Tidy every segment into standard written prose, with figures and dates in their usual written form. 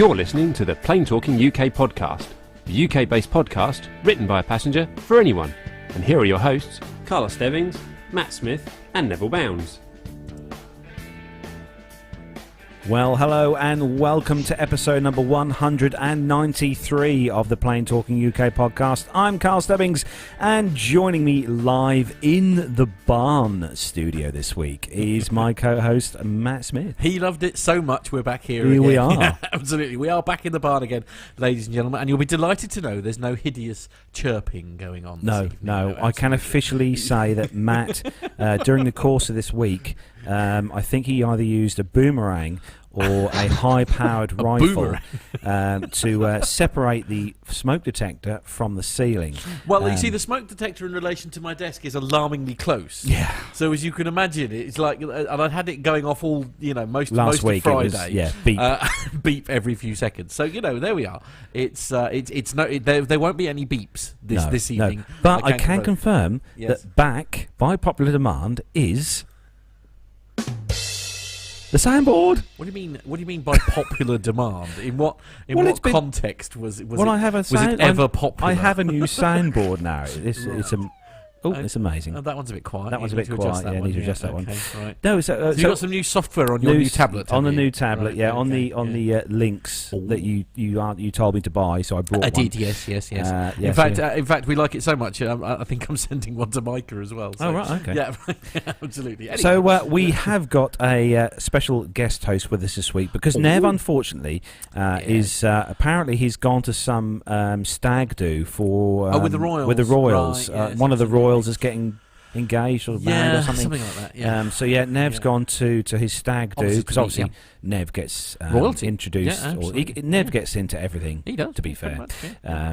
You're listening to the Plane Talking UK podcast, the UK-based podcast written by a passenger for anyone. And here are your hosts, Carla Stebbings, Matt Smith and Neville Bounds. Well, hello and welcome to episode number 193 of the Plane Talking UK podcast. I'm Carl Stebbings, and joining me live in the barn studio this week is my co-host Matt Smith. He loved it so much we're back here we again. are. Yeah, absolutely. We are back in the barn again, ladies and gentlemen, and you'll be delighted to know there's no hideous chirping going on this evening. No, I can officially say that Matt, during the course of this week, I think he either used a boomerang or a high-powered rifle to separate the smoke detector from the ceiling. Well, you see, the smoke detector in relation to my desk is alarmingly close. Yeah. So as you can imagine, it's like, and I had it going off all, most Last week of Friday. It was, beep. Beep every few seconds. So there we are. There won't be any beeps this evening. No. But I can confirm that back by popular demand is the Signboard. What do you mean by popular demand? In what context was it? Was it ever popular? I have a new Signboard now. It's amazing. That one's a bit quiet. That one's a bit quiet. Yeah, I need to adjust that one. Right. No, so you got some new software on your new tablet. On the new tablet, right, on the links that you told me to buy, so I brought one. I did, yes. In fact, we like it so much. I think I'm sending one to Micah as well. So. Oh right, okay. Yeah, absolutely. Anyway. So we have got a special guest host with us this week because Nev, unfortunately, is apparently he's gone to some stag do for with the Royals. With the Royals, right, one of the Royals is getting engaged or married or something like that. Yeah. Nev's gone to his stag do because obviously Nev gets introduced. Nev gets into everything. He does. To be fair, much,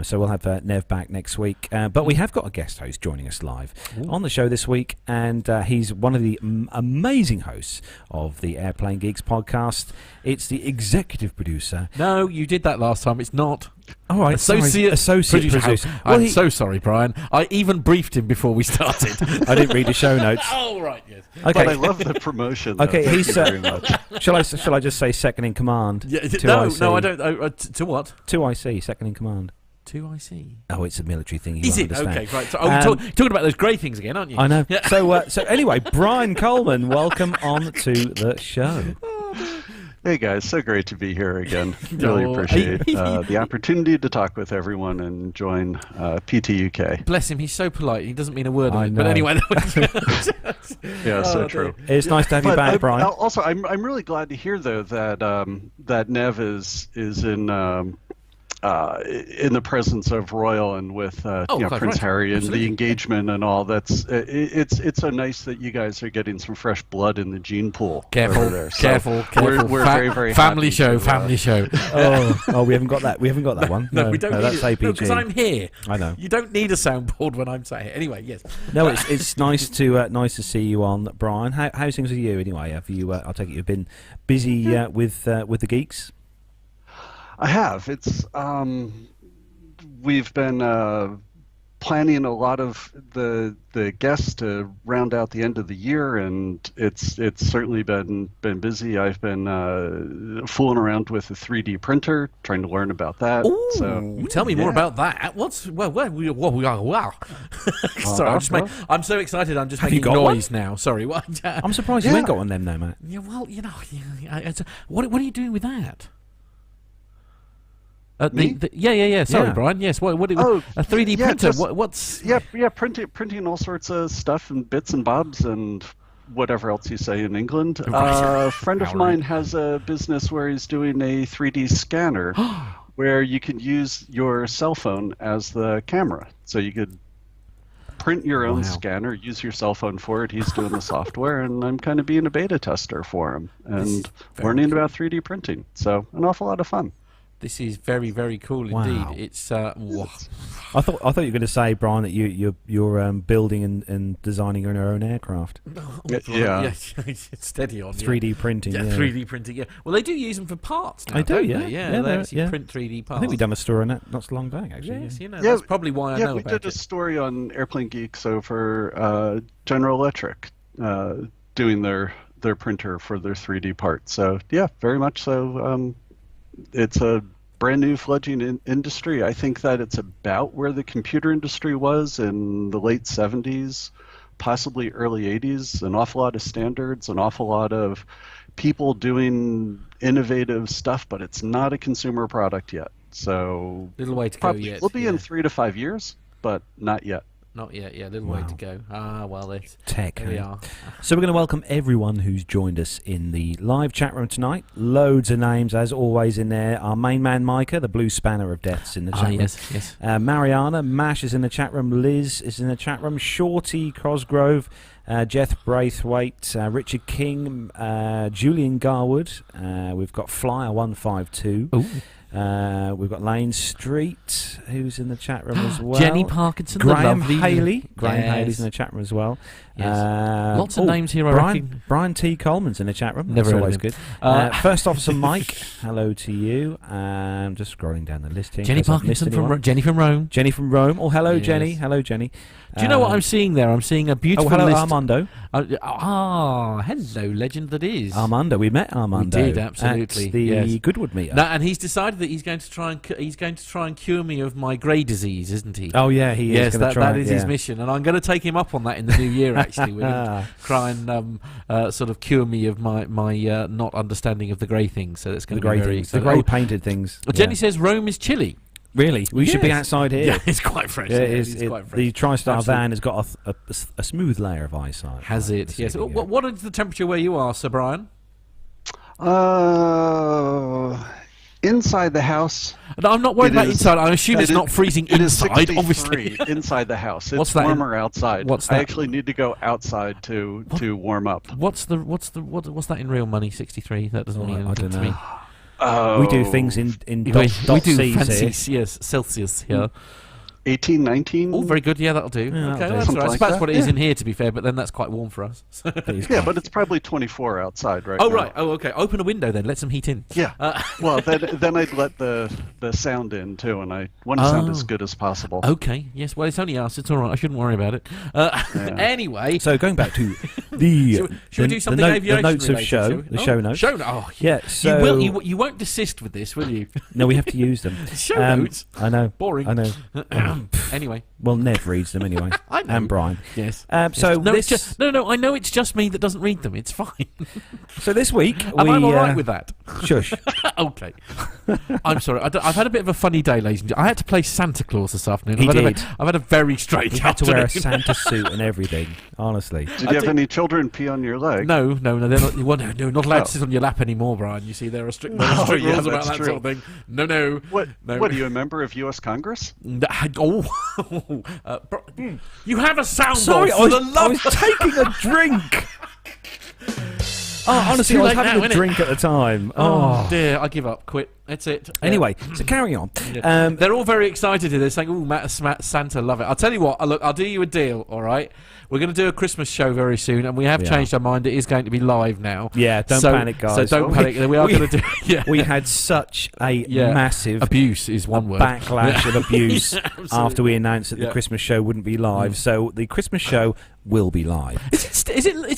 so we'll have Nev back next week. But we have got a guest host joining us live on the show this week, and he's one of the amazing hosts of the Airplane Geeks podcast. It's the executive producer. No, you did that last time. It's not. All right, associate producer. I'm so sorry, Brian. I even briefed him before we started. I didn't read the show notes. Oh, right, yes. Okay. But I love the promotion. Though. Okay, Thank you very much. Shall I just say second in command? No, I don't. To what? 2IC, second in command. 2IC. Oh, it's a military thing. Is it? Okay, right. So, talking about those grey things again, aren't you? I know. Yeah. So anyway, Brian Coleman, welcome on to the show. Hey guys, so great to be here again. Really appreciate the opportunity to talk with everyone and join PTUK. Bless him, he's so polite. He doesn't mean a word of it. But anyway, so true. It's nice to have you back, Brian. Also, I'm really glad to hear though that Nev is in the presence of Royal and with Prince Harry and the engagement and all. It's so nice that you guys are getting some fresh blood in the gene pool. Careful, there. Careful. We're very, very family happy family show. Oh, we haven't got that. We haven't got that one. No, we don't. That's APG. Because I'm here. I know. You don't need a soundboard when I'm sat here. Anyway, yes. No, it's nice to see you on, Brian. How's things with you anyway? Have you? I'll take it you've been busy with the geeks. I have. It's we've been planning a lot of the guests to round out the end of the year, and it's certainly been busy. I've been fooling around with a 3D printer, trying to learn about that. Ooh, so tell me more about that. Wow. Sorry, I'm so excited. I'm just making noise now. Sorry. I'm surprised you ain't got one of them though, Matt. Yeah. Well, what are you doing with that? Sorry, Brian. Yes. What? A 3D printer. What's? Printing all sorts of stuff and bits and bobs and whatever else you say in England. Right. A friend of mine has a business where he's doing a 3D scanner, where you can use your cell phone as the camera. So you could print your own scanner, use your cell phone for it. He's doing the software, and I'm kind of being a beta tester for him and learning about 3D printing. So an awful lot of fun. This is very, very cool indeed. It's I thought you were going to say, Brian, that you're building and designing your own aircraft. Yeah. Steady on 3D printing. Yeah, 3D printing. Yeah. Well, they do use them for parts now. They do, yeah. They actually print 3D parts. I think we've done a story on that not so long back, actually. Yes, that's probably why I know about it. Yeah, we did a story on Airplane Geeks over General Electric doing their printer for their 3D parts. So yeah, very much so. it's a brand new fledgling industry. I think that it's about where the computer industry was in the late 70s, possibly early 80s. An awful lot of standards, an awful lot of people doing innovative stuff, but it's not a consumer product yet. So little way to go yet. We'll be in 3 to 5 years, but not yet. Not yet, yeah, little way to go. It's tech. There we are. So we're going to welcome everyone who's joined us in the live chat room tonight. Loads of names, as always, in there. Our main man, Micah, the blue spanner of deaths in the chat room. Yes. Mariana, Mash is in the chat room. Liz is in the chat room. Shorty Cosgrove, Jeff Braithwaite, Richard King, Julian Garwood. We've got Flyer152. Ooh. We've got Lane Street, who's in the chat room as well. Jenny Parkinson, Graham the lovely Haley. Graham Haley's in the chat room as well. Yes. Lots of names here, I reckon. Brian T. Coleman's in the chat room. Never That's heard always of good. him. First Officer Mike, hello to you. Just scrolling down the list here. Jenny Parkinson Jenny from Rome. Jenny from Rome. Oh, hello, Yes. Jenny. Hello, Jenny. Do you know what I'm seeing there? I'm seeing a beautiful hello, list. Armando. Hello, legend that is. Armando, we met Armando. We did, absolutely. At the Goodwood meetup. No, and he's decided that he's going to try and cure me of my grey disease, isn't he? Oh yeah, he is. Yes, Gonna try that is his mission, and I'm going to take him up on that in the new year. Actually, we're going to try and sort of cure me of my not understanding of the grey things. So it's going to be very the grey painted things. Well, Jenny says Rome is chilly. Really? We should be outside here. Yeah, it's quite fresh. Yeah, it's quite fresh. The TriStar Absolutely. van has got a smooth layer of ice on it. Has it? Yes. What is the temperature where you are, Sir Brian? Inside the house. No, I'm not worried about inside. I assume it's not freezing inside, obviously. Inside the house. It's What's that warmer outside. What's that? I actually need to go outside to warm up. What's that in real money? 63. That doesn't mean I anything don't to know. me. We do things in We dot do Cs fancy, here. yes, Celsius here. 18, 19. Oh, very good. Yeah, that'll do. Yeah, Okay, that'll do. that's all right. Something That's like what that, it is yeah. in here, to be fair. But then that's quite warm for us. Yeah, but it's probably 24 outside right Oh now. right. Oh okay. Open a window then. Let some heat in. Yeah. Well, then I'd let the sound in too, and I want to sound as good as possible. Okay. Yes. Well, it's only us. It's all right. I shouldn't worry about it. Anyway. So going back to the Should we do something aviation the notes of related, show, shall we? the show notes. Oh, Yeah. So you won't desist with this, will you? no, we have to use them. Show notes. I know. Boring. I know. Anyway. Well, Nev reads them anyway. I know. And Brian. Yes. So no, this it's just, no. I know it's just me that doesn't read them. It's fine. so this week Am I all right with that? Shush. Okay. I'm sorry. I've had a bit of a funny day, ladies and gentlemen. I had to play Santa Claus this afternoon. I've had a very strange You had to wear a afternoon. Santa suit and everything. Honestly. Did you have any children pee on your leg? No, they're not. Well, no, not allowed to sit on your lap anymore, Brian. You see, there are strict rules about that's that true. sort of thing. No. What? No. What are you, a member of U.S. Congress? You have a sound Sorry, off for the I was love. taking a drink. Honestly, too I was late having now, a innit? drink at the time. Oh dear, I give up. Quit. That's it. Anyway, so carry on. Yeah. They're all very excited here. They're saying, "Oh, Matt, Santa, love it." I'll tell you what. Look, I'll do you a deal. All right, we're going to do a Christmas show very soon, and we have changed our mind. It is going to be live now. Yeah, don't panic, guys. So don't panic. We are going to do. Yeah. We had such a massive abuse is one word. Backlash of abuse Absolutely. after we announced that the Christmas show wouldn't be live. So the Christmas show will be live. Is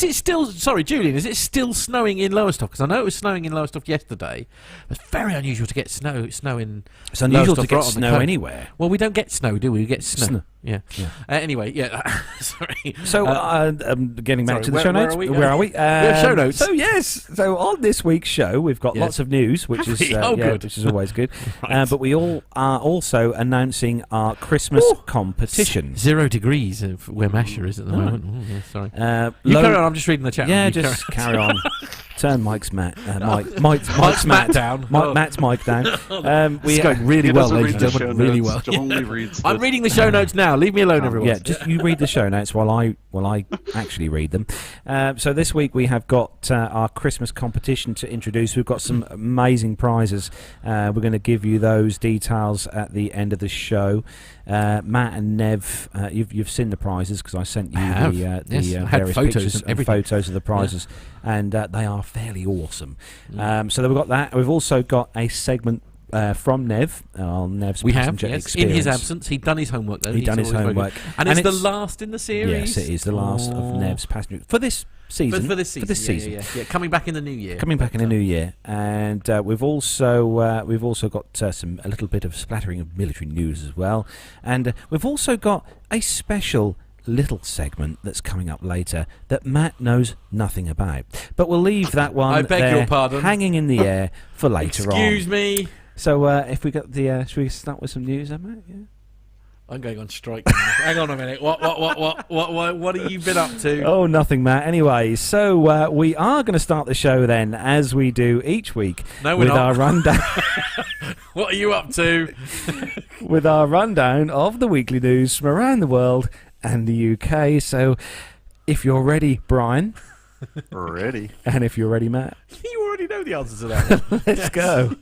it still? Sorry, Julian. Is it still snowing in Lowestoft? Because I know it was snowing in Lowestoft yesterday. It's very unusual to get snow in. It's unusual to Lowestoft get right on the snow coast. anywhere. Well, we don't get snow, do we? We get snow. Snow. Yeah. Yeah. Anyway, yeah. Sorry. So, getting back to the sorry, show where notes. are we? Where are we? We have show notes. So yes. So on this week's show, we've got Yes. lots of news, which Have is we? Oh, good. which is always good. Right. But we all are also announcing our Christmas competition. 0 degrees of where Masha is at the moment. Oh, yeah, sorry. You Low- carry on. I'm just reading the chat. Yeah, You just carry on. Turn Mike's Matt. Mike's Mike's Matt down. Matt's mic down. It's going really He well, doesn't ladies read and the gentlemen. show Really notes, well. only reads I'm the- reading the show notes now. Leave me alone, everyone. Yeah, just you read the show notes while I actually read them. So this week we have got our Christmas competition to introduce. We've got some amazing prizes. We're going to give you those details at the end of the show. Matt and Nev, you've seen the prizes because I sent you I have. the Yes, I had various photos pictures and and everything. photos of the prizes, and they are fairly awesome. So we've got that. We've also got a segment from Nev on Nev's We have, passenger yes. experience. In his absence, he'd done his homework, though. He'd done his homework. And it's the last in the series? Yes, it is the last of Nev's passenger... For this season. For this season. Yeah. Coming back in the new year. Coming back in the new year. And we've also got a little bit of splattering of military news as well. And we've also got a special little segment that's coming up later that Matt knows nothing about. But we'll leave that one I beg your pardon. hanging in the air for later on. Excuse me. So if we got the... should we start with some news, then, Matt? Yeah. I'm going on strike. Hang on a minute. What have you been up to? Oh, nothing, Matt. Anyway, so we are going to start the show then, as we do each week, with our rundown. What are you up to? With our rundown of the weekly news from around the world and the UK. So, if you're ready, Brian. Ready. And if you're ready, Matt. You already know the answer to that. Let's go.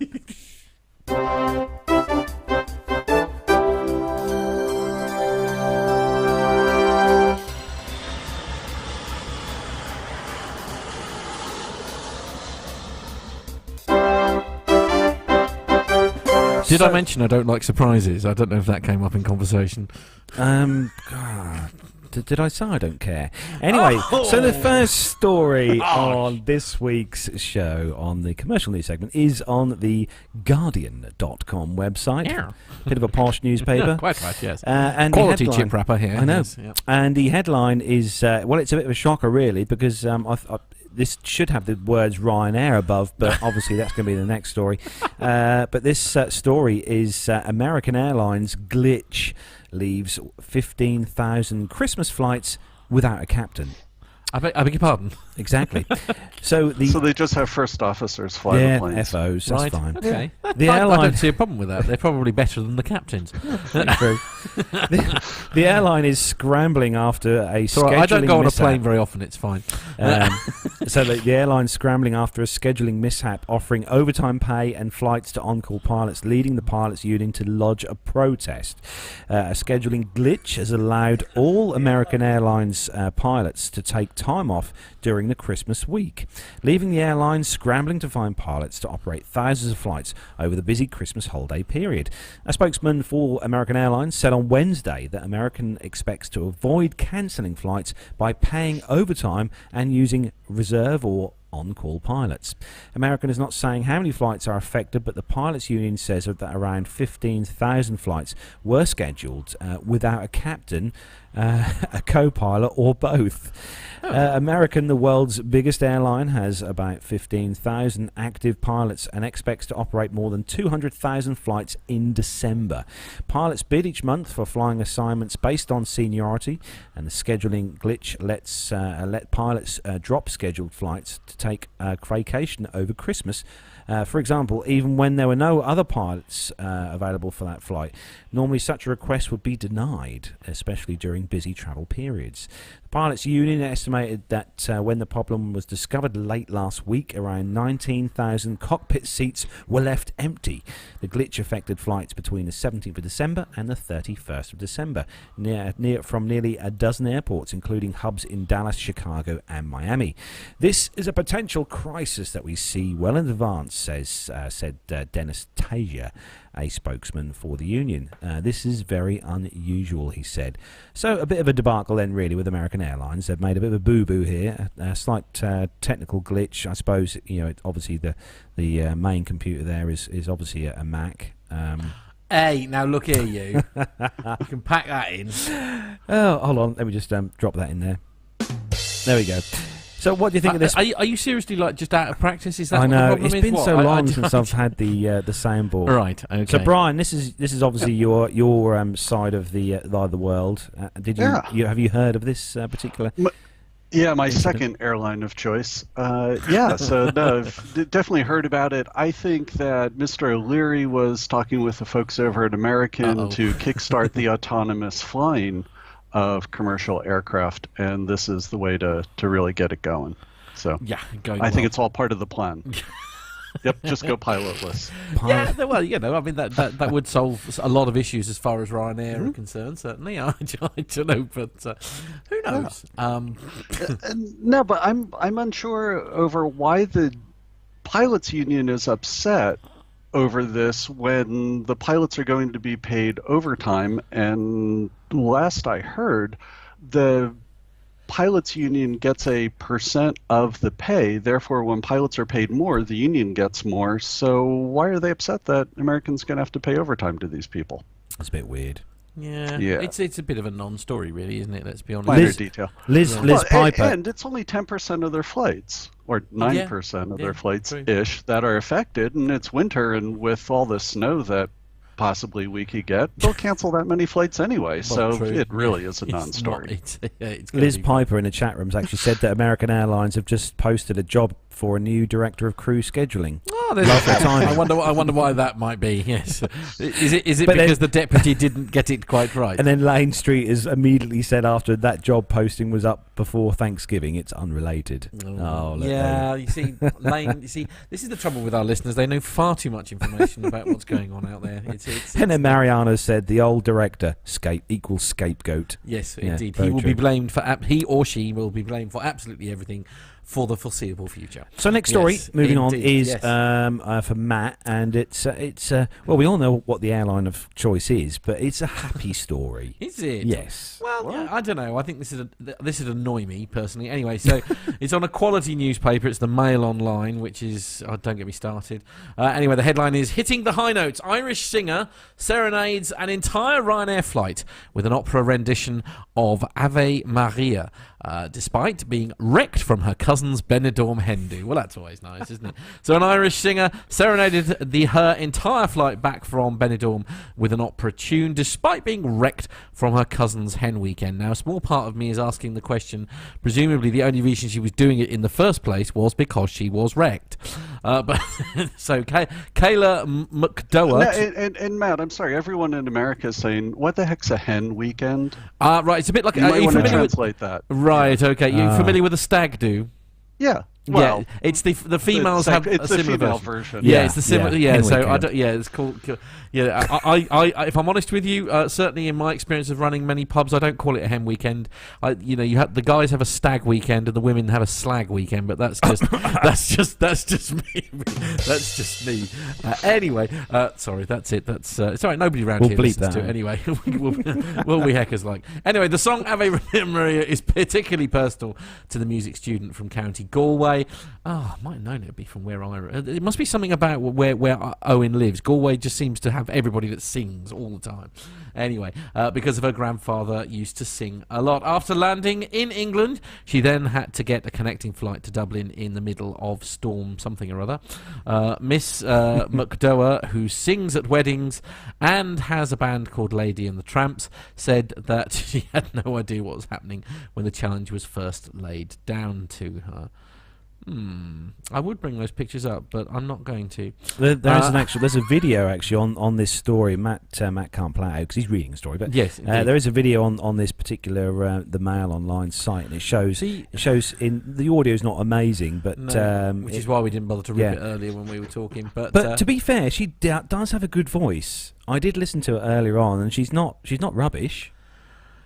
Did I mention I don't like surprises? I don't know if that came up in conversation. God, did I say I don't care? Anyway, so the first story on this week's show on the commercial news segment is on the Guardian.com website. Yeah. Bit of a posh newspaper. Quite right, yes. And quality the headline, chip wrapper here. I know. Yes, yeah. And the headline is, well, it's a bit of a shocker, really, because this should have the words Ryanair above, but obviously that's going to be the next story. But this story is American Airlines glitch leaves 15,000 Christmas flights without a captain. I beg your pardon. Exactly. So they just have first officers fly the planes. FOs, that's Right. fine. Okay. The I airline... don't see a problem with that. They're probably better than the captains. True. The airline is scrambling after a scheduling I don't go on a mishap. plane very often. It's fine. So the airline's scrambling after a scheduling mishap, offering overtime pay and flights to on-call pilots, leading the pilots' union to lodge a protest. A scheduling glitch has allowed all American Airlines pilots to take time off during the Christmas week, leaving the airline scrambling to find pilots to operate thousands of flights over the busy Christmas holiday period. A spokesman for American Airlines said on Wednesday that American expects to avoid cancelling flights by paying overtime and using reserve or on-call pilots. American is not saying how many flights are affected, but the pilots union says that around 15,000 flights were scheduled without a captain, a co-pilot or both. American, the world's biggest airline, has about 15,000 active pilots and expects to operate more than 200,000 flights in December. Pilots bid each month for flying assignments based on seniority, and the scheduling glitch let pilots drop scheduled flights to take vacation over Christmas. For example, even when there were no other pilots available for that flight. Normally such a request would be denied, especially during busy travel periods. The pilots union estimated that when the problem was discovered late last week, around 19,000 cockpit seats were left empty. The glitch affected flights between the 17th of December and the 31st of December from nearly a dozen airports, including hubs in Dallas, Chicago and Miami. This is a potential crisis that we see well in advance, said Dennis Tasia, a spokesman for the union. This is very unusual, he said. So a bit of a debacle then, really, with American Airlines. They've made a bit of a boo-boo here, a slight technical glitch. I suppose, obviously the main computer there is obviously a Mac. Hey, now look here, you. You can pack that in. Oh, hold on. Let me just drop that in there. There we go. So what do you think of this? Are you seriously just out of practice? Is that I know, what the problem it's been is? so long since I've had the Signboard. Right. Okay. So Brian, this is obviously your side of the world. Have you heard of this particular? Yeah, my second airline of choice. So no, I've definitely heard about it. I think that Mr. O'Leary was talking with the folks over at American to kickstart the autonomous flying of commercial aircraft, and this is the way to really get it going. So yeah, I think it's all part of the plan. Yep, just go pilotless. Yeah, well, I mean that would solve a lot of issues as far as Ryanair are concerned. Certainly, I don't know, but who knows? No, but I'm unsure over why the pilots union is upset over this when the pilots are going to be paid overtime. And last I heard, the pilots union gets a percent of the pay. Therefore, when pilots are paid more, the union gets more. So why are they upset that Americans going to have to pay overtime to these people? It's a bit weird. Yeah. It's a bit of a non-story, really, isn't it? Let's be honest. Minor detail. Liz Piper. And it's only 10% of their flights, or 9% of their flights-ish, that are affected, and it's winter, and with all the snow that possibly we could get, they'll cancel that many flights anyway, so it really is a non-story. Liz Piper in the chat rooms actually said that American Airlines have just posted a job for a new director of crew scheduling. Oh, I wonder why that might be. Yes, is it because the deputy didn't get it quite right? And then Lane Street has immediately said after that job posting was up before Thanksgiving, it's unrelated. You see, Lane. You see, this is the trouble with our listeners. They know far too much information about what's going on out there. And then Mariana said the old director equals scapegoat. Yes, indeed. He or she will be blamed for absolutely everything for the foreseeable future. So next story, moving on, is for Matt, and it's well, we all know what the airline of choice is, but it's a happy story. Is it? Yes. Well, yeah, I don't know. I think this would annoy me personally. Anyway, so it's on a quality newspaper. It's the Mail Online, which is don't get me started. Anyway, the headline is "Hitting the High Notes: Irish singer serenades an entire Ryanair flight with an opera rendition of Ave Maria." Despite being wrecked from her cousin's Benidorm hen do. Well, that's always nice, isn't it? So an Irish singer serenaded her entire flight back from Benidorm with an opera tune, despite being wrecked from her cousin's hen weekend. Now, a small part of me is asking the question, presumably the only reason she was doing it in the first place was because she was wrecked. But so Kayla McDowell... And Matt, I'm sorry, everyone in America is saying, what the heck's a hen weekend? Right, it's a bit like... You might want to translate that. Right, okay. You familiar with a stag do? Yeah. Well, it's the females have a similar version. Yeah, it's the similar. Yeah, so it's called. Yeah, I if I'm honest with you, certainly in my experience of running many pubs, I don't call it a hen weekend. The guys have a stag weekend and the women have a slag weekend, but that's just that's just me. That's just me. Anyway, sorry, that's it. That's it's all right. Nobody around here listens to it anyway. Will we heckers like? Anyway, the song Ave Maria is particularly personal to the music student from County Galway. I might have known it'd be from where it must be something about where Owen lives. Galway just seems to have everybody that sings all the time. Anyway, because of her grandfather used to sing a lot. After landing in England, she then had to get a connecting flight to Dublin in the middle of storm something or other. Miss McDowell, who sings at weddings and has a band called Lady and the Tramps, said that she had no idea what was happening when the challenge was first laid down to her. I would bring those pictures up, but I'm not going to. There's a video actually on this story. Matt can't play it because he's reading the story, but yes, there is a video on this particular the Mail Online site, and it shows in the audio is not amazing, but which is why we didn't bother to rip it earlier when we were talking. But to be fair, she does have a good voice. I did listen to it earlier on, and she's not rubbish.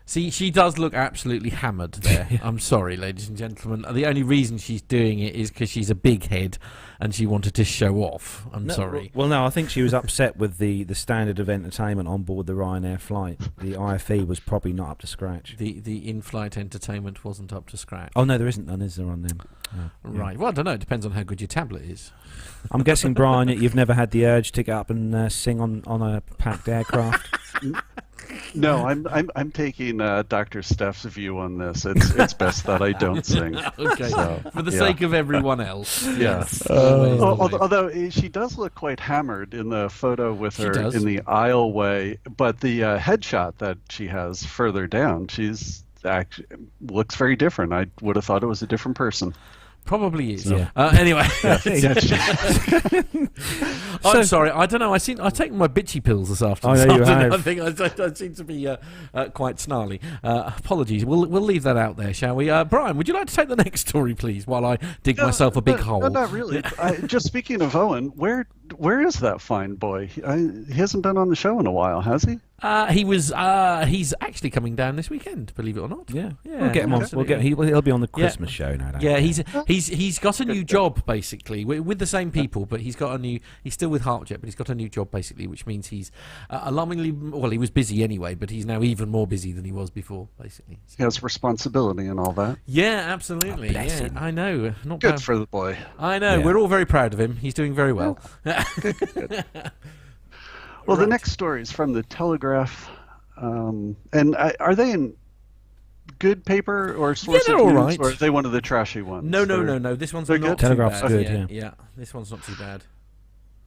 See, she does look absolutely hammered there. I'm sorry, ladies and gentlemen. The only reason she's doing it is because she's a big head and she wanted to show off. I'm sorry. Well, no, I think she was upset with the standard of entertainment on board the Ryanair flight. The IFE was probably not up to scratch. The in-flight entertainment wasn't up to scratch. Oh, no, there isn't none, is there, on them? Right. Well, I don't know. It depends on how good your tablet is. I'm guessing, Brian, you've never had the urge to get up and sing on a packed aircraft? No, I'm taking Dr. Steph's view on this. It's best that I don't sing. Okay, for the sake of everyone else. Yes. Although she does look quite hammered in the photo with her in the aisleway, but the headshot that she has further down, she's actually looks very different. I would have thought it was a different person. Probably is. Yeah. Anyway, I'm sorry. I don't know. I've taken my bitchy pills this afternoon. Oh, yeah, I think I seem to be quite snarly. Apologies. We'll leave that out there, shall we? Brian, would you like to take the next story, please, while I dig myself a big hole? No, not really. Just speaking of Owen, where is that fine boy? He hasn't been on the show in a while, has he? He was. He's actually coming down this weekend. Believe it or not. Yeah. Yeah. We'll get him on. He'll be on the Christmas show now. Yeah. He's got a new job basically with the same people, but he's got a new. He's still with Heartjet, but he's got a new job basically, which means he's alarmingly well. He was busy anyway, but he's now even more busy than he was before. Basically, so. He has responsibility and all that. Yeah, absolutely. Oh, bless him. I know. Not Good bad. for the boy. I know. Yeah. We're all very proud of him. He's doing very well. Good. Well, the next story is from the Telegraph. And are they in good paper or source they're of all news, right. or are they one of the trashy ones? No. This one's They're not good? too Telegraph's bad. good, Yeah. This one's not too bad.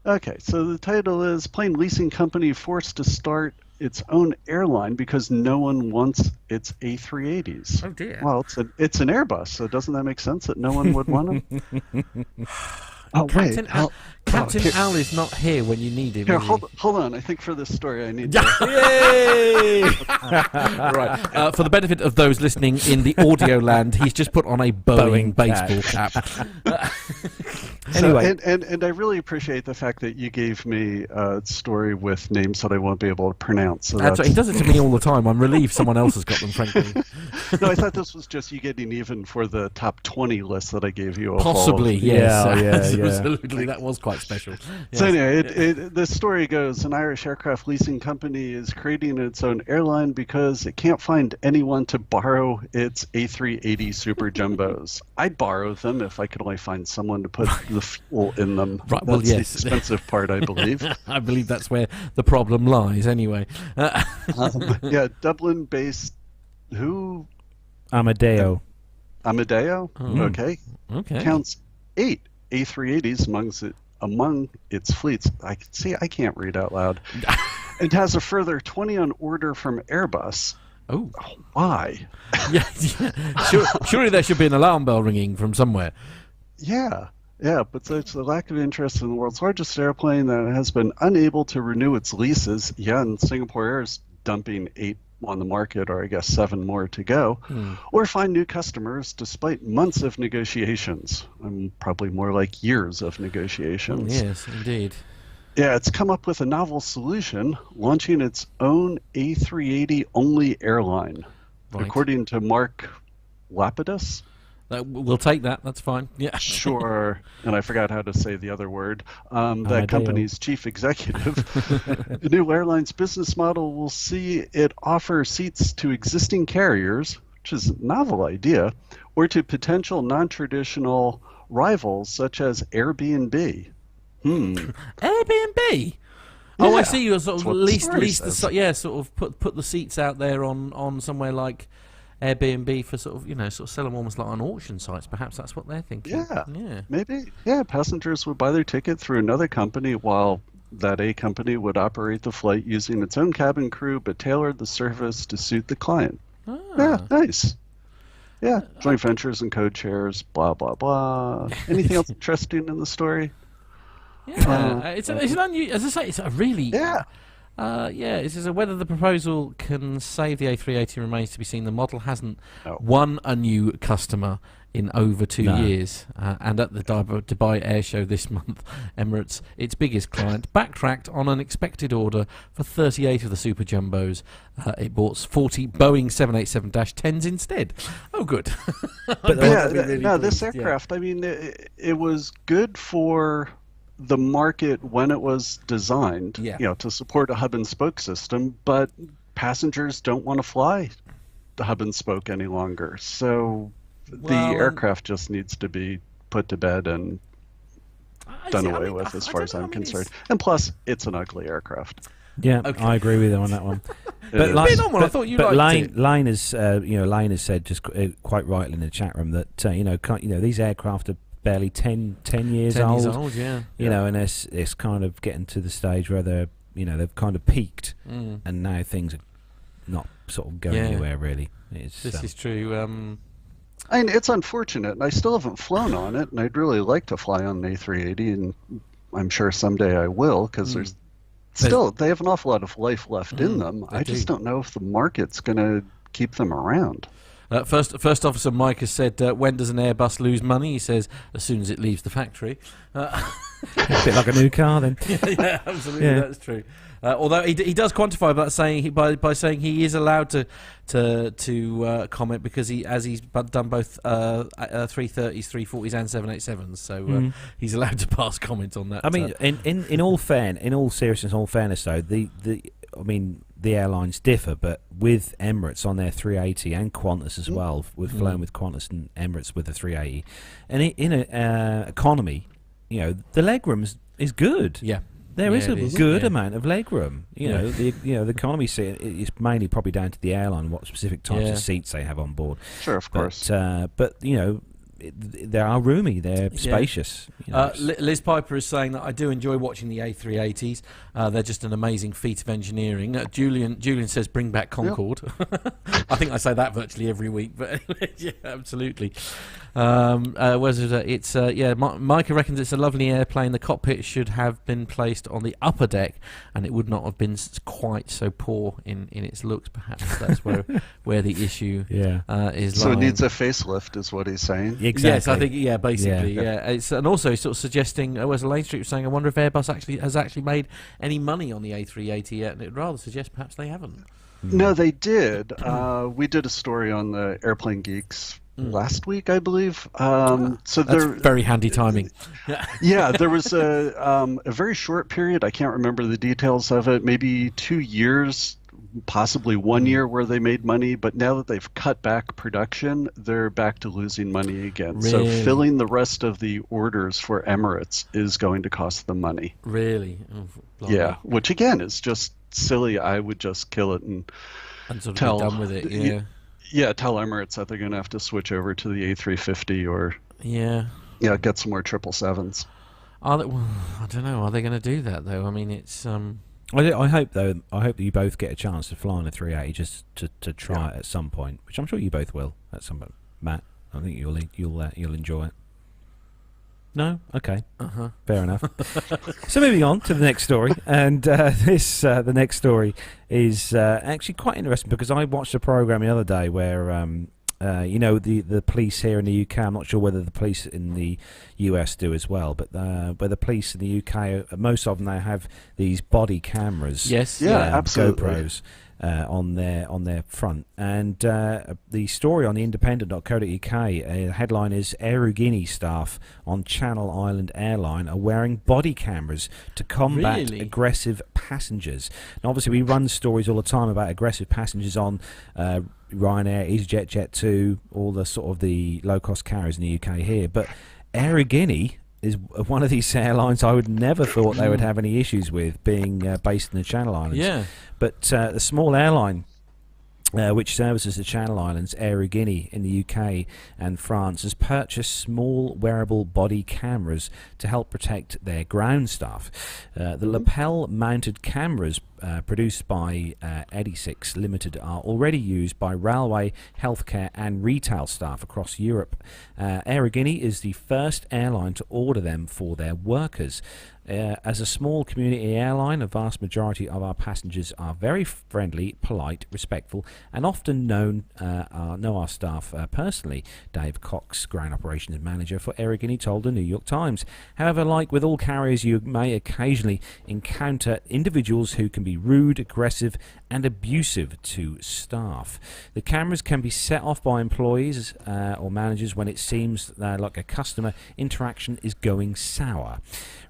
Okay, so the title is Plane Leasing Company Forced to Start Its Own Airline Because No One Wants Its A380s. Oh dear. Well, it's an Airbus, so doesn't that make sense that no one would want them? Oh, Captain wait. Captain here- Al is not here when you need him. Here, is he? hold on. I think for this story I need to... Yay! Right. For the benefit of those listening in the audio land, he's just put on a Boeing baseball cap. Anyway. And I really appreciate the fact that you gave me a story with names that I won't be able to pronounce. So That's right. He does it to me all the time. I'm relieved someone else has got them, frankly. No, I thought this was just you getting even for the top 20 list that I gave you. Possibly, yes. Yeah. Absolutely. That was quite special. Yes. So anyway, the story goes, an Irish aircraft leasing company is creating its own airline because it can't find anyone to borrow its A380 Super Jumbos. I'd borrow them if I could only find someone to put the fuel in them. Right, well, That's yes. the expensive part, I believe. I believe that's where the problem lies, anyway. Yeah, Dublin-based who? Amadeo. Amadeo? Oh. Okay. Okay. Counts 8 A380s among its fleets. I can't read out loud. It has a further 20 on order from Airbus. Oh. Why? Yeah. Surely there should be an alarm bell ringing from somewhere. Yeah, but it's the lack of interest in the world's largest airplane that has been unable to renew its leases. Yeah, and Singapore Air is dumping 8 on the market, or I guess 7 more to go, or find new customers despite months of negotiations. Probably more like years of negotiations. Yes, indeed. Yeah, it's come up with a novel solution, launching its own A380-only airline, Right. according to Mark Lapidus. We'll take that. That's fine. Yeah. Sure, and I forgot how to say the other word. That Amadeo. company's chief executive. The new airline's business model will see it offer seats to existing carriers, which is a novel idea, or to potential non-traditional rivals such as Airbnb. Airbnb. Oh, I Yeah, see. You sort of that's what the lease story the says. sort of put the seats out there on somewhere like Airbnb for sort of sell them almost like on auction sites. Perhaps that's what they're thinking. Yeah, maybe. Yeah, passengers would buy their ticket through another company while that A company would operate the flight using its own cabin crew but tailored the service to suit the client. Ah. Yeah, nice. Yeah, joint ventures and code shares, blah, blah, blah. Anything else interesting in the story? Yeah, it's an unusual. As I say, it's a really Yeah. It says whether the proposal can save the A380 remains to be seen. The model hasn't No. won a new customer in over 2 No. years, and at the Dubai Air Show this month, Emirates, its biggest client, backtracked on an expected order for 38 of the Super Jumbos. It bought 40 Boeing 787-10s instead. Oh, good. But This aircraft, I mean, it was good for the market when it was designed, to support a hub and spoke system, but passengers don't want to fly the hub and spoke any longer. So the aircraft just needs to be put to bed and done away with, as far as I'm concerned. And plus, it's an ugly aircraft. Yeah, Okay. I agree with you on that one. But Line- Bit on one, I thought you liked it. Line has, Line has said just quite rightly in the chat room that these aircraft are barely 10 years 10 old. years old, yeah. You know, and it's kind of getting to the stage where they've kind of peaked, and now things are not sort of going anywhere really. This is true. I mean, it's unfortunate, and I still haven't flown on it, and I'd really like to fly on an A380, and I'm sure someday I will, because they have an awful lot of life left in them. I just don't know if the market's going to keep them around. First Officer Mike has said, when does an Airbus lose money? He says, as soon as it leaves the factory. A bit like a new car, then. Yeah, absolutely, that's true. Although he does quantify by saying he is allowed to comment because he's done both 330s, 340s, and 787s, so he's allowed to pass comment on that. I mean, in all seriousness, all fairness, though, the airlines differ, but with Emirates on their 380 and Qantas as well, we've flown with Qantas and Emirates with the 380, and in economy, the legroom is good. Yeah. There is a good amount of legroom. The economy seat is mainly probably down to the airline, what specific types of seats they have on board. Sure, of course. But they are roomy. They're spacious. Liz Piper is saying that I do enjoy watching the A380s. They're just an amazing feat of engineering. Julian says bring back Concorde. Yep. I think I say that virtually every week, but anyway, yeah, absolutely. Micah reckons it's a lovely airplane. The cockpit should have been placed on the upper deck, and it would not have been quite so poor in its looks. Perhaps that's where the issue is. So lying. it needs a facelift, is what he's saying. Exactly. Yes, I think basically. It's and also sort of suggesting, as Lane Street was saying, I wonder if Airbus has actually made any money on the A380 yet, and it rather suggests perhaps they haven't. No, they did. We did a story on the Airplane Geeks last week, I believe. So that's very handy timing. Yeah, there was a very short period. I can't remember the details of it. Maybe 2 years, possibly 1 year, where they made money. But now that they've cut back production, they're back to losing money again. Really? So filling the rest of the orders for Emirates is going to cost them money. Really? Oh, yeah, which again is just silly. I would just kill it and sort of be done with it. Yeah. Yeah, tell Emirates that they're going to have to switch over to the A350 or get some more 777s. I don't know. Are they going to do that though? I mean, it's. I hope though. I hope that you both get a chance to fly on a 380 just to try it at some point, which I'm sure you both will at some point. Matt, I think you'll enjoy it. No? Okay. Fair enough. So moving on to the next story, and the next story is actually quite interesting because I watched a program the other day where the police here in the UK. I'm not sure whether the police in the US do as well, but where the police in the UK, most of them they have these body cameras. Yes. Absolutely. GoPros. On their front, and the story on the independent.co.uk headline is Aero Guinea staff on Channel Island Airline are wearing body cameras to combat aggressive passengers. And obviously we run stories all the time about aggressive passengers on Ryanair, EasyJet, Jet2, all the sort of the low-cost carriers in the UK here, but Aero Guinea is one of these airlines I would never thought they would have any issues with, being based in the Channel Islands. Yeah. But the small airline which services the Channel Islands, Aero Guinea in the UK and France, has purchased small wearable body cameras to help protect their ground staff. The lapel-mounted cameras produced by 86 Limited are already used by railway, healthcare and retail staff across Europe. Aero Guinea is the first airline to order them for their workers. As a small community airline, a vast majority of our passengers are very friendly, polite, respectful, and often know our staff personally. Dave Cox, Ground Operations Manager for Aero Guinea, told the New York Times. However, like with all carriers, you may occasionally encounter individuals who can be rude, aggressive, and abusive to staff. The cameras can be set off by employees or managers when it seems like a customer interaction is going sour.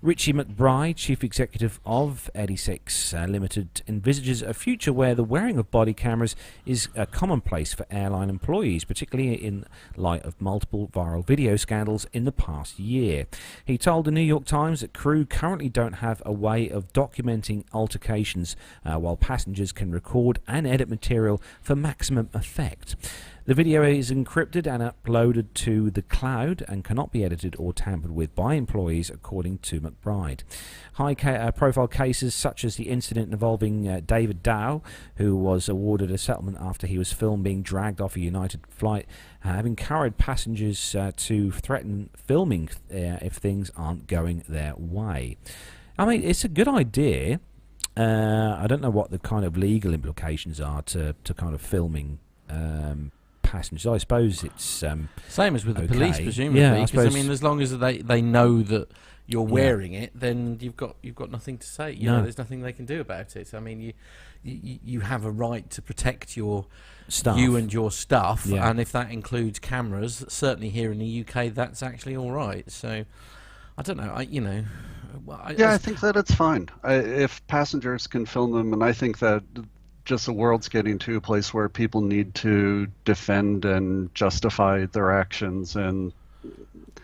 Richie McBride, Chief Executive of 86 Limited, envisages a future where the wearing of body cameras is commonplace for airline employees, particularly in light of multiple viral video scandals in the past year. He told the New York Times that crew currently don't have a way of documenting altercations while passengers can record and edit material for maximum effect. The video is encrypted and uploaded to the cloud and cannot be edited or tampered with by employees, according to McBride. High-profile cases such as the incident involving David Dow, who was awarded a settlement after he was filmed being dragged off a United flight, have encouraged passengers to threaten filming if things aren't going their way. I mean, it's a good idea. I don't know what the kind of legal implications are to kind of filming passengers, I suppose it's same as with the okay. police, presumably. Yeah, because I mean, as long as they know that you're wearing it, then you've got nothing to say. You know, there's nothing they can do about it. I mean, you have a right to protect your stuff. You and your stuff, Yeah. and if that includes cameras, certainly here in the UK, that's actually all right. So, I don't know. I think that it's fine if passengers can film them, and I think that just the world's getting to a place where people need to defend and justify their actions, and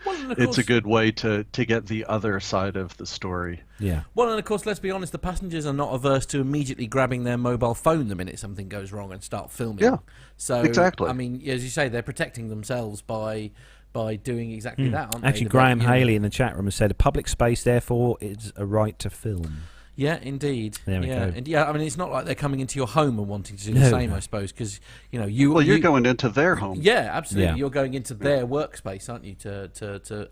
it's a good way to get the other side of the story. Yeah. Well, and of course, let's be honest, the passengers are not averse to immediately grabbing their mobile phone the minute something goes wrong and start filming. Yeah, so, exactly. I mean, as you say, they're protecting themselves by doing exactly that, aren't Actually, they? Graham Haley in the chat room has said, a public space, therefore, is a right to film. Yeah, indeed. There we go. And I mean, it's not like they're coming into your home and wanting to do the same, I suppose, because you're going into their home. Yeah, absolutely. Yeah. You're going into their workspace, aren't you, to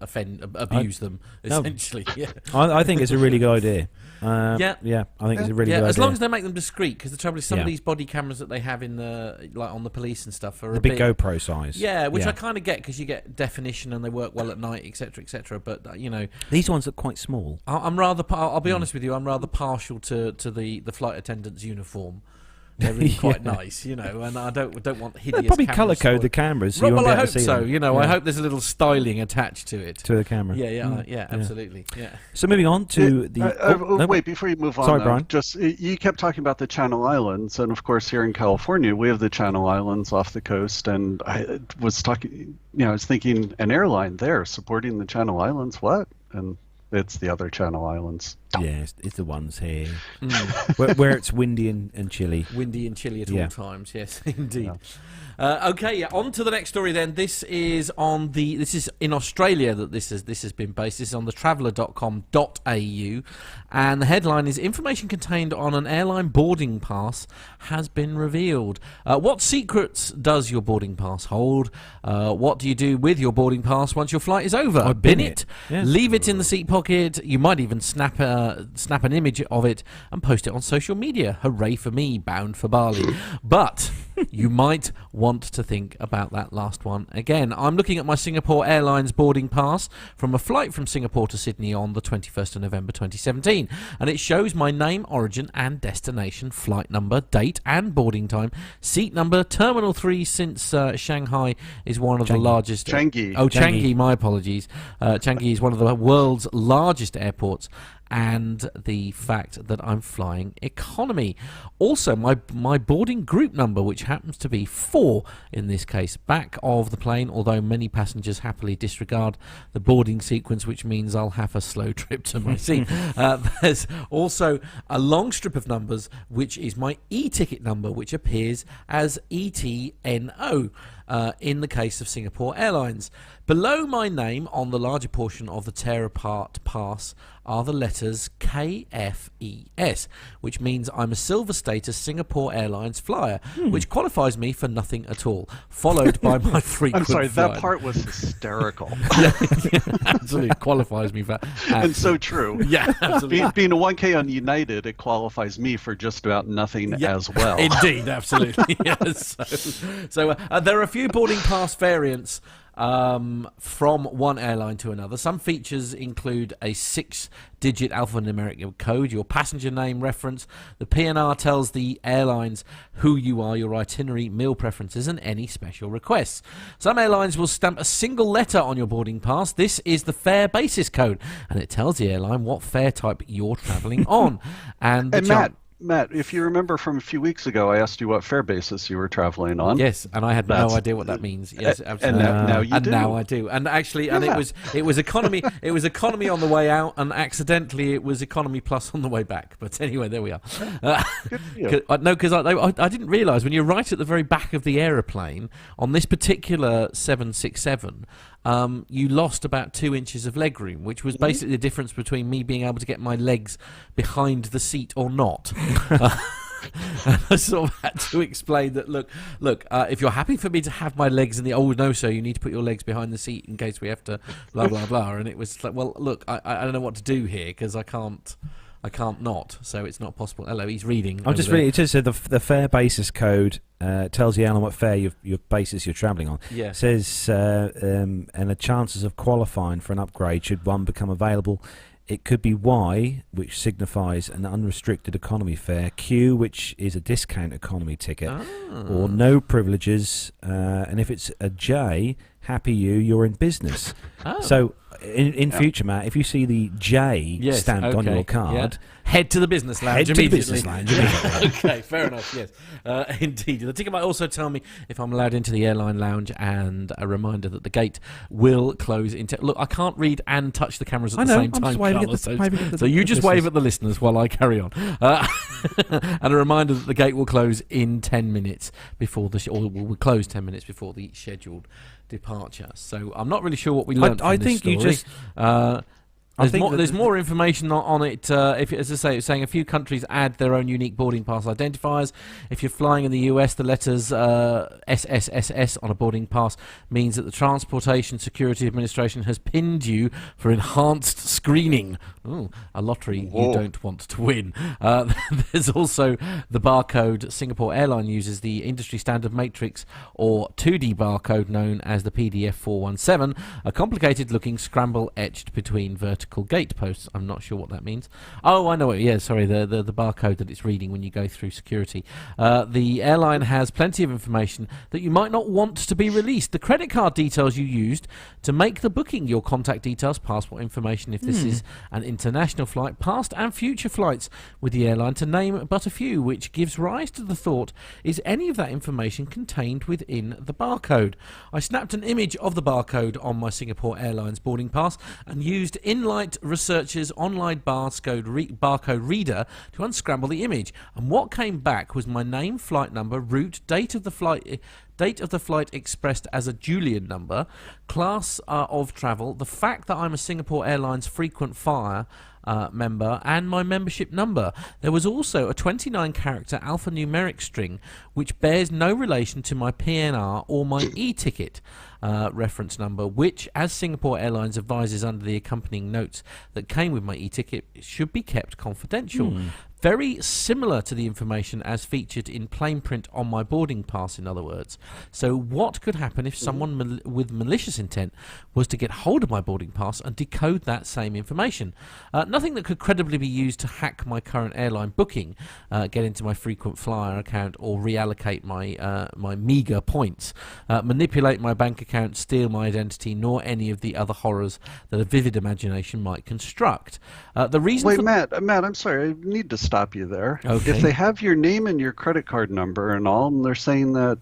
abuse them, essentially. Yeah. I think it's a really good idea. I think it's a really good idea. As long as they make them discreet, because the trouble is some of these body cameras that they have in on the police and stuff are the big GoPro size. Yeah, which I kind of get because you get definition and they work well at night, etc., etc. But these ones look quite small. I'm rather. I'll be honest with you. I'm rather partial to the flight attendant's uniform. They're really quite nice, and I don't want hideous. They'll probably colour code the cameras. So well, I hope so. Them. I hope there's a little styling attached to it. To the camera. Yeah, absolutely. Yeah. So moving on to the. Wait, before you move on. Sorry, Brian. Just you kept talking about the Channel Islands, and of course here in California we have the Channel Islands off the coast, and I was talking. I was thinking an airline there supporting the Channel Islands. What? And it's the other Channel Islands. Yeah, it's the ones here where it's windy and chilly. Windy and chilly at all times. Yes, indeed. Yeah. On to the next story then. This is in Australia that this has been based. This is on the traveller.com.au, and the headline is information contained on an airline boarding pass has been revealed. What secrets does your boarding pass hold? What do you do with your boarding pass once your flight is over? Bin it. Yes. Leave it in the seat pocket. You might even snap an image of it and post it on social media. Hooray for me, bound for Bali. But you might want to think about that last one again. I'm looking at my Singapore Airlines boarding pass from a flight from Singapore to Sydney on the 21st of November 2017, and it shows my name, origin and destination, flight number, date and boarding time, seat number, Terminal 3, since Shanghai is one of the largest... Changi. Changi, my apologies. Changi is one of the world's largest airports, and the fact that I'm flying economy. Also, my boarding group number, which happens to be 4 in this case, back of the plane, although many passengers happily disregard the boarding sequence, which means I'll have a slow trip to my seat. There's also a long strip of numbers, which is my e-ticket number, which appears as ETNO. In the case of Singapore Airlines. Below my name on the larger portion of the tear-apart pass are the letters KFES, which means I'm a silver status Singapore Airlines flyer, which qualifies me for nothing at all, followed by my frequent I'm sorry, flying. that part was hysterical. Absolutely qualifies me for... and so true. Yeah, absolutely. Being a 1K on United, it qualifies me for just about nothing as well. Indeed, absolutely. Yes. So there are a few boarding pass variants from one airline to another. Some features include a 6-digit alphanumeric code, your passenger name reference. The PNR tells the airlines who you are, your itinerary, meal preferences, and any special requests. Some airlines will stamp a single letter on your boarding pass. This is the fare basis code, and it tells the airline what fare type you're travelling on. And Matt, if you remember from a few weeks ago, I asked you what fare basis you were traveling on. Yes, and I had no idea what that means. Yes, absolutely. And now you do. Now I do. And actually, and it was economy. It was economy on the way out, and accidentally it was economy plus on the way back. But anyway, there we are. No, because I didn't realise when you're right at the very back of the aeroplane on this particular 767. You lost about 2 inches of legroom, which was basically the difference between me being able to get my legs behind the seat or not. And I sort of had to explain that, look, if you're happy for me to have my legs in the... Oh, no, sir, you need to put your legs behind the seat in case we have to blah, blah, blah. And it was like, well, look, I don't know what to do here because I can't not, so it's not possible. Hello, he's reading. I'm just reading. It just said the fare basis code tells the airline what fare your basis you're travelling on. Yeah. Says and the chances of qualifying for an upgrade should one become available. It could be Y, which signifies an unrestricted economy fare, Q, which is a discount economy ticket, or no privileges, and if it's a J, happy you're in business. So in future, Matt, if you see the J stamped on your card, head to the business lounge head immediately. To the business lounge. Okay, fair enough. Yes, indeed. The ticket might also tell me if I'm allowed into the airline lounge, and a reminder that the gate will close in. Look, I can't read and touch the cameras at the same time, Carlos, so you just wave at the listeners while I carry on. And a reminder that the gate will close in 10 minutes before or will close 10 minutes before the scheduled departure. So I'm not really sure what we learned from this story. You just there's more information on it. If, as I say, it's saying a few countries add their own unique boarding pass identifiers. If you're flying in the US, the letters SSSS on a boarding pass means that the Transportation Security Administration has pinned you for enhanced screening. Ooh, a lottery you don't want to win. There's also the barcode. Singapore Airline uses the industry standard matrix or 2D barcode known as the PDF 417, a complicated-looking scramble etched between vertical gate posts. I'm not sure what that means. Oh, I know it. Yeah, sorry, the barcode that it's reading when you go through security. The airline has plenty of information that you might not want to be released. The credit card details you used to make the booking, your contact details, passport information if this is an international flight, past and future flights with the airline, to name but a few, which gives rise to the thought, is any of that information contained within the barcode? I snapped an image of the barcode on my Singapore Airlines boarding pass and used Inlight Research's online barcode reader to unscramble the image, and what came back was my name, flight number, route, date of the flight expressed as a Julian number, class of travel, the fact that I'm a Singapore Airlines frequent flyer member, and my membership number. There was also a 29-character alphanumeric string which bears no relation to my PNR or my e-ticket reference number, which, as Singapore Airlines advises under the accompanying notes that came with my e-ticket, should be kept confidential. Very similar to the information as featured in plain print on my boarding pass, in other words. So what could happen if someone with malicious intent was to get hold of my boarding pass and decode that same information? Nothing that could credibly be used to hack my current airline booking, get into my frequent flyer account, or reallocate my meagre points, manipulate my bank account, steal my identity, nor any of the other horrors that a vivid imagination might construct. The reason Wait, Matt, I'm sorry, I need to stop you there. Okay. If they have your name and your credit card number and all, and they're saying that,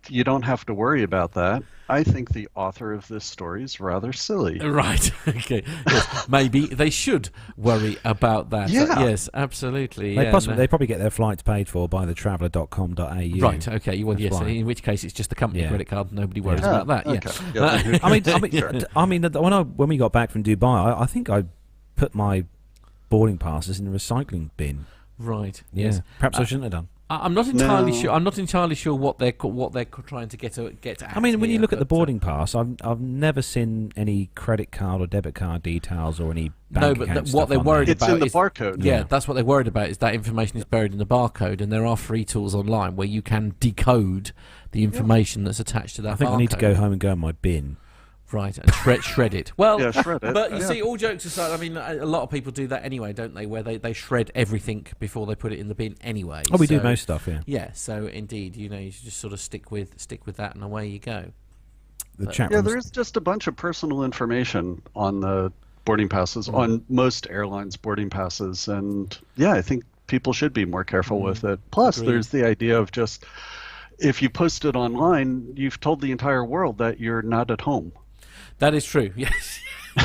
you don't have to worry about that, I think the author of this story is rather silly. Right. Okay. Yes. Maybe they should worry about that. Yeah. Yes, absolutely. They probably get their flights paid for by the traveller.com.au. Right. Okay. Well, yes. Fine. In which case, it's just the company credit card. Nobody worries about that. Okay. Yeah. When we got back from Dubai, I think I put my boarding passes in the recycling bin. Right. Yeah. Yes. Perhaps I shouldn't have done. I'm not entirely sure. I'm not entirely sure what they're trying to get at. I mean, when you look at the boarding pass, I've never seen any credit card or debit card details or any bank account what they're worried it's about in the is barcode. Yeah, that's what they're worried about. Is that information is buried in the barcode, and there are free tools online where you can decode the information that's attached to that. I think barcode. I need to go home and go in my bin. Right, and shred it. Well, yeah, shred it. But you see, all jokes aside, I mean, a lot of people do that anyway, don't they? Where they shred everything before they put it in the bin anyway. Oh, we do most stuff, yeah. Yeah, so indeed, you should just sort of stick with that, and away you go. There's just a bunch of personal information on the boarding passes, on most airlines' boarding passes, and yeah, I think people should be more careful with it. Plus, there's the idea of just, if you post it online, you've told the entire world that you're not at home. That is true. Yes.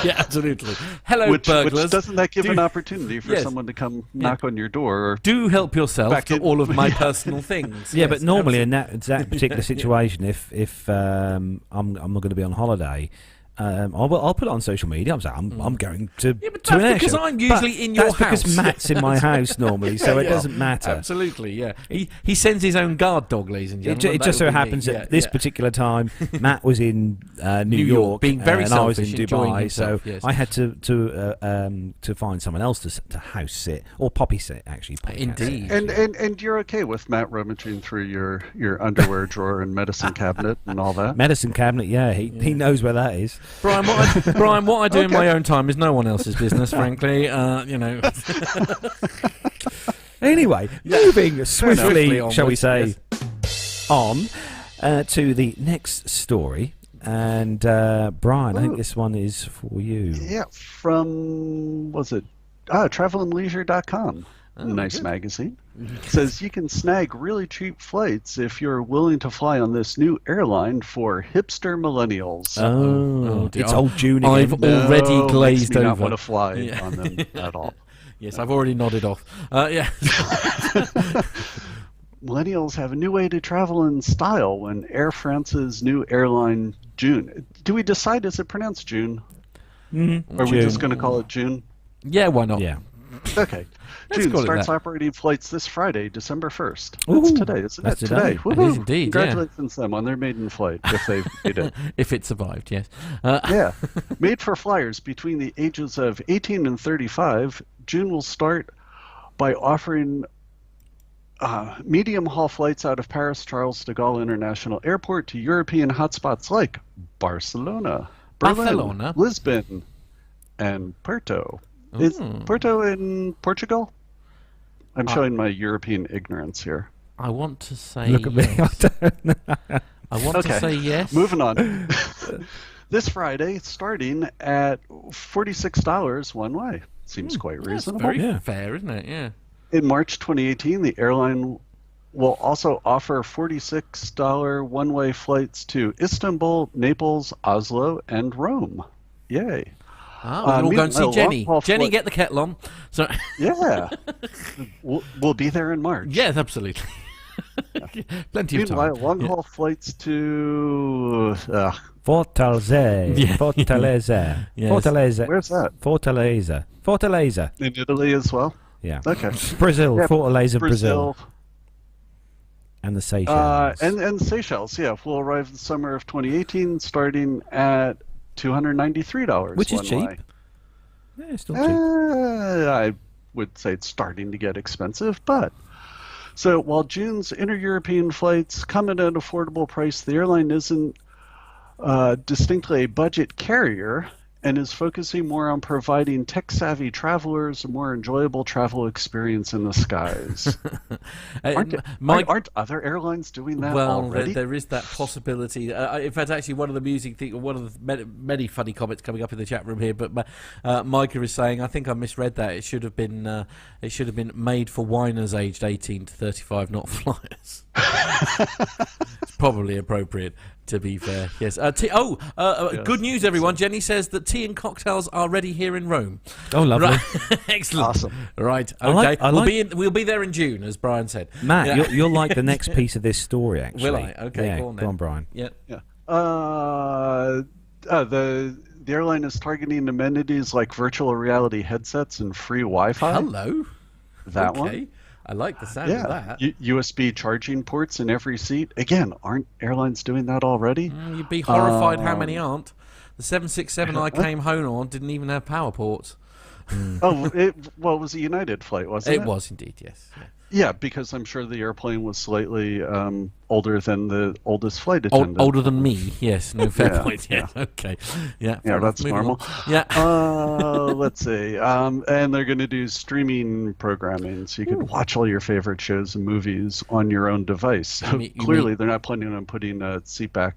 Yeah, absolutely. Hello, burglars. Which doesn't that give an opportunity for someone to come knock on your door? Or do help yourself to all of my personal things. Yeah, but normally in that particular situation, if I'm not going to be on holiday, I'll put it on social media. I'm going to but to an that's because airshow. I'm usually in your house. That's because Matt's in my house normally, so it doesn't matter. Absolutely, yeah. He sends his own guard dog, ladies and gentlemen. It just so happens that this particular time, Matt was in New York, being very and I was in selfish, enjoying Dubai, himself, so yes. I had to find someone else to house sit or poppy sit actually. Indeed. And you're okay with Matt rummaging through your underwear drawer and medicine cabinet and all that? Medicine cabinet, yeah. He knows where that is. Brian, what I do in my own time is no one else's business, frankly. Anyway, moving swiftly onwards, shall we say, yes. on to the next story. And Brian, I think this one is for you. Yeah, from, travelandleisure.com. Nice good. magazine. Says you can snag really cheap flights if you're willing to fly on this new airline for hipster millennials. Oh, dear. It's old June again. I've already Makes glazed me over. not want to fly on them at all. Yes, I've already nodded off. Yeah. Millennials have a new way to travel in style when Air France's new airline, June. Do we decide, is it pronounced June? Mm-hmm. Or are we just going to call it June? Yeah, why not? Yeah. Okay. Let's June call it starts that. operating flights this Friday, December 1st. Ooh, That's today, isn't that's it? today. It Woohoo. is indeed, yeah. Congratulations to them on their maiden flight, if they've made it. If it survived, yes. Yeah. Made for flyers between the ages of 18 and 35, June will start by offering medium-haul flights out of Paris Charles de Gaulle International Airport to European hotspots like Barcelona, Berlin, Lisbon, and Porto. Is Porto in Portugal? I'm showing my European ignorance here. I want to say Look at yes. me. I don't know. I want to say yes. Moving on. This Friday, starting at $46 one way. Seems quite reasonable. That's very fair, isn't it? Yeah. In March 2018, the airline will also offer $46 one-way flights to Istanbul, Naples, Oslo, and Rome. Yay. We'll go and see Jenny. Jenny, get the kettle on. So Yeah. We'll be there in March. yes, absolutely. Plenty of time. Meanwhile, long-haul flights to... Fortaleza. Yeah. Fortaleza. Yes. Fortaleza. Where's that? Fortaleza. Fortaleza. In Italy as well? Yeah. Okay. Brazil. Yeah, Fortaleza, Brazil. And the Seychelles. And Seychelles, yeah, will arrive in the summer of 2018, starting at $293. Which is one cheap. way. Yeah, it's still cheap. I would say it's starting to get expensive, but... So while June's inter-European flights come at an affordable price, the airline isn't distinctly a budget carrier and is focusing more on providing tech-savvy travelers a more enjoyable travel experience in the skies. Aren't other airlines doing that already? There is that possibility. In fact, actually, one of the many funny comments coming up in the chat room here, but Micah is saying, I think I misread that. It should have been made for whiners aged 18 to 35, not flyers. It's probably appropriate, to be fair. Yes. Yes. Good news, everyone. Jenny says that tea and cocktails are ready here in Rome. Oh, lovely. Right. Excellent. Awesome. Right. Okay. We'll be there in June, as Brian said. Matt, you'll like the next piece of this story, actually. Will I? Okay. Yeah, go on, Brian. Yeah. The airline is targeting amenities like virtual reality headsets and free Wi-Fi. Hello. That one. I like the sound of that. USB charging ports in every seat. Again, aren't airlines doing that already? You'd be horrified how many aren't. The 767 I came home on didn't even have power ports. It was a United flight, wasn't it? It was indeed, yes. Yeah, because I'm sure the airplane was slightly older than the oldest flight attendant. Older than me, yes. No, fair Yeah, point. Yeah, okay. Yeah, that's normal. Yeah. Let's see. And they're going to do streaming programming, so you can watch all your favorite shows and movies on your own device. So clearly, they're not planning on putting a seatback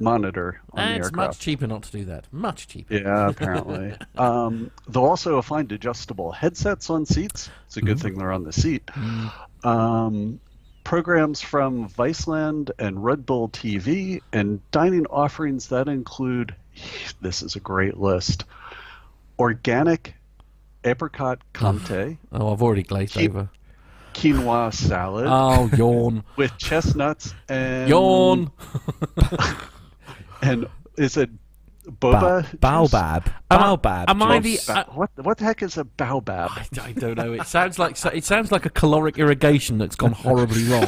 monitor on the It's aircraft. much cheaper not to do that. Much cheaper. Yeah, apparently. They'll also find adjustable headsets on seats. It's a good thing they're on the seat. Programs from Viceland and Red Bull TV, and dining offerings that include, this is a great list, organic apricot comté. Oh, I've already glazed over. Quinoa salad. Oh, yawn. With chestnuts and... Yawn. And is it Baobab. Am I the what the heck is a baobab? I don't know. It sounds like a caloric irrigation that's gone horribly wrong.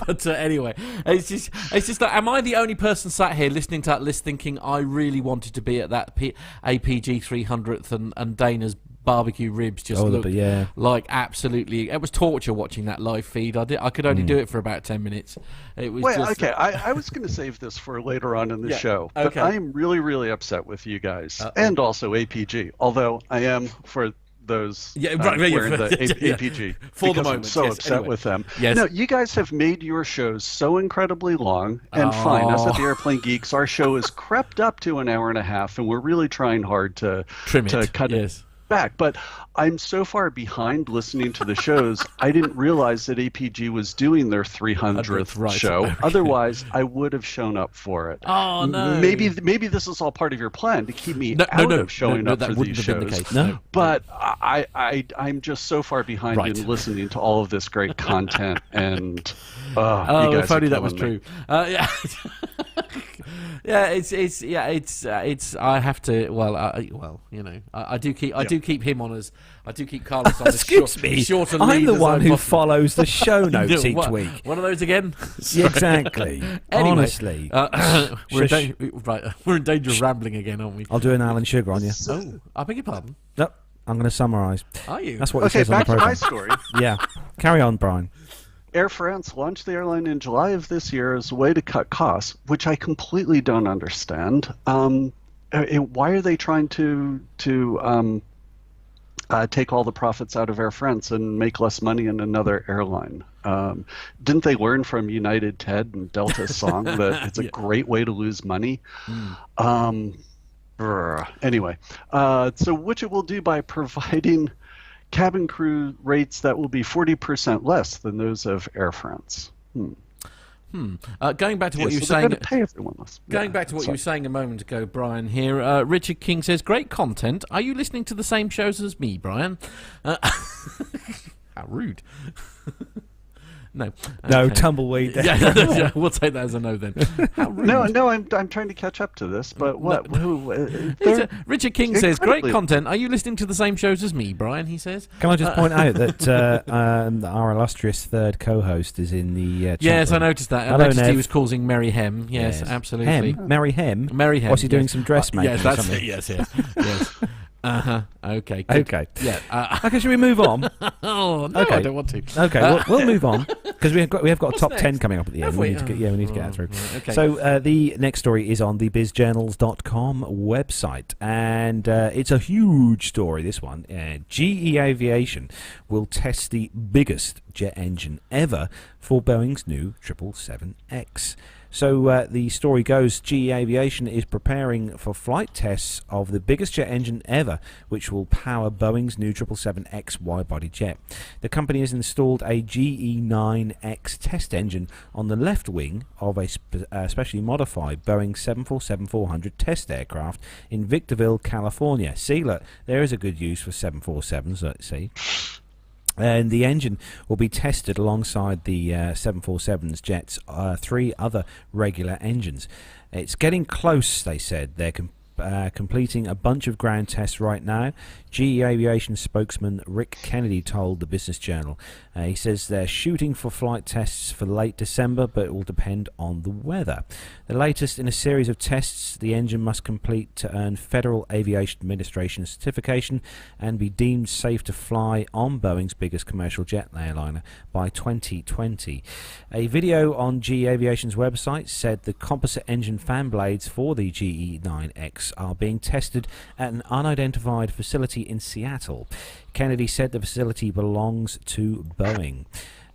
But anyway, it's just like, am I the only person sat here listening to that list thinking I really wanted to be at that APG 300th and Dana's barbecue ribs just looked like absolutely. It was torture watching that live feed. I could only do it for about 10 minutes. It was okay. I was going to save this for later on in the show, but I am really, really upset with you guys and also APG. Although I am for those wearing the APG for the because moment. I'm so upset with them. Yes. No, you guys have made your shows so incredibly long, and fine. Us at the Airplane Geeks, our show is crept up to an hour and a half, and we're really trying hard to cut it back. But I'm so far behind listening to the shows, I didn't realize that APG was doing their 300th show. Okay. Otherwise, I would have shown up for it. Oh, no. Maybe this is all part of your plan to keep me out of showing up for these shows. But I'm just so far behind in listening to all of this great content. And you guys if only that was true. It's I have to. I do keep him on as. I do keep Carlos on. Excuse me. Shorter I'm the one who follows the show notes each week. One of those again? Exactly. Anyway, honestly, we're in danger of rambling again, aren't we? I'll do an Alan Sugar on you. Oh, I beg your pardon. Nope. I'm going to summarise. Are you? That's what it says on the program. Back to my story. Yeah. Carry on, Brian. Air France launched the airline in July of this year as a way to cut costs, which I completely don't understand. Why are they trying to take all the profits out of Air France and make less money in another airline? Didn't they learn from United Ted and Delta's song that it's a great way to lose money? Anyway, so which it will do by providing cabin crew rates that will be 40% less than those of Air France. Going back to what you were saying, going back to what you were saying a moment ago, Brian. Here, Richard King says, "Great content. Are you listening to the same shows as me, Brian?" How rude. No. No, tumbleweed. Yeah, we'll take that as a no then. No, I'm trying to catch up to this, but what? Richard King says, "Great content. Are you listening to the same shows as me, Brian?" He says. Can I just point out that our illustrious third co-host is in the chat Yes, room. I noticed that. Hello, I noticed Nev. he was causing Merry Hem. Yes, absolutely. Hem? Merry Hem? Merry Hem. Was he doing some dressmaking? Yes, that's it. Yes. Okay. Good. Okay. Yeah. Okay. Should we move on? Oh no, okay. I don't want to. Okay, we'll move on because we have got a top 10 coming up at the end. We need to get that through. Okay. So the next story is on the bizjournals.com website, and it's a huge story. This one, GE Aviation will test the biggest jet engine ever for Boeing's new 777X. So the story goes, GE Aviation is preparing for flight tests of the biggest jet engine ever, which will power Boeing's new 777X wide-body jet. The company has installed a GE9X test engine on the left wing of a specially modified Boeing 747-400 test aircraft in Victorville, California. See, look, there is a good use for 747s, let's see. And the engine will be tested alongside the 747's jet's 3 other regular engines. It's getting close, they said. They're completing a bunch of ground tests right now. GE Aviation spokesman Rick Kennedy told the Business Journal. He says they're shooting for flight tests for late December, but it will depend on the weather. The latest in a series of tests the engine must complete to earn Federal Aviation Administration certification and be deemed safe to fly on Boeing's biggest commercial jet airliner by 2020. A video on GE Aviation's website said the composite engine fan blades for the GE9X are being tested at an unidentified facility in Seattle. Kennedy said the facility belongs to Boeing.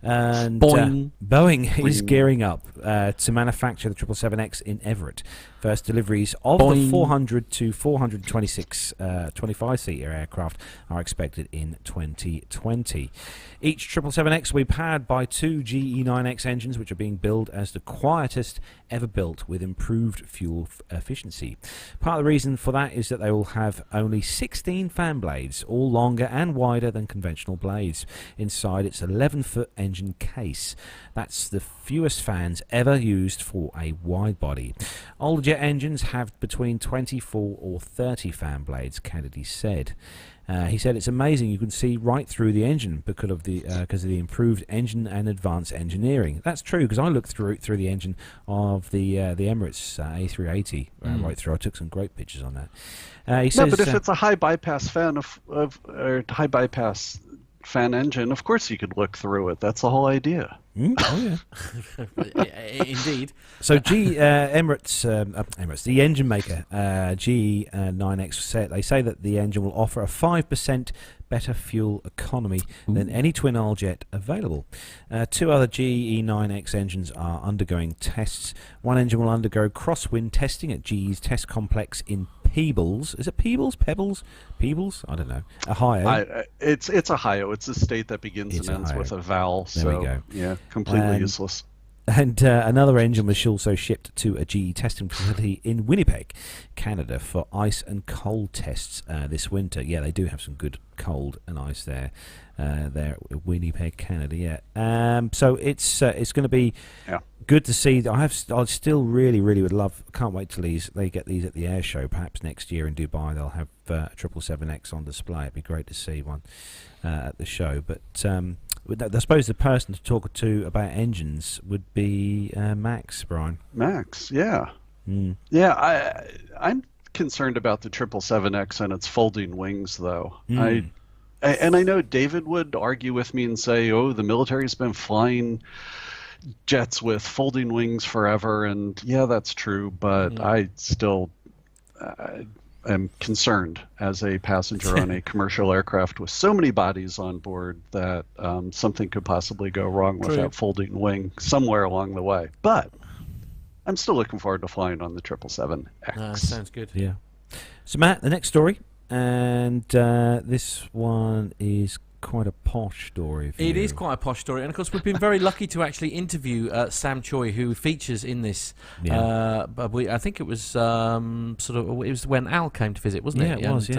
And Boeing is gearing up to manufacture the 777X in Everett. First deliveries of the 400 to 426 25-seater aircraft are expected in 2020. Each 777X will be powered by 2 GE9X engines, which are being billed as the quietest ever built with improved fuel efficiency. Part of the reason for that is that they will have only 16 fan blades, all longer and wider than conventional blades, inside its 11-foot engine case. That's the fewest fans ever used for a wide body. All the EasyJet engines have between 24 or 30 fan blades, Kennedy said. He said it's amazing you can see right through the engine because of the improved engine and advanced engineering. That's true, because I looked through the engine of the Emirates A380 right through. I took some great pictures on that. He says, but if it's a high bypass high bypass fan engine, of course you could look through it. That's the whole idea. Oh yeah, indeed. So Emirates, the engine maker, GE9X, they say that the engine will offer a 5% better fuel economy than any twin-aisle jet available. 2 other GE9X engines are undergoing tests. One engine will undergo crosswind testing at GE's test complex in Peebles. Is it Peebles? Pebbles? Peebles? I don't know. Ohio. It's Ohio. It's a state that begins and ends with a vowel. There we go. Yeah, completely useless. And another engine was also shipped to a GE testing facility in Winnipeg, Canada, for ice and cold tests this winter. Yeah, they do have some good cold and ice there at Winnipeg, Canada. Yeah. So it's going to be good to see. I still really would love. Can't wait till they get these at the air show. Perhaps next year in Dubai they'll have 777X on display. It'd be great to see one at the show. But I suppose the person to talk to about engines would be Max, Brian. Max, yeah. Yeah, I'm concerned about the 777X and its folding wings, though. And I know David would argue with me and say, oh, the military's been flying jets with folding wings forever, and yeah, that's true, but I still am concerned as a passenger on a commercial aircraft with so many bodies on board that something could possibly go wrong with that folding wing somewhere along the way. But I'm still looking forward to flying on the 777X. Sounds good. Yeah. So, Matt, the next story, and this one is quite a posh story. It is quite a posh story, and of course we've been very lucky to actually interview Sam Choi, who features in this. But I think it was it was when Al came to visit, wasn't it? Yeah, it was.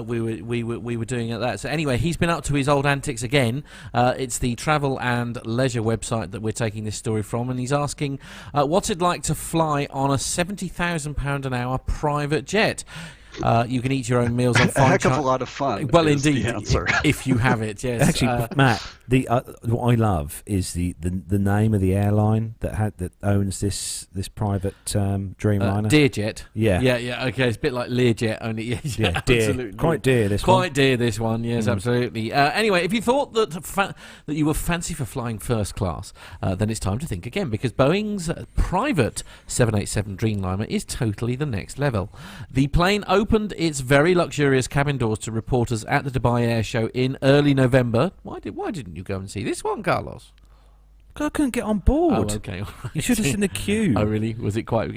We were doing that. So anyway, he's been up to his old antics again. It's the travel and leisure website that we're taking this story from, and he's asking, what's it like to fly on a £70,000 an hour private jet? You can eat your own meals on a heck of a lot of fun. Well, indeed, the answer. If you have it, yes. Actually, Matt, what I love is the name of the airline that owns this private Dreamliner. Dearjet. Yeah. Okay, it's a bit like Learjet, only dear. Absolutely. Quite dear this one. Quite dear this one. Yes, absolutely. Anyway, if you thought that you were fancy for flying first class, then it's time to think again, because Boeing's private 787 Dreamliner is totally the next level. The plane opened its very luxurious cabin doors to reporters at the Dubai Air Show in early November. Why didn't you go and see this one, Carlos? I couldn't get on board. Oh, okay. You should have seen the queue. Oh, really? Was it quite?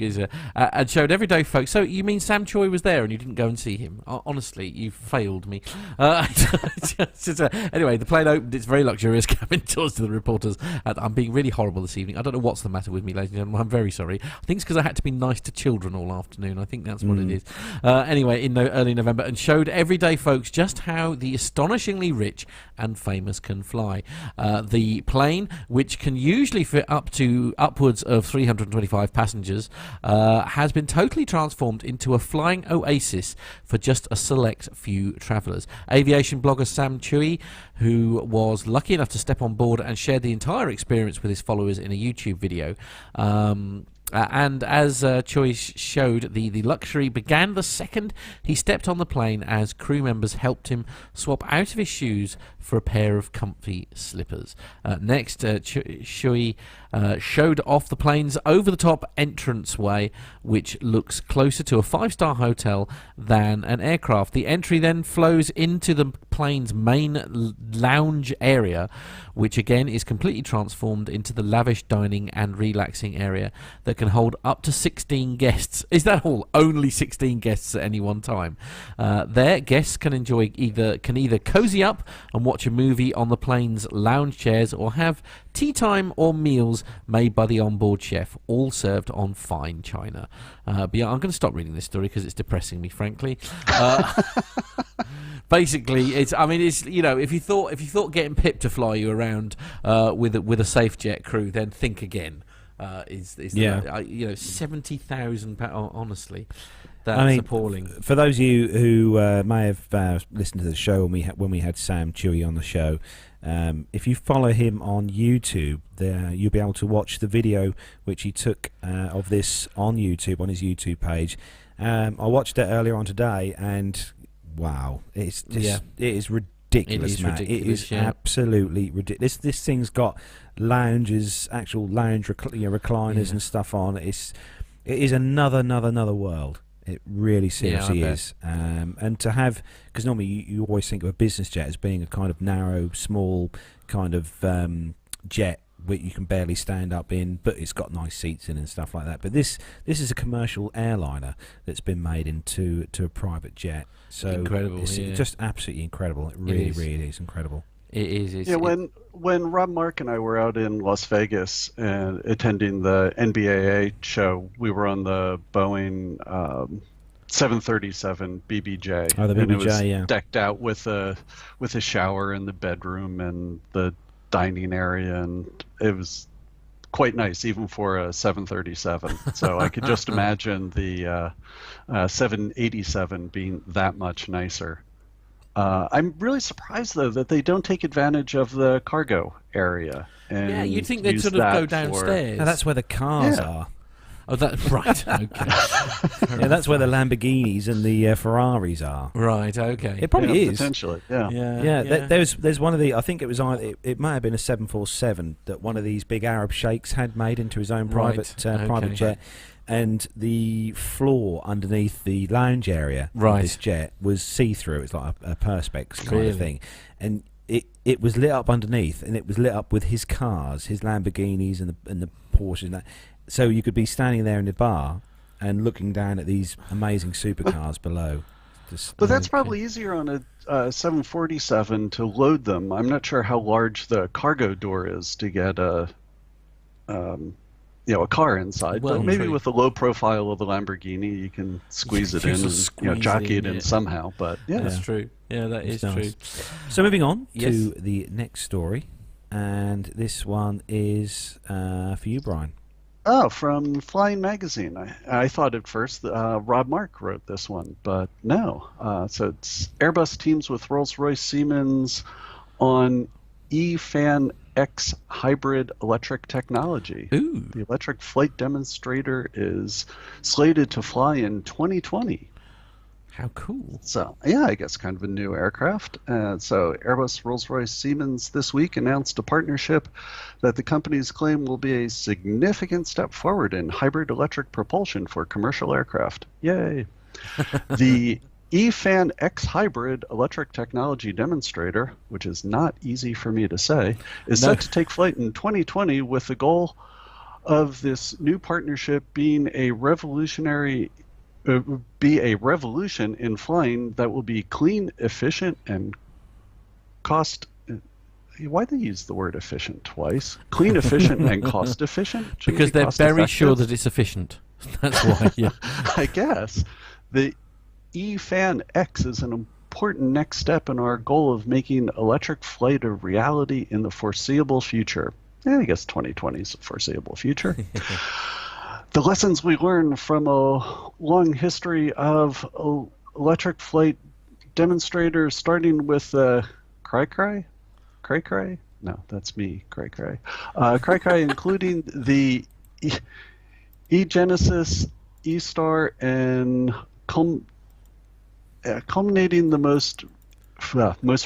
And showed everyday folks. So you mean Sam Choi was there and you didn't go and see him? Honestly, you failed me. Anyway, the plane opened its very luxurious cabin doors to the reporters. I'm being really horrible this evening. I don't know what's the matter with me, ladies and gentlemen. I'm very sorry. I think it's because I had to be nice to children all afternoon. I think that's what it is. Anyway, in early November, and showed everyday folks just how the astonishingly rich and famous can fly. The plane, which can usually fit upwards of 325 passengers, has been totally transformed into a flying oasis for just a select few travellers. Aviation blogger Sam Choi, who was lucky enough to step on board and share the entire experience with his followers in a YouTube video. And as Choi showed, the luxury began the second he stepped on the plane, as crew members helped him swap out of his shoes for a pair of comfy slippers. Next, Choi showed off the plane's over-the-top entranceway, which looks closer to a 5-star hotel than an aircraft. The entry then flows into the plane's main lounge area, which again is completely transformed into the lavish dining and relaxing area that can hold up to 16 guests. Is that all? Only 16 guests at any one time. There, guests can either cozy up and watch a movie on the plane's lounge chairs, or have tea time or meals made by the onboard chef, all served on fine china. But yeah, I'm going to stop reading this story because it's depressing me, frankly. Basically, it's if you thought getting Pip to fly you around with a safe jet crew, then think again. £70,000. Honestly, that's appalling. For those of you who may have listened to the show when we had Sam Chewy on the show, if you follow him on YouTube, you'll be able to watch the video which he took of this on YouTube, on his YouTube page. I watched it earlier on today, and wow, it's just it is ridiculous, man. It is absolutely ridiculous. This thing's got lounges, actual lounge recliners and stuff on. It is another world. It really seriously is. And to have, because normally you always think of a business jet as being a kind of narrow, small kind of jet that you can barely stand up in, but it's got nice seats in and stuff like that. But this is a commercial airliner that's been made into a private jet. So incredible! It's just absolutely incredible. It really is incredible. It is. When Rob Mark and I were out in Las Vegas and attending the NBAA show, we were on the Boeing 737 BBJ. Oh, the BBJ, and it was decked out with a shower in the bedroom and the dining area, and it was quite nice, even for a 737. So I could just imagine the 787 being that much nicer. I'm really surprised, though, that they don't take advantage of the cargo area. And you'd think they'd sort of go downstairs. No, that's where the cars are. Oh, that's right. Okay. That's where the Lamborghinis and the Ferraris are. Right. Okay. It probably is potentially. There's one of the. I think it was either. It might have been a 747 that one of these big Arab sheikhs had made into his own private jet, and the floor underneath the lounge area of this jet was see-through. It's like a perspex kind of thing, and it was lit up underneath, and it was lit up with his cars, his Lamborghinis and the Porsches and that. So you could be standing there in the bar and looking down at these amazing supercars below. But that's probably easier on a 747 to load them. I'm not sure how large the cargo door is to get a car inside. But maybe with the low profile of the Lamborghini, you can squeeze it in and jockey it in somehow. But that's true. Yeah, that is true. So moving on to the next story, and this one is for you, Brian. Oh, from Flying Magazine. I thought at first Rob Mark wrote this one, but no. So it's Airbus teams with Rolls-Royce Siemens on Efan X hybrid electric technology. Ooh. The electric flight demonstrator is slated to fly in 2020. How cool. So, I guess kind of a new aircraft. So Airbus, Rolls-Royce, Siemens this week announced a partnership that the companies claim will be a significant step forward in hybrid electric propulsion for commercial aircraft. Yay. The Efan X hybrid electric technology demonstrator, which is not easy for me to say, is set to take flight in 2020 with the goal of this new partnership being a revolution in flying that will be clean, efficient, and cost. Why they use the word efficient twice? Clean, efficient, and cost efficient? Because they're very sure that it's efficient. That's why. Yeah. I guess the Efan X is an important next step in our goal of making electric flight a reality in the foreseeable future. I guess 2020 is a foreseeable future. The lessons we learn from a long history of electric flight demonstrators, starting with Cray? No, that's me, Cray. Cray, including the E-Genesis, E-Star, and culminating the most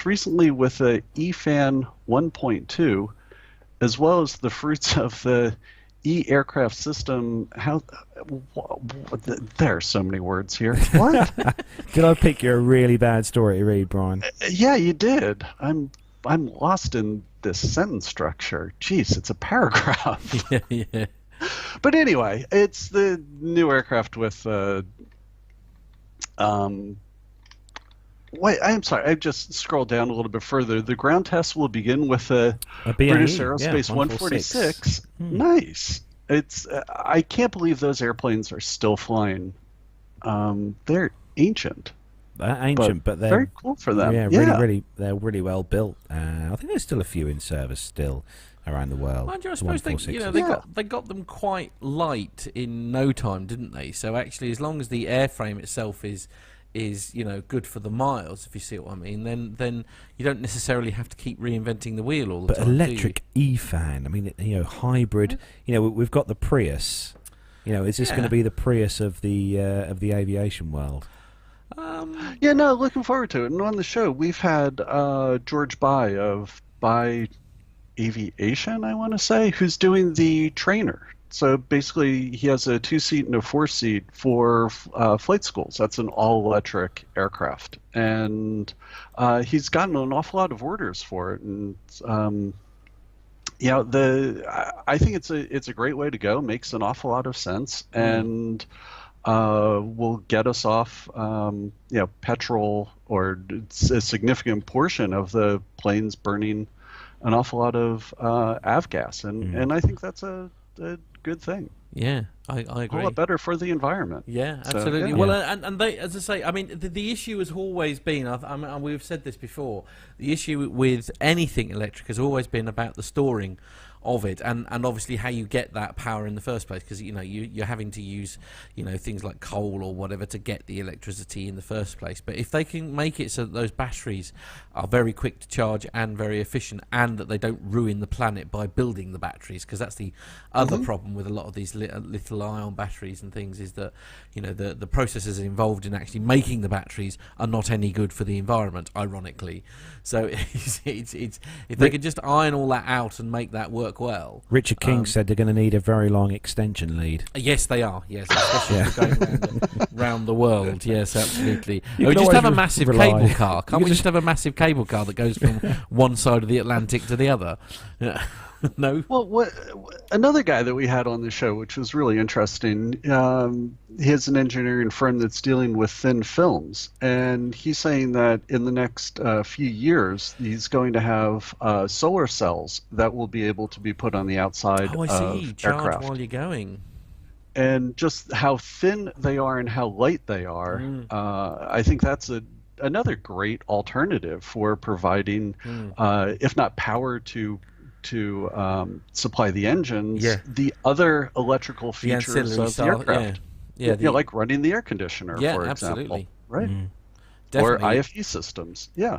recently with the Efan 1.2, as well as the fruits of the E-aircraft system. There are so many words here. What? Did I pick you a really bad story to read, Brian? Yeah, you did. I'm lost in this sentence structure. Jeez, it's a paragraph. Yeah. But anyway, it's the new aircraft with wait, I'm sorry. I just scrolled down a little bit further. The ground test will begin with a British Aerospace 146. Nice. It's. I can't believe those airplanes are still flying. They're ancient. But they're very cool for them. Yeah, really, they're really well built. I think there's still a few in service still. around the world. Mind you, I suppose they got them quite light in no time, didn't they? So actually, as long as the airframe itself is good for the miles, if you see what I mean, then you don't necessarily have to keep reinventing the wheel all the time. But electric Efan, I mean, hybrid. We've got the Prius. Is this going to be the Prius of the aviation world? Looking forward to it. And on the show, we've had George Bai of Bai Aviation, I want to say, who's doing the trainer. So basically, he has a 2-seat and a 4-seat for flight schools. That's an all-electric aircraft, and he's gotten an awful lot of orders for it. And I think it's a great way to go. Makes an awful lot of sense, and will get us off petrol, or a significant portion of the planes burning an awful lot of avgas, and I think that's a good thing. Yeah, I agree. A lot better for the environment. Yeah, absolutely. Well, and they, as I say, I mean, the issue has always been, and we've said this before, the issue with anything electric has always been about the storing of it, and obviously how you get that power in the first place, because you're having to use things like coal or whatever to get the electricity in the first place. But if they can make it so that those batteries are very quick to charge and very efficient, and that they don't ruin the planet by building the batteries, because that's the other problem with a lot of these little ion batteries and things, is that the processes involved in actually making the batteries are not any good for the environment, ironically. So it's if they could just iron all that out and make that work well. Richard King said they're going to need a very long extension lead. Yes, they are. Yes, especially going round the world. Yes, absolutely. We just have a massive cable car. Can't we just have a massive cable car that goes from one side of the Atlantic to the other? No. Well, another guy that we had on the show, which was really interesting, he has an engineering firm that's dealing with thin films, and he's saying that in the next few years, he's going to have solar cells that will be able to be put on the outside of Charge aircraft. While you're going. And just how thin they are and how light they are, I think that's another great alternative for providing, if not power to supply the engines, the other electrical features of the aircraft. Like running the air conditioner, for example. Right? Or IFE systems. Yeah.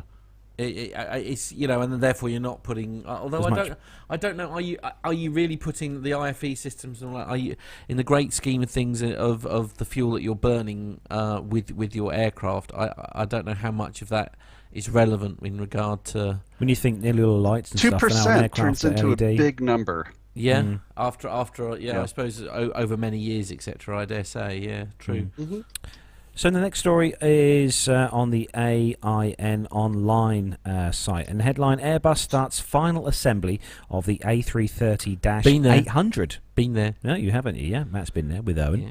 It's and then therefore you're not putting. Although I don't know. Are you really putting the IFE systems? Are you, in the great scheme of things, of the fuel that you're burning with your aircraft? I don't know how much of that is relevant in regard to when you think nearly all the lights and 2% stuff. 2% turns into LED. A big number. Yeah, after I suppose over many years, etc. I dare say, yeah, true. So the next story is on the AIN online site, and the headline: Airbus starts final assembly of the A330-800. Been there. No, you haven't. Yeah, Matt's been there with Owen. Yeah.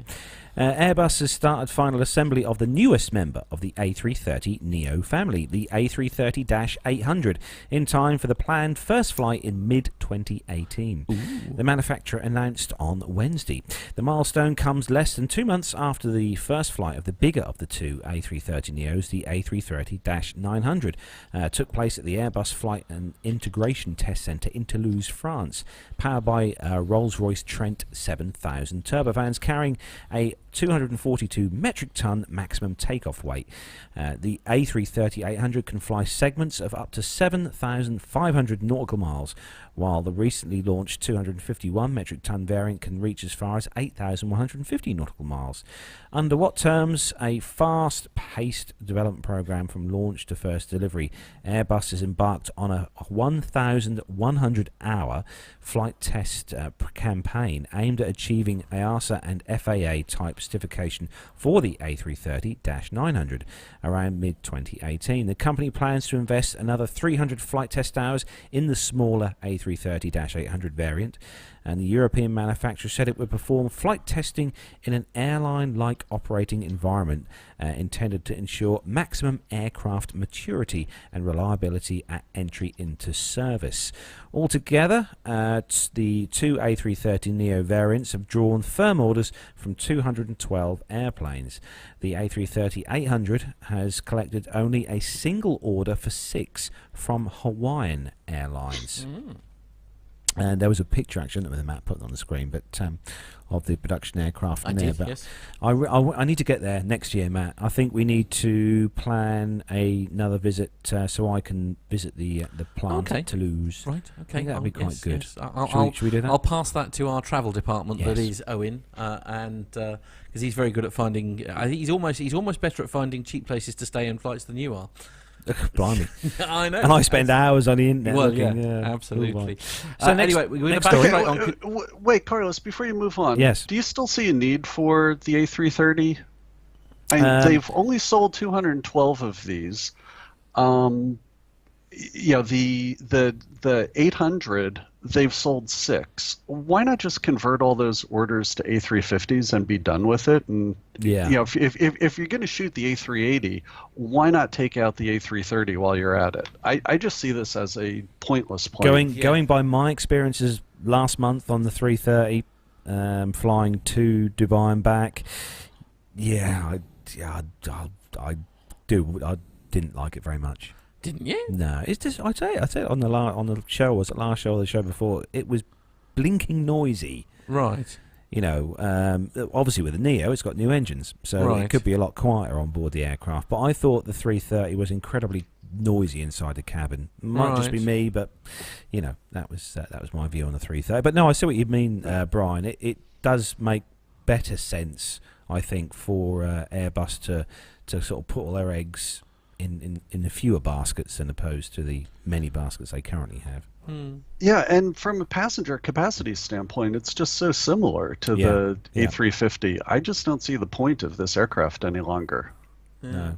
Airbus has started final assembly of the newest member of the A330neo family, the A330-800, in time for the planned first flight in mid-2018. The manufacturer announced on Wednesday. The milestone comes less than 2 months after the first flight of the bigger of the two A330neos, the A330-900, took place at the Airbus Flight and Integration Test Centre in Toulouse, France, powered by Rolls-Royce Trent 7000 turbofans carrying a 242 metric ton maximum takeoff weight. The A330-800 can fly segments of up to 7,500 nautical miles, while the recently launched 251 metric ton variant can reach as far as 8,150 nautical miles. Under what terms? A fast-paced development program from launch to first delivery. Airbus has embarked on a 1,100-hour flight test campaign aimed at achieving EASA and FAA type certification for the A330-900 around mid-2018. The company plans to invest another 300 flight test hours in the smaller A330-800 variant, and the European manufacturer said it would perform flight testing in an airline-like operating environment intended to ensure maximum aircraft maturity and reliability at entry into service. Altogether, the two A330neo variants have drawn firm orders from 212 airplanes. The A330-800 has collected only a single order for 6 from Hawaiian Airlines. And there was a picture, actually, I don't know whether Matt put it on the screen, but of the production aircraft in there. But yes. I need to get there next year, Matt. I think we need to plan another visit so I can visit the plant at Toulouse. Right, okay. That'd be quite good. Yes. Should we do that? I'll pass that to our travel department. That is Owen, and because he's very good at finding. I think he's almost better at finding cheap places to stay in flights than you are. Blimey. I know. And I spend hours on the internet. Well, looking, absolutely. So anyway, we're going to story. backtrack on. Wait, Carlos, before you move on, yes. Do you still see a need for the A330? They've only sold 212 of these. The 800, they've sold 6. Why not just convert all those orders to A350s and be done with it? And if you're going to shoot the A380, why not take out the A330 while you're at it? I just see this as a pointless plane. Going by my experiences last month on the 330, flying to Dubai and back, I didn't like it very much. Didn't you? No, it's just I tell you on the show, was it last show or the show before? It was blinking noisy. Right. Obviously with the Neo, it's got new engines, so it could be a lot quieter on board the aircraft. But I thought the 330 was incredibly noisy inside the cabin. Might just be me, but that was my view on the 330. But no, I see what you mean, Brian. It does make better sense, I think, for Airbus to sort of put all their eggs in the fewer baskets than opposed to the many baskets they currently have. Yeah, and from a passenger capacity standpoint, it's just so similar to the A350. I just don't see the point of this aircraft any longer. No,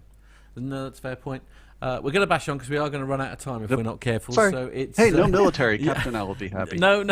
that's a fair point. We're going to bash on because we are going to run out of time if we're not careful. Sorry. So it's, hey, no military. Captain Al will be happy. No.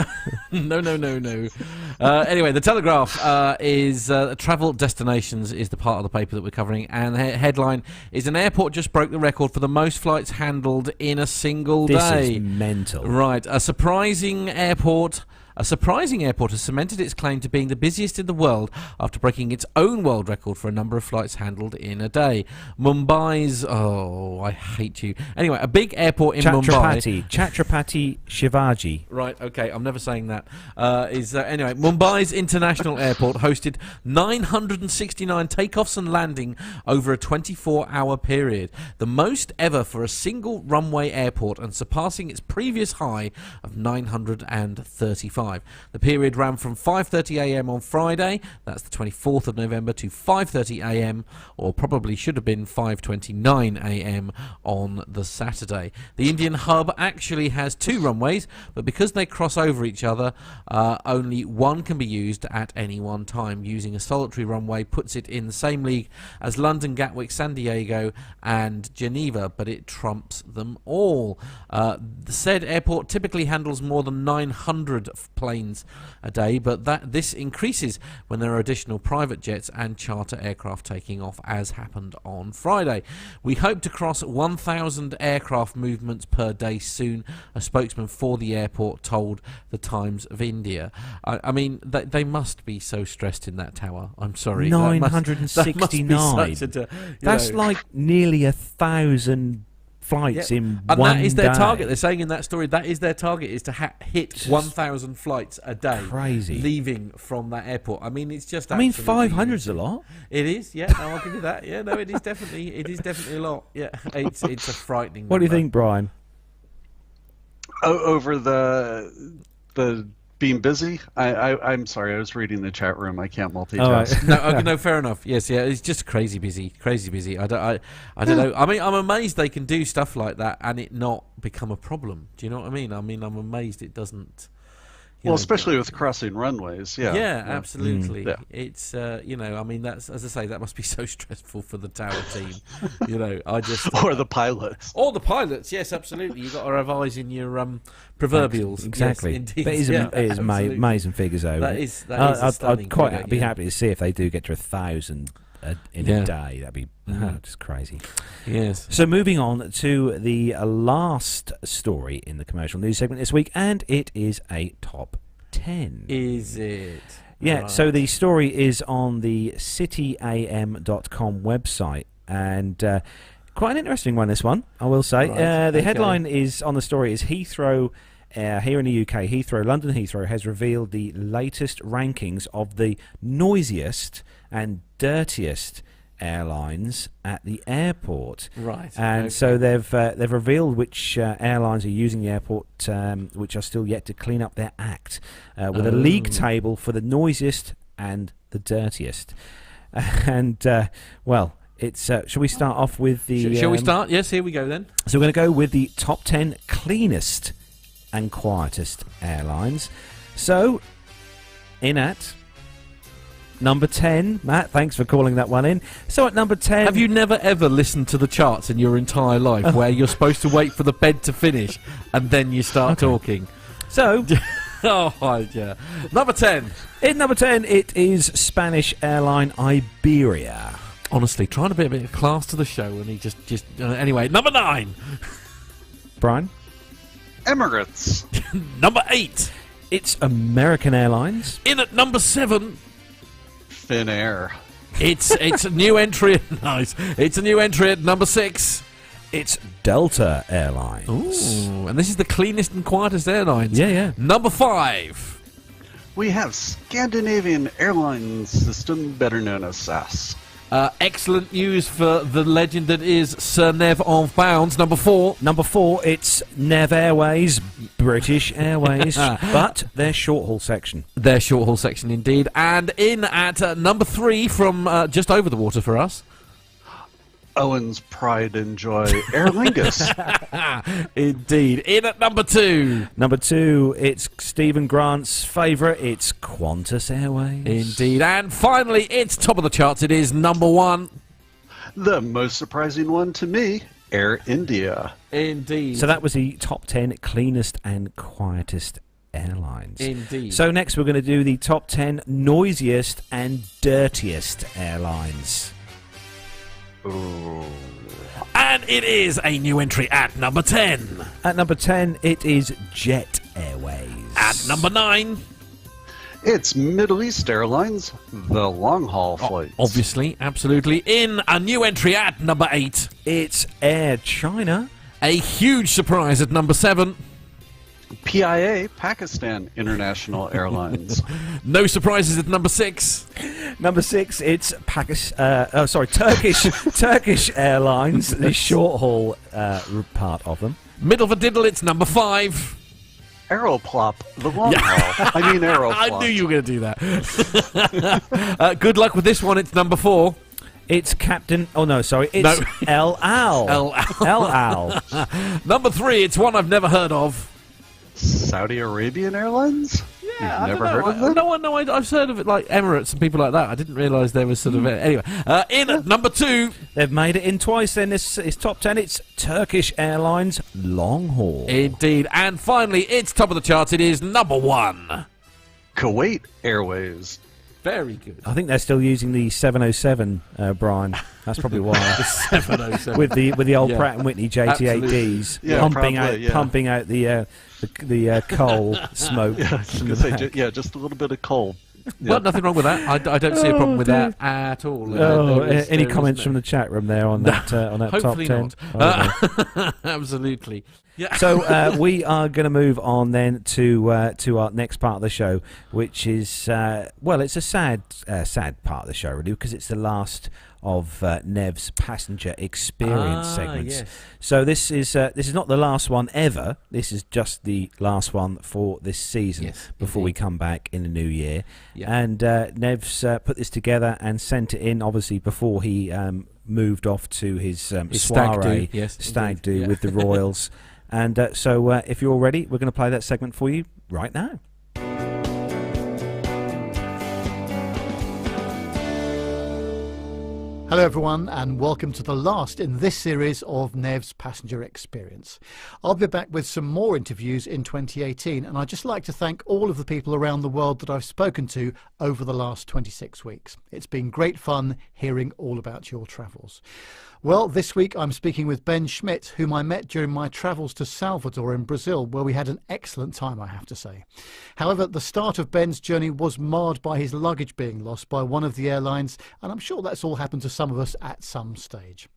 Anyway, the Telegraph is travel destinations is the part of the paper that we're covering, and the headline is an airport just broke the record for the most flights handled in a single day. This is mental. Right, a surprising airport has cemented its claim to being the busiest in the world after breaking its own world record for a number of flights handled in a day. Mumbai's... Oh, I hate you. Anyway, a big airport in Mumbai... Chhatrapati Shivaji. Right, okay, I'm never saying that. Anyway, Mumbai's International Airport hosted 969 takeoffs and landing over a 24-hour period, the most ever for a single runway airport and surpassing its previous high of 935. The period ran from 5:30 a.m. on Friday, that's the 24th of November, to 5:30 a.m. or probably should have been 5:29 a.m. on the Saturday. The Indian hub actually has 2 runways, but because they cross over each other, only one can be used at any one time. Using a solitary runway puts it in the same league as London, Gatwick, San Diego and Geneva, but it trumps them all. The said airport typically handles more than 900 planes a day, but this increases when there are additional private jets and charter aircraft taking off, as happened on Friday. We hope to cross 1,000 aircraft movements per day soon, a spokesman for the airport told the Times of India. I mean, they must be so stressed in that tower. I'm sorry. 969. That's like nearly 1,000 flights in and one that is their day. target. They're saying in that story that is their target, is to hit 1,000 flights a day. Crazy. Leaving from that airport. I mean, it's just. 500's a lot. It is. Yeah, no, I'll give you that. Yeah, no, it is definitely a lot. Yeah, it's a frightening. What do you think, Brian? Over the being busy? I'm sorry, I was reading the chat room. I can't multitask. Right. No, fair enough. Yes, yeah, it's just crazy busy. I don't know. I mean, I'm amazed they can do stuff like that and it not become a problem. Do you know what I mean? I'm amazed it doesn't. Well, especially with crossing runways, yeah. Yeah, absolutely. Yeah. It's I mean, that's, as I say, that must be so stressful for the tower team. I just or the pilots. Or the pilots, yes, absolutely. You've got to have eyes in your proverbials. Exactly. Yes, indeed. But it is amazing figures over. That is I'd quite be happy to see if they do get to 1,000 in a day. That'd be just crazy. Yes. So moving on to the last story in the commercial news segment this week, and it is a top 10. Is it? Yeah, right. So the story is on the cityam.com website, and quite an interesting one, this one, I will say. Right. The headline is on the story is Heathrow here in the UK, London Heathrow has revealed the latest rankings of the noisiest and dirtiest airlines at the airport. Right. And so they've revealed which airlines are using the airport, which are still yet to clean up their act, with a league table for the noisiest and the dirtiest. And well, it's shall we start off with the? Shall we start? Yes, here we go then. So we're going to go with the top 10 cleanest and quietest airlines. So, in at number 10, Matt, thanks for calling that one in. So at number 10... Have you never ever listened to the charts in your entire life where you're supposed to wait for the bed to finish and then you start talking? So... oh, yeah. Number 10. In number 10, it is Spanish airline Iberia. Honestly, trying to be a bit of class to the show and he just anyway, number 9. Brian? Emirates. Number 8. It's American Airlines. In at number 7... Finnair. It's a new entry. Nice. It's a new entry at number 6. It's Delta Airlines. Ooh, and this is the cleanest and quietest airlines. Yeah. Number 5. We have Scandinavian Airlines System, better known as SAS. Excellent news for the legend that is Sir Nev of Bounds. Number 4. Number 4, it's Nev Airways, British Airways, but their short-haul section. Their short-haul section, indeed. And in at number 3 from just over the water for us. Owen's Pride and Joy, Aer Lingus. Indeed. In at number 2. Number 2, it's Stephen Grant's favourite. It's Qantas Airways. Indeed. And finally, it's top of the charts. It is number 1. The most surprising one to me, Air India. Indeed. So that was the top 10 cleanest and quietest airlines. Indeed. So next we're going to do the top 10 noisiest and dirtiest airlines. Ooh. And it is a new entry at number 10. At number 10, it is Jet Airways. At number 9, It's Middle East Airlines, the long-haul flights. obviously, absolutely. In a new entry at number 8, It's Air China. a huge surprise at number 7. PIA, Pakistan International Airlines. No surprises at number 6. Number 6, it's Turkish Airlines, the short-haul part of them. Middle of a diddle, it's number 5. Aeroplop, the long haul. I mean Aeroplop. I knew you were going to do that. Good luck with this one, it's number 4. It's Captain... Oh, no, sorry. It's El Al. El Al. Number 3, it's one I've never heard of. Saudi Arabian Airlines? Yeah, You've never heard of them? No, I've heard of it, like Emirates and people like that. I didn't realise there was sort of... Anyway, in at number 2... They've made it in twice then. This is top 10. It's Turkish Airlines long haul. Indeed. And finally, it's top of the charts. It is number 1. Kuwait Airways. Very good. I think they're still using the 707, Brian. That's probably why. 707. with the old Yeah. Pratt and Whitney JT8Ds, Yeah, pumping out the coal smoke. Yeah, I was gonna say, just a little bit of coal. Yeah. Well, nothing wrong with that. I don't see a problem with that at all. Any comments from the chat room there on that top Hopefully 10? not. Absolutely. Yeah. So we are going to move on then to our next part of the show, which is it's a sad part of the show really, because it's the last of Nev's passenger experience segments. Yes. So this is not the last one ever. This is just the last one for this season before we come back in the new year. Yeah. And Nev's put this together and sent it in, obviously before he moved off to his soiree, stag do with the Royals. And so if you're all ready, we're going to play that segment for you right now. Hello everyone, and welcome to the last in this series of Nev's Passenger Experience. I'll be back with some more interviews in 2018, and I'd just like to thank all of the people around the world that I've spoken to over the last 26 weeks. It's been great fun hearing all about your travels. Well, this week I'm speaking with Ben Smit, whom I met during my travels to Salvador in Brazil, where we had an excellent time, I have to say. However, the start of Ben's journey was marred by his luggage being lost by one of the airlines, and I'm sure that's all happened to some of us at some stage.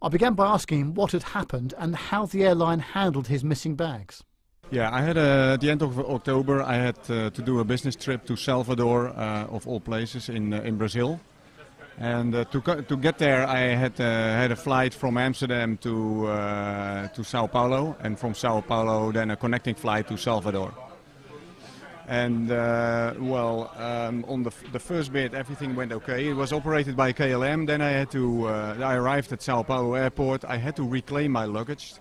I began by asking him what had happened and how the airline handled his missing bags. Yeah, I had at the end of October, I had to do a business trip to Salvador, of all places, in Brazil. And to get there, I had a flight from Amsterdam to Sao Paulo, and from Sao Paulo then a connecting flight to Salvador. And on the first bit, everything went okay. It was operated by KLM. Then I arrived at Sao Paulo airport. I had to reclaim my luggage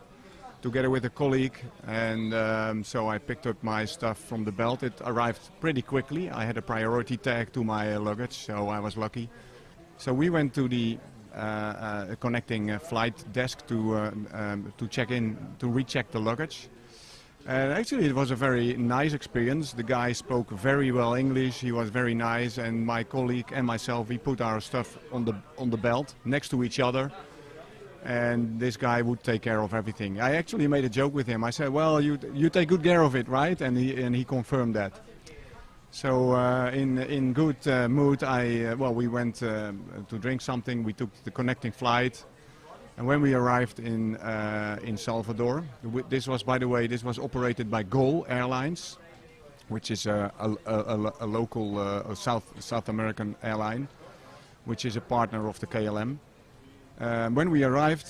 together with a colleague, and so I picked up my stuff from the belt. It arrived pretty quickly. I had a priority tag to my luggage, so I was lucky. So we went to the connecting flight desk to check in, to recheck the luggage. Actually, it was a very nice experience. The guy spoke very well English. He was very nice, and my colleague and myself, we put our stuff on the belt next to each other. And this guy would take care of everything. I actually made a joke with him. I said, "Well, you take good care of it, right?" And he confirmed that. So in good mood, we went to drink something. We took the connecting flight, and when we arrived in Salvador, this was, by the way, this was operated by GOL Airlines, which is a local South American airline, which is a partner of the KLM. When we arrived,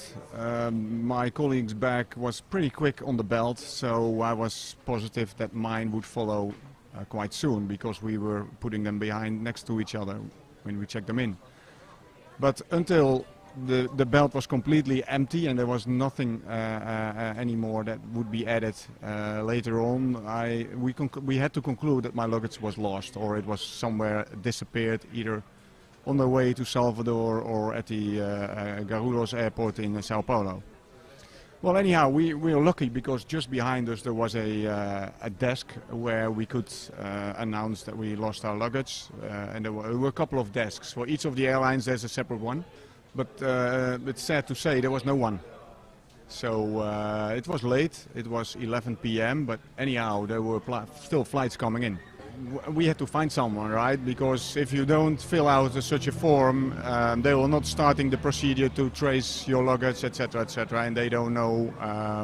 my colleague's bag was pretty quick on the belt, so I was positive that mine would follow quite soon, because we were putting them behind next to each other when we checked them in. But until the belt was completely empty and there was nothing anymore that would be added later on, we had to conclude that my luggage was lost, or it was somewhere disappeared, either on the way to Salvador or at the Guarulhos airport in Sao Paulo. Well, anyhow, we were lucky, because just behind us there was a desk where we could announce that we lost our luggage, and there were a couple of desks. For each of the airlines there's a separate one, but it's sad to say there was no one. So it was late, it was 11 p.m, but anyhow there were still flights coming in. We had to find someone, right? Because if you don't fill out such a form, they will not starting the procedure to trace your luggage, etc., etc., and they don't know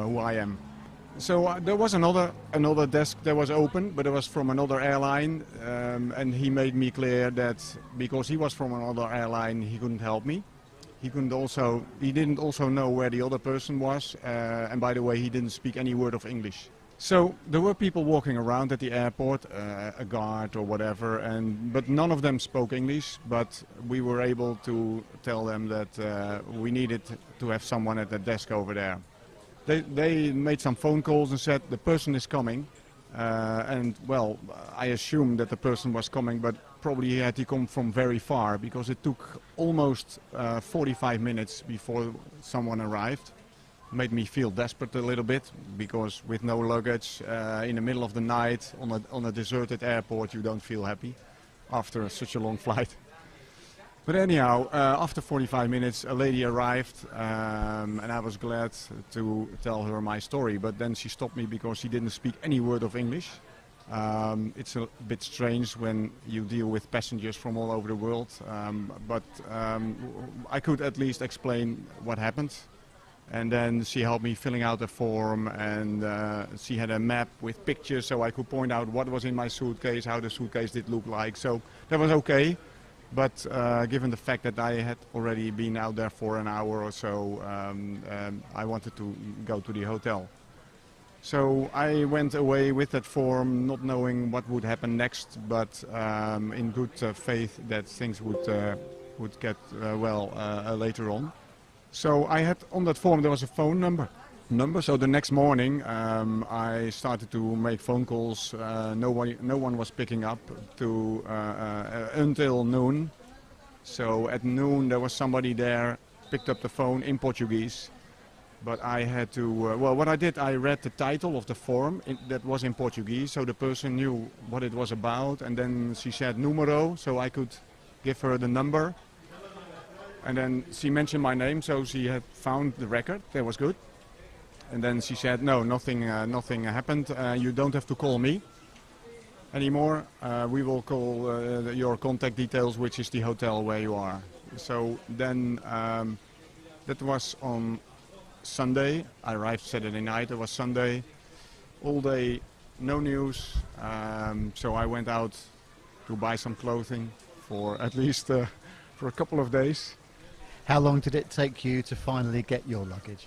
who I am. So there was another desk that was open, but it was from another airline, and he made me clear that because he was from another airline, he couldn't help me. He didn't also know where the other person was, and by the way, he didn't speak any word of English. So there were people walking around at the airport, a guard or whatever, but none of them spoke English. But we were able to tell them that we needed to have someone at the desk over there. They made some phone calls and said the person is coming, and well, I assumed that the person was coming, but probably he had to come from very far, because it took almost 45 minutes before someone arrived. Made me feel desperate a little bit, because with no luggage in the middle of the night on a deserted airport, you don't feel happy after such a long flight. But anyhow, after 45 minutes a lady arrived, and I was glad to tell her my story, but then she stopped me because she didn't speak any word of English. It's a bit strange when you deal with passengers from all over the world, but I could at least explain what happened. And then she helped me filling out the form, and she had a map with pictures, so I could point out what was in my suitcase, how the suitcase did look like. So that was okay, but given the fact that I had already been out there for an hour or so, I wanted to go to the hotel. So I went away with that form, not knowing what would happen next, but in good faith that things would get well later on. So I had on that form there was a phone number. So the next morning I started to make phone calls. No one was picking up until noon. So at noon there was somebody there, picked up the phone in Portuguese. But I had to, what I did, I read the title of the form that was in Portuguese, so the person knew what it was about, and then she said número, so I could give her the number. And then she mentioned my name, so she had found the record. That was good. And then she said, no, nothing happened. You don't have to call me anymore. We will call your contact details, which is the hotel where you are. So then that was on Sunday. I arrived Saturday night. It was Sunday. all day, no news. So I went out to buy some clothing for at least for a couple of days. How long did it take you to finally get your luggage?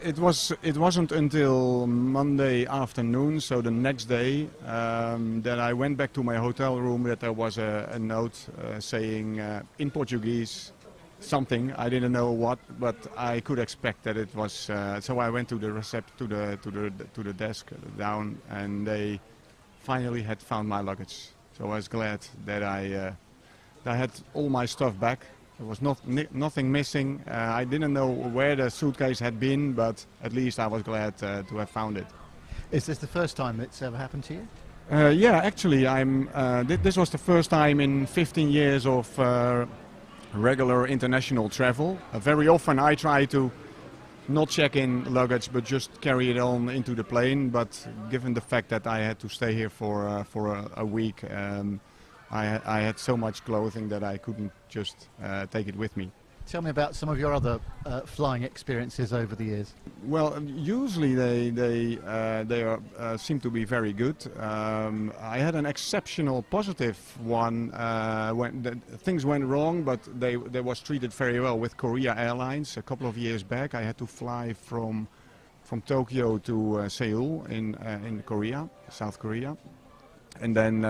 It wasn't until Monday afternoon, so the next day, that I went back to my hotel room, that there was a note saying in Portuguese something. I didn't know what, but I could expect that it was. So I went to the to the desk down, and they finally had found my luggage. So I was glad that I had all my stuff back. There was nothing missing. I didn't know where the suitcase had been, but at least I was glad to have found it. Is this the first time it's ever happened to you? Yeah, actually, this was the first time in 15 years of regular international travel. Very often I try to not check in luggage, but just carry it on into the plane. But given the fact that I had to stay here for a week, I had so much clothing that I couldn't just take it with me. Tell me about some of your other flying experiences over the years. Well, usually they seem to be very good. I had an exceptional positive one when things went wrong, but they was treated very well with Korea Airlines. A couple of years back, I had to fly from Tokyo to Seoul in Korea, South Korea. And then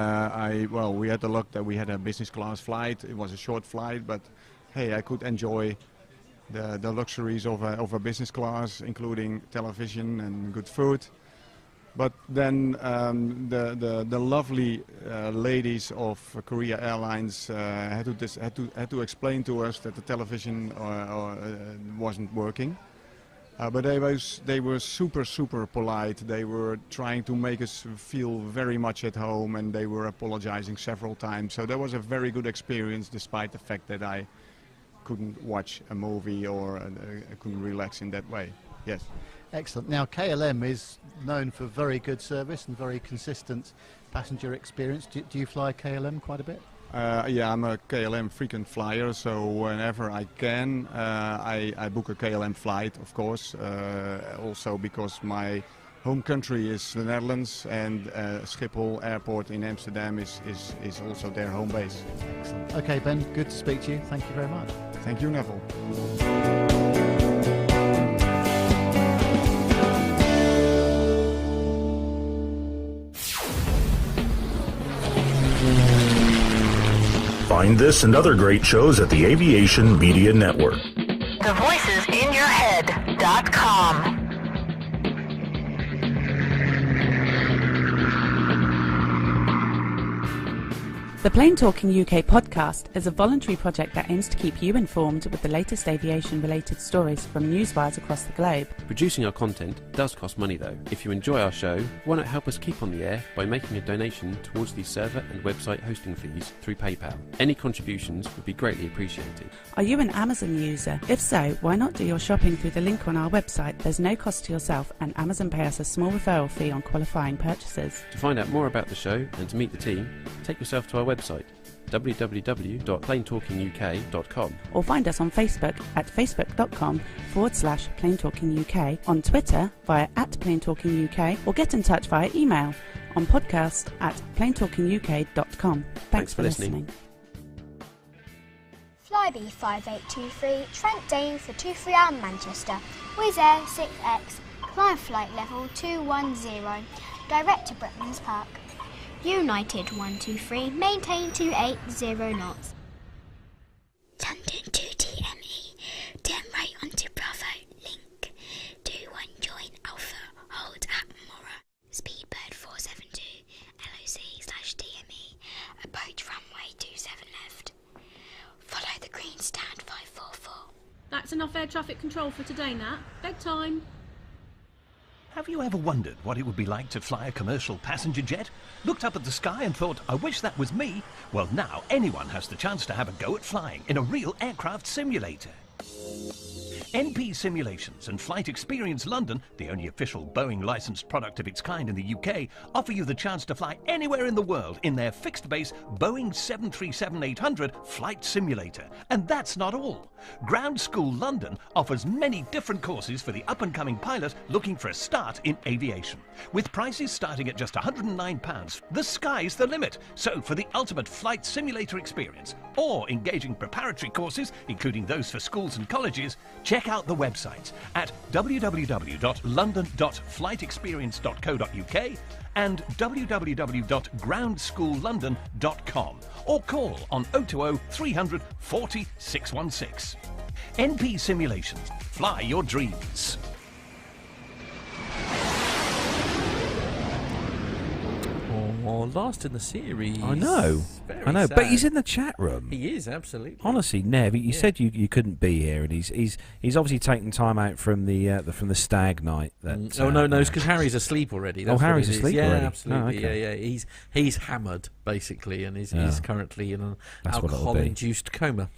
we had the luck that we had a business class flight. It was a short flight, but hey, I could enjoy the luxuries of a business class, including television and good food. But then the lovely ladies of Korea Airlines had to explain to us that the television wasn't working. But they were super polite. They were trying to make us feel very much at home, and they were apologizing several times. So that was a very good experience, despite the fact that I couldn't watch a movie or I couldn't relax in that way. Yes. Excellent. Now, KLM is known for very good service and very consistent passenger experience. Do you fly KLM quite a bit? Yeah, I'm a KLM frequent flyer, so whenever I can, I book a KLM flight, of course. Also because my home country is the Netherlands, and Schiphol Airport in Amsterdam is also their home base. Excellent. Okay, Ben, good to speak to you. Thank you very much. Thank you, Neville. Find this and other great shows at the Aviation Media Network. TheVoicesInYourHead.com. The Plain Talking UK podcast is a voluntary project that aims to keep you informed with the latest aviation-related stories from newswires across the globe. Producing our content does cost money though. If you enjoy our show, why not help us keep on the air by making a donation towards the server and website hosting fees through PayPal. Any contributions would be greatly appreciated. Are you an Amazon user? If so, why not do your shopping through the link on our website? There's no cost to yourself, and Amazon pay us a small referral fee on qualifying purchases. To find out more about the show and to meet the team, take yourself to our website www.plaintalkinguk.com, or find us on Facebook at facebook.com/plaintalkinguk, on Twitter via @plaintalkinguk, or get in touch via email on podcast@plaintalkinguk.com. Thanks for listening. Flybe 5823, Trent Dane for 23-hour Manchester, Wizz Air 6X, climb flight level 210, direct to Bretlands Park. United 123, maintain 280 knots. London 2TME, turn right onto Bravo, link 21 join Alpha, hold at Mora, Speedbird 472, LOC/TME, approach runway 27 left. Follow the green stand 544. That's enough air traffic control for today, Nat. Bedtime. Have you ever wondered what it would be like to fly a commercial passenger jet? Looked up at the sky and thought, I wish that was me? Well, now anyone has the chance to have a go at flying in a real aircraft simulator. NP Simulations and Flight Experience London, the only official Boeing licensed product of its kind in the UK, offer you the chance to fly anywhere in the world in their fixed-base Boeing 737-800 flight simulator. And that's not all. Ground School London offers many different courses for the up-and-coming pilot looking for a start in aviation. With prices starting at just £109, the sky's the limit. So for the ultimate flight simulator experience, or engaging preparatory courses, including those for schools and colleges, check out the websites at www.london.flightexperience.co.uk and www.groundsschoollondon.com, or call on 020 300 40 616. NP Simulations. Fly your dreams. Oh, last in the series. I know. Very but he's in the chat room. He is, absolutely. Honestly, Nev, you said you couldn't be here, and he's obviously taken time out from the stag night. That, no, it's because Harry's asleep already. That's Harry's asleep already? Yeah, absolutely. Oh, okay. Yeah. He's hammered basically, and he's currently in an alcohol-induced coma.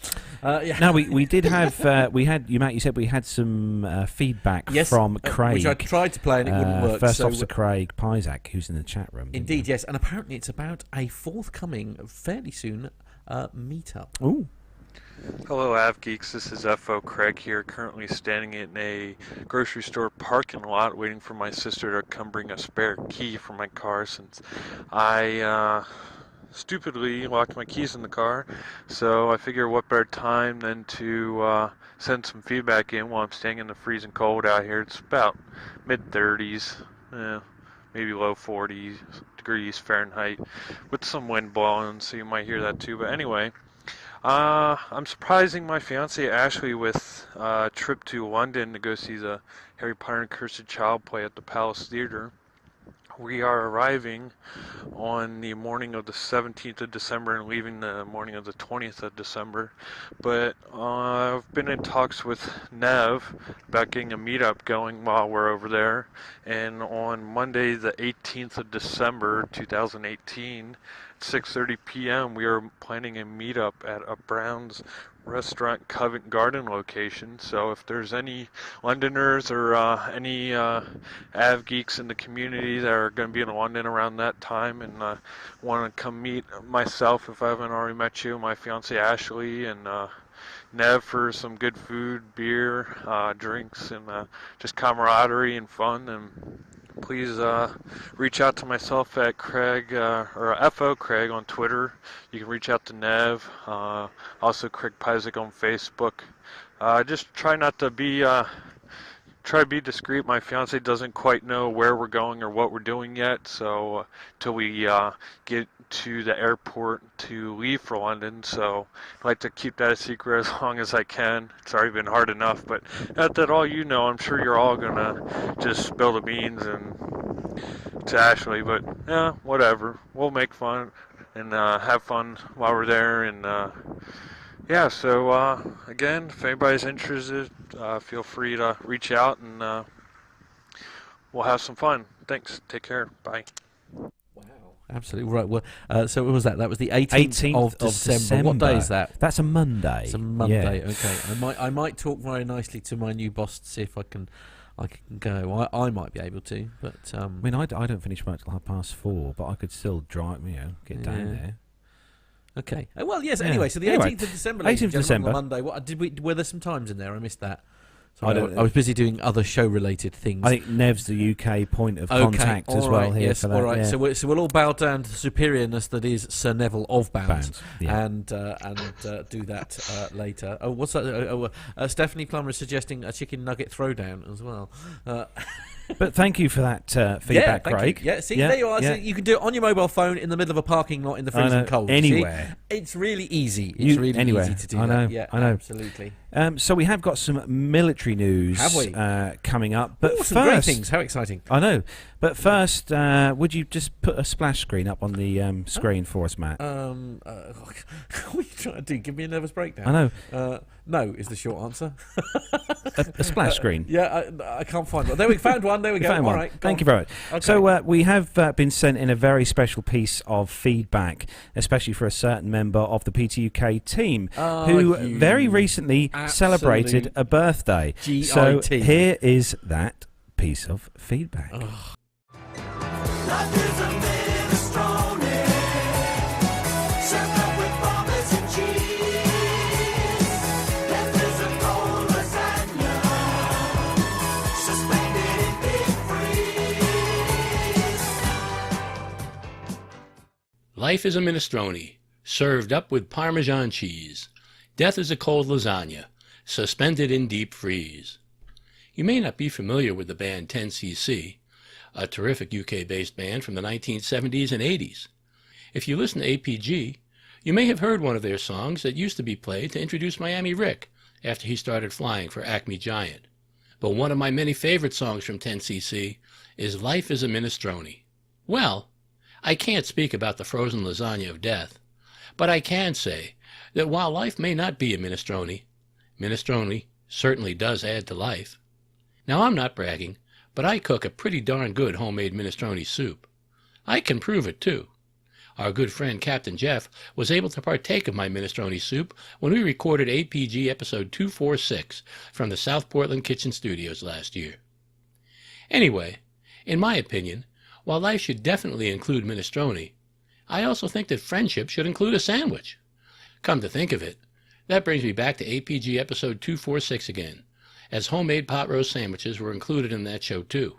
No, we did have Matt. You said we had some feedback from Craig, which I tried to play and it wouldn't work. First Officer Craig Pysak, who's in the chat room. Indeed, yes, and apparently it's about a forthcoming, fairly soon, meetup. Ooh. Hello, Av Geeks. This is FO Craig here, currently standing in a grocery store parking lot waiting for my sister to come bring a spare key for my car since I stupidly locked my keys in the car. So I figure what better time than to send some feedback in while I'm staying in the freezing cold out here. It's about mid-30s, maybe low 40s degrees Fahrenheit with some wind blowing, so you might hear that too. But anyway, I'm surprising my fiance Ashley with a trip to London to go see the Harry Potter and Cursed Child play at the Palace Theatre. We are arriving on the morning of the 17th of December and leaving the morning of the 20th of December. But I've been in talks with Nev about getting a meetup going while we're over there. And on Monday, the 18th of December, 2018, at 6:30 p.m., we are planning a meetup at a Brown's Restaurant Covent Garden location. So if there's any Londoners or any Av Geeks in the community that are going to be in London around that time and want to come meet myself, if I haven't already met you, my fiance Ashley, and Nev for some good food, beer, drinks, and just camaraderie and fun, and please reach out to myself at Craig or FO Craig on Twitter. You can reach out to Nev, also Craig Pysak on Facebook. Just try not to be try to be discreet. My fiance doesn't quite know where we're going or what we're doing yet, so till we get to the airport to leave for London. So I'd like to keep that a secret as long as I can. It's already been hard enough, but not that all you know. I'm sure you're all gonna just spill the beans and to Ashley, but yeah, whatever. We'll make fun and have fun while we're there, and yeah, so again, if anybody's interested, feel free to reach out, and we'll have some fun. Thanks. Take care. Bye. Wow. Absolutely right. Well, so what was that? That was the 18th of December. What day is that? That's a Monday. It's a Monday. Yeah. Okay. I might talk very nicely to my new boss to see if I can go. I might be able to, but I mean, I don't finish work till 4:30, but I could still drive. Get down there. Okay. Well, yes. Anyway, so the 18th of December. 18th of December. Monday. What were there some times in there? I missed that. So I was busy doing other show-related things. I think Nev's the UK point of contact as well here. Yes, for that, all right. Yeah. So we'll all bow down to the superiorness that is Sir Neville of Bounds, and do that later. Oh, what's that? Stephanie Plummer is suggesting a chicken nugget throwdown as well. But thank you for that feedback, Craig. Yeah, see, there you are. So you can do it on your mobile phone in the middle of a parking lot in the freezing cold. Anywhere. See? It's really easy. It's really easy to do that. Yeah, I know. Absolutely. So we have got some military news coming up. But some great things. How exciting. I know. But first, would you just put a splash screen up on the screen for us, Matt? What are you trying to do? Give me a nervous breakdown? I know. No is the short answer. a splash screen. Yeah, I can't find one. There we found one. one. There we go. All right. Thank you very much. Okay. So we have been sent in a very special piece of feedback, especially for a certain member of the PTUK team who very recently celebrated a birthday. G-I-T. So here is that piece of feedback. Life is a minestrone, served up with Parmesan cheese. Death is a cold lasagna, suspended in deep freeze. You may not be familiar with the band 10cc, a terrific UK-based band from the 1970s and 80s. If you listen to APG, you may have heard one of their songs that used to be played to introduce Miami Rick after he started flying for Acme Giant. But one of my many favorite songs from 10cc is Life is a Minestrone. Well, I can't speak about the frozen lasagna of death, but I can say that while life may not be a minestrone, minestrone certainly does add to life. Now, I'm not bragging, but I cook a pretty darn good homemade minestrone soup. I can prove it, too. Our good friend Captain Jeff was able to partake of my minestrone soup when we recorded APG episode 246 from the South Portland Kitchen Studios last year. Anyway, in my opinion, while life should definitely include minestrone, I also think that friendship should include a sandwich. Come to think of it, that brings me back to APG episode 246 again, as homemade pot roast sandwiches were included in that show too.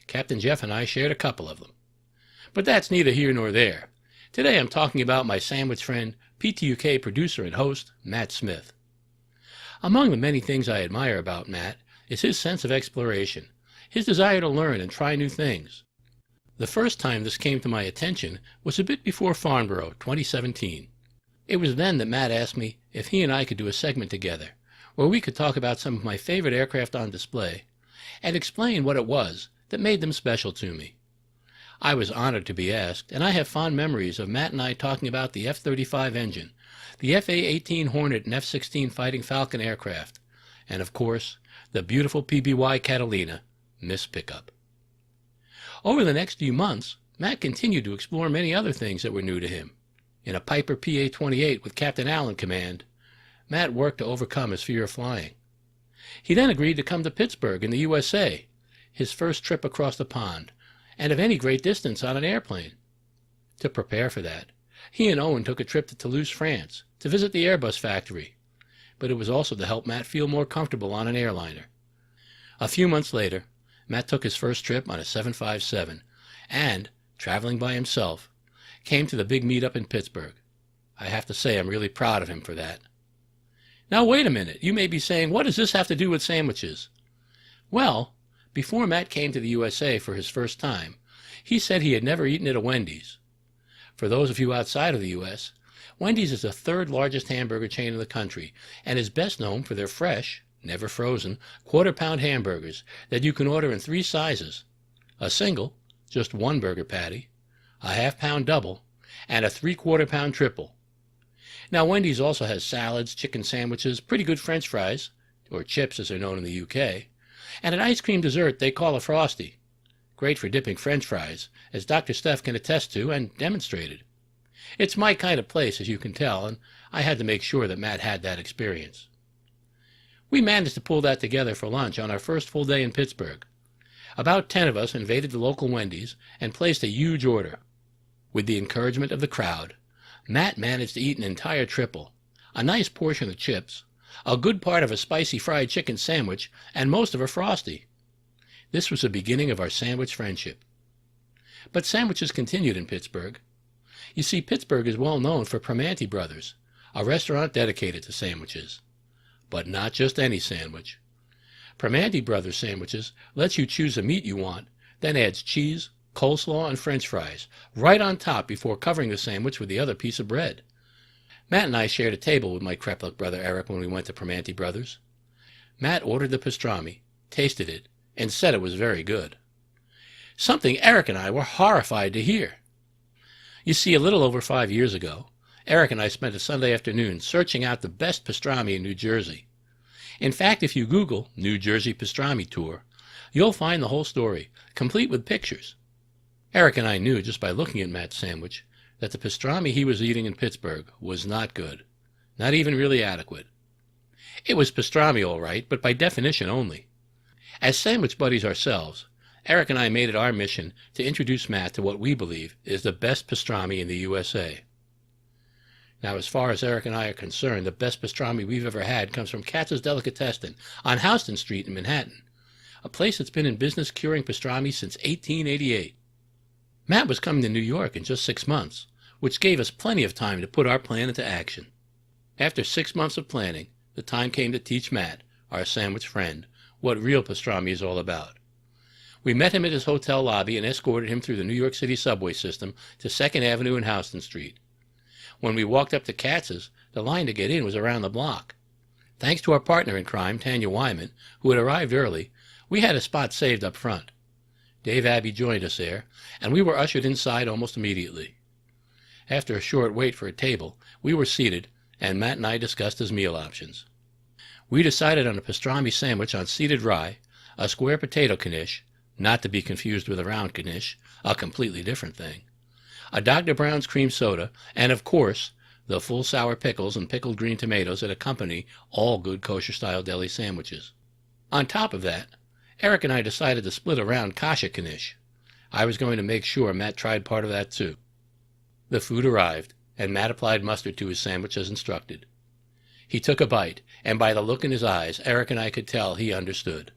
Captain Jeff and I shared a couple of them. But that's neither here nor there. Today I'm talking about my sandwich friend, PTUK producer and host, Matt Smith. Among the many things I admire about Matt is his sense of exploration, his desire to learn and try new things. The first time this came to my attention was a bit before Farnborough, 2017. It was then that Matt asked me if he and I could do a segment together, where we could talk about some of my favorite aircraft on display, and explain what it was that made them special to me. I was honored to be asked, and I have fond memories of Matt and I talking about the F-35 engine, the FA-18 Hornet and F-16 Fighting Falcon aircraft, and of course, the beautiful PBY Catalina, Miss Pickup. Over the next few months, Matt continued to explore many other things that were new to him. In a Piper PA-28 with Captain Allen command, Matt worked to overcome his fear of flying. He then agreed to come to Pittsburgh in the USA, his first trip across the pond, and of any great distance on an airplane. To prepare for that, he and Owen took a trip to Toulouse, France, to visit the Airbus factory, but it was also to help Matt feel more comfortable on an airliner. A few months later, Matt took his first trip on a 757 and, traveling by himself, came to the big meetup in Pittsburgh. I have to say I'm really proud of him for that. Now wait a minute, you may be saying, what does this have to do with sandwiches? Well, before Matt came to the USA for his first time, he said he had never eaten at a Wendy's. For those of you outside of the US, Wendy's is the third largest hamburger chain in the country and is best known for their fresh, never frozen, quarter-pound hamburgers that you can order in 3 sizes: a single, just 1 burger patty, a half-pound double, and a 3/4-pound triple. Now, Wendy's also has salads, chicken sandwiches, pretty good French fries, or chips as they're known in the UK, and an ice cream dessert they call a Frosty. Great for dipping French fries, as Dr. Steph can attest to and demonstrated. It's my kind of place, as you can tell, and I had to make sure that Matt had that experience. We managed to pull that together for lunch on our first full day in Pittsburgh. About 10 of us invaded the local Wendy's and placed a huge order. With the encouragement of the crowd, Matt managed to eat an entire triple, a nice portion of chips, a good part of a spicy fried chicken sandwich, and most of a Frosty. This was the beginning of our sandwich friendship. But sandwiches continued in Pittsburgh. You see, Pittsburgh is well known for Primanti Brothers, a restaurant dedicated to sandwiches. But not just any sandwich. Primanti Brothers sandwiches lets you choose the meat you want, then adds cheese, coleslaw, and French fries right on top before covering the sandwich with the other piece of bread. Matt and I shared a table with my Kreplach brother Eric when we went to Primanti Brothers. Matt ordered the pastrami, tasted it, and said it was very good. Something Eric and I were horrified to hear. You see, a little over 5 years ago, Eric and I spent a Sunday afternoon searching out the best pastrami in New Jersey. In fact, if you Google New Jersey Pastrami Tour, You'll find the whole story, complete with pictures. Eric and I knew just by looking at Matt's sandwich that the pastrami he was eating in Pittsburgh was not good, not even really adequate. It was pastrami all right, but by definition only. As sandwich buddies ourselves, Eric and I made it our mission to introduce Matt to what we believe is the best pastrami in the USA. Now, as far as Eric and I are concerned, the best pastrami we've ever had comes from Katz's Delicatessen on Houston Street in Manhattan, a place that's been in business curing pastrami since 1888. Matt was coming to New York in just 6 months, which gave us plenty of time to put our plan into action. After 6 months of planning, the time came to teach Matt, our sandwich friend, what real pastrami is all about. We met him at his hotel lobby and escorted him through the New York City subway system to 2nd Avenue and Houston Street. When we walked up to Katz's, the line to get in was around the block. Thanks to our partner in crime, Tanya Wyman, who had arrived early, we had a spot saved up front. Dave Abbey joined us there, and we were ushered inside almost immediately. After a short wait for a table, we were seated, and Matt and I discussed his meal options. We decided on a pastrami sandwich on seeded rye, a square potato knish, not to be confused with a round knish, a completely different thing, a Dr. Brown's cream soda, and, of course, the full sour pickles and pickled green tomatoes that accompany all good kosher-style deli sandwiches. On top of that, Eric and I decided to split a round kasha knish. I was going to make sure Matt tried part of that too. The food arrived, and Matt applied mustard to his sandwich as instructed. He took a bite, and by the look in his eyes, Eric and I could tell he understood.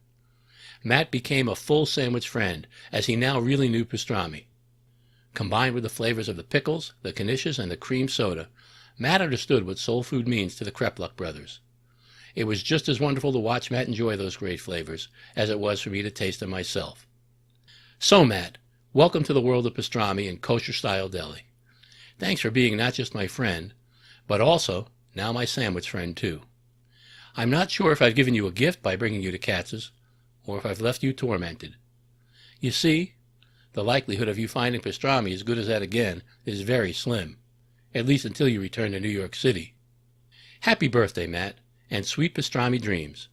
Matt became a full sandwich friend, as he now really knew pastrami. Combined with the flavors of the pickles, the knishes, and the cream soda, Matt understood what soul food means to the Krepluk brothers. It was just as wonderful to watch Matt enjoy those great flavors as it was for me to taste them myself. So, Matt, welcome to the world of pastrami and kosher-style deli. Thanks for being not just my friend, but also now my sandwich friend, too. I'm not sure if I've given you a gift by bringing you to Katz's, or if I've left you tormented. You see, the likelihood of you finding pastrami as good as that again is very slim, at least until you return to New York City. Happy birthday, Matt, and sweet pastrami dreams.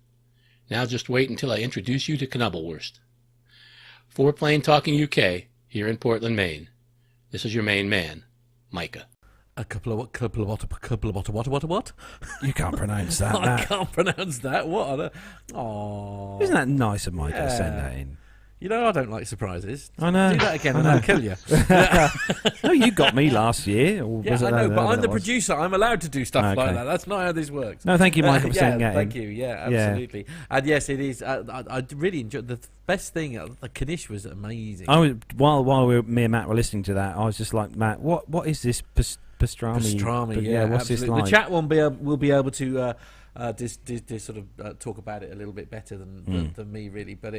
Now just wait until I introduce you to Knubbelwurst. For Plain Talking UK, here in Portland, Maine, this is your main man, Micah. What? You can't pronounce that. I can't pronounce that. What? Oh, isn't that nice of Micah to send that in? You know, I don't like surprises. I know. Do that again and I'll kill you. No, you got me last year. Yeah, I know, but I'm the producer. I'm allowed to do stuff like that. That's not how this works. No, thank you, Michael, for sending that in. Thank you. Yeah, absolutely. Yeah. And yes, it is. I really enjoyed the best thing. The knish was amazing. While me and Matt were listening to that, I was just like, Matt, what is this pastrami? Pastrami, yeah. What's absolutely. this like? The chat will be able to sort of talk about it a little bit better than me, really. But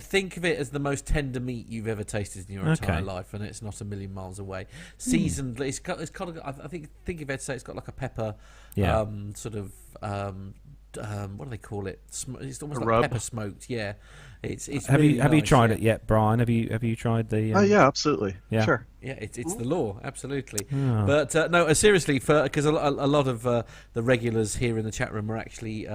think of it as the most tender meat you've ever tasted in your entire life, and it's not a million miles away. Seasoned, it's got I think you've had to say it's got like a pepper, sort of what do they call it? It's almost like pepper smoked. Yeah, it's have really you nice, tried it yet, Brian? Have you tried the? Yeah, absolutely. Yeah. Sure. Yeah, it's the law, absolutely. Oh. But no, seriously, because a lot of the regulars here in the chat room are actually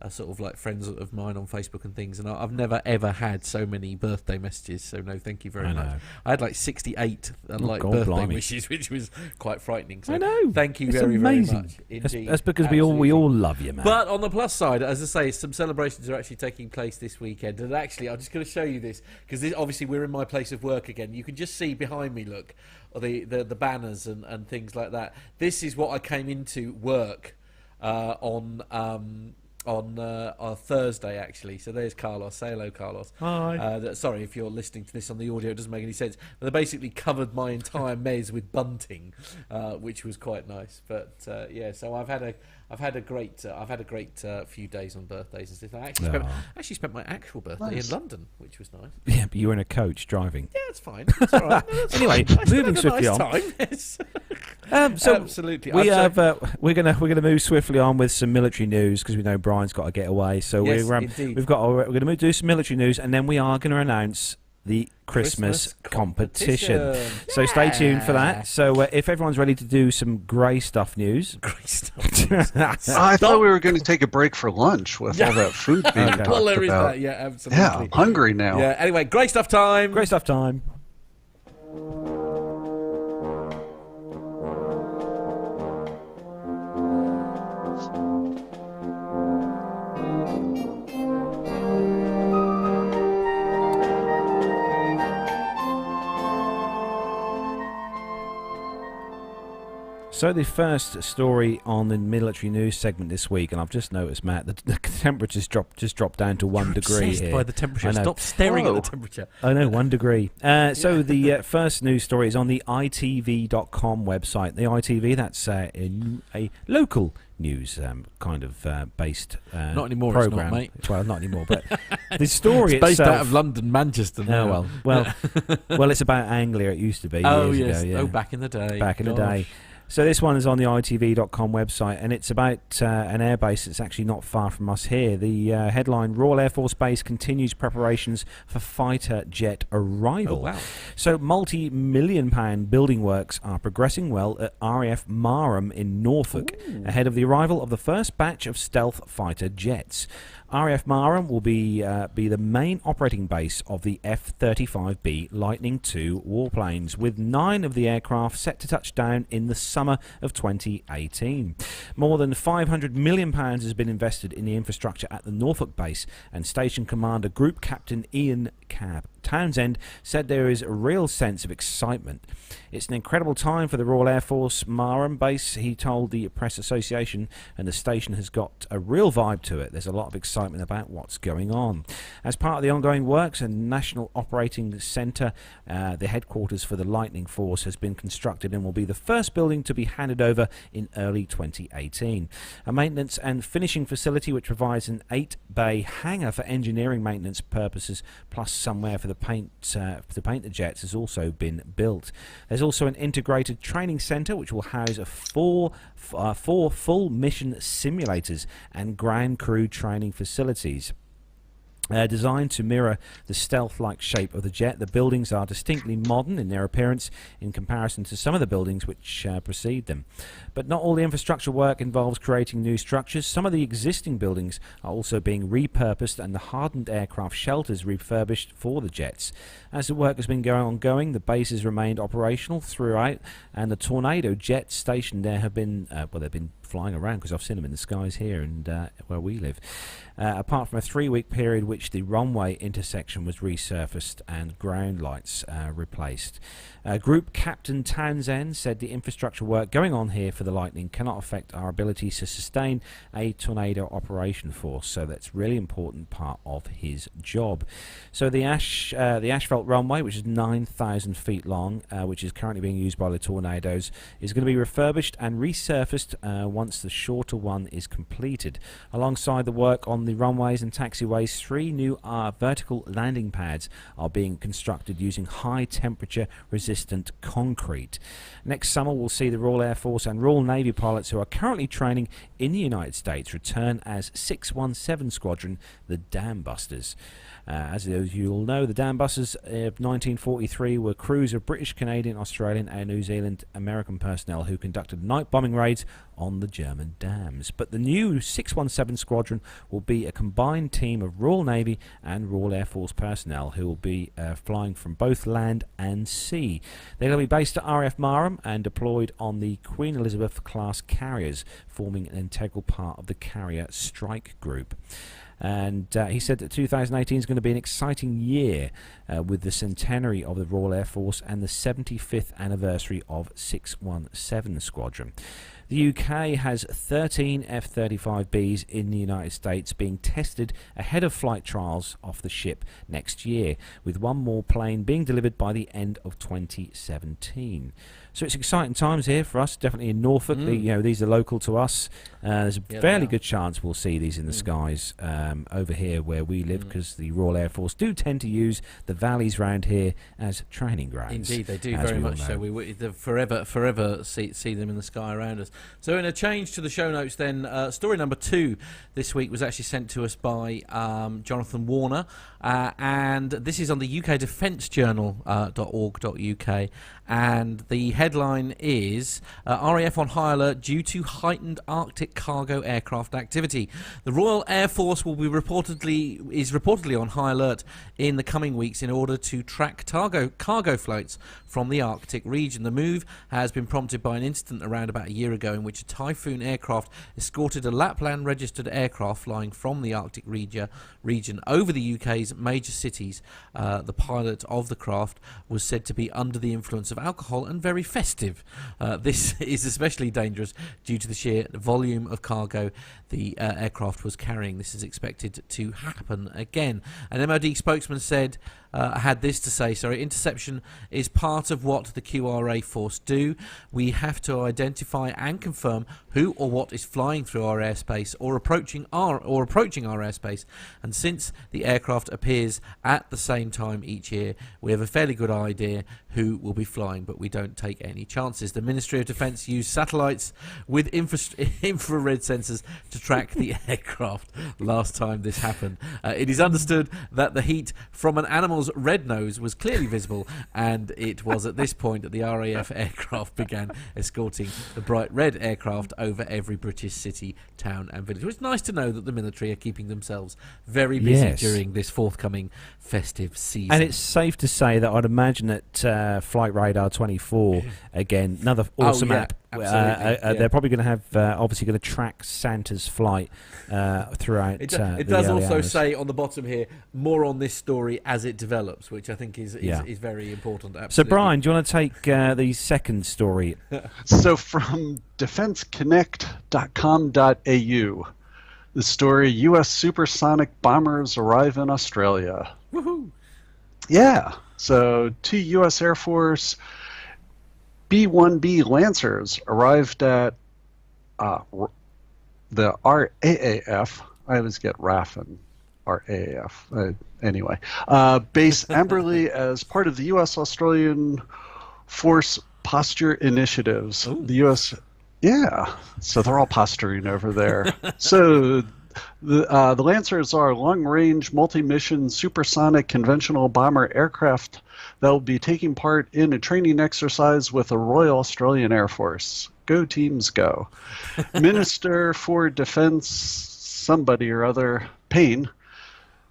sort of like friends of mine on Facebook and things, and I've never ever had so many birthday messages. So no, thank you very much. I had like 68 birthday wishes, which was quite frightening. So I know. Thank you it's very amazing. Very much. Indeed. That's because we all love you, man. But on the plus side, as I say, some celebrations are actually taking place this weekend, and actually, I'm just going to show you this because obviously we're in my place of work again. You can just see behind me, look, the banners and things like that. This is what I came into work on Thursday, actually. So there's Carlos. Say hello, Carlos. Hi. Sorry if you're listening to this on the audio; it doesn't make any sense. But they basically covered my entire mez with bunting, which was quite nice. But yeah, so I've had a great few days on birthdays and stuff. I actually spent my actual birthday in London, which was nice. Yeah, but you were in a coach driving. Yeah, it's fine. It's all right. Anyway, moving swiftly on. Yes. So absolutely, we're gonna move swiftly on with some military news because we know Brian's got to get away. So yes, we're gonna do some military news, and then we are going to announce the Christmas competition. So stay tuned for that. So if everyone's ready to do some grey stuff news. Grey stuff. I thought we were going to take a break for lunch with all that food being talked well, there is about. that. Yeah, absolutely. Yeah, I'm hungry now. Yeah. Anyway, grey stuff time. Grey stuff time. So the first story on the military news segment this week, and I've just noticed, Matt, the temperature's dropped down to 1 degree here. By the temperature. Stop staring at the temperature. I know, 1 degree. So the first news story is on the ITV.com website. The ITV, that's a local news kind of based not anymore, program. It's not, mate. Well, not anymore, but the story it's based itself, out of London, Manchester. Oh, well, it's about Anglia. It used to be. Oh years yes. ago, yeah. Oh, back in the day. Back in the day. So this one is on the ITV.com website, and it's about an airbase that's actually not far from us here. The headline, Royal Air Force Base continues preparations for fighter jet arrival. Oh, wow. So multi-million-pound building works are progressing well at RAF Marham in Norfolk, ahead of the arrival of the first batch of stealth fighter jets. RAF Marham will be the main operating base of the F-35B Lightning II warplanes, with 9 of the aircraft set to touch down in the summer of 2018. More than £500 million has been invested in the infrastructure at the Norfolk base, and Station Commander Group Captain Ian Townsend said there is a real sense of excitement. It's an incredible time for the Royal Air Force Marham base, he told the Press Association, and the station has got a real vibe to it. There's a lot of excitement about what's going on. As part of the ongoing works, a National Operating Centre, the headquarters for the Lightning Force, has been constructed and will be the first building to be handed over in early 2018. A maintenance and finishing facility which provides an 8-bay hangar for engineering maintenance purposes, plus somewhere for the paint the jets, has also been built. There's also an integrated training centre which will house four full mission simulators and ground crew training facilities. Designed to mirror the stealth-like shape of the jet, the buildings are distinctly modern in their appearance in comparison to some of the buildings which precede them. But not all the infrastructure work involves creating new structures. Some of the existing buildings are also being repurposed and the hardened aircraft shelters refurbished for the jets. As the work has been ongoing, the base has remained operational throughout, and the Tornado jet stationed there have been, they've been flying around because I've seen them in the skies here and where we live. Apart from a 3-week period which the runway intersection was resurfaced and ground lights replaced. Group Captain Townsend said the infrastructure work going on here for the Lightning cannot affect our ability to sustain a Tornado operation force, so that's a really important part of his job. So the asphalt runway, which is 9,000 feet long, which is currently being used by the Tornadoes, is going to be refurbished and resurfaced once the shorter one is completed. Alongside the work on the runways and taxiways, 3 new vertical landing pads are being constructed using high temperature resistant concrete. Next summer we'll see the Royal Air Force and Royal Navy pilots who are currently training in the United States return as 617 Squadron, the Dam Busters. As you all know, the Dam Busters of 1943 were crews of British, Canadian, Australian and New Zealand American personnel who conducted night bombing raids on the German dams. But the new 617 Squadron will be a combined team of Royal Navy and Royal Air Force personnel who will be flying from both land and sea. They're going to be based at RAF Marham and deployed on the Queen Elizabeth class carriers, forming an integral part of the Carrier Strike Group. And he said that 2018 is going to be an exciting year with the centenary of the Royal Air Force and the 75th anniversary of 617 Squadron. The UK has 13 F-35Bs in the United States being tested ahead of flight trials off the ship next year, with one more plane being delivered by the end of 2017. So it's exciting times here for us, definitely in Norfolk. These are local to us. There's a fairly good chance we'll see these in the skies over here where we live, because the Royal Air Force do tend to use the valleys round here as training grounds. Indeed, they do, very much so. We forever see them in the sky around us. So in a change to the show notes then, story number 2 this week was actually sent to us by Jonathan Warner, and this is on the ukdefencejournal.org.uk, and the headline is RAF on high alert due to heightened Arctic cargo aircraft activity. The Royal Air Force is reportedly on high alert in the coming weeks in order to track cargo flights from the Arctic region. The move has been prompted by an incident around about a year ago in which a Typhoon aircraft escorted a Lapland-registered aircraft flying from the Arctic region over the UK's major cities. The pilot of the craft was said to be under the influence of alcohol and very festive. This is especially dangerous due to the sheer volume of cargo the aircraft was carrying. This is expected to happen again. An MOD spokesman said, had this to say, interception is part of what the QRA force do. We have to identify and confirm who or what is flying through our airspace or approaching our airspace, and since the aircraft appears at the same time each year, we have a fairly good idea who will be flying, but we don't take any chances. The Ministry of Defence used satellites with infrared sensors to track the aircraft last time this happened. It is understood that the heat from an animal's red nose was clearly visible, and it was at this point that the RAF aircraft began escorting the bright red aircraft over every British city, town and village. It's nice to know that the military are keeping themselves very busy during this forthcoming festive season. And it's safe to say that I'd imagine that Flight Radar 24, again, another awesome app. They're probably going to have, obviously going to track Santa's flight throughout. It does also say on the bottom here, more on this story as it develops, which I think is very important. Absolutely. So, Brian, do you want to take the second story? So, from defenceconnect.com.au, the story: U.S. supersonic bombers arrive in Australia. Woohoo! Yeah. So, 2 U.S. Air Force B-1B Lancers arrived at the RAAF. I always get RAF and RAAF. Anyway, base Amberley as part of the U.S.-Australian Force Posture Initiatives. Ooh. The U.S. So they're all posturing over there. So the Lancers are long-range, multi-mission, supersonic, conventional bomber aircraft that will be taking part in a training exercise with the Royal Australian Air Force. Go teams, go. Minister for Defence, somebody or other, Payne,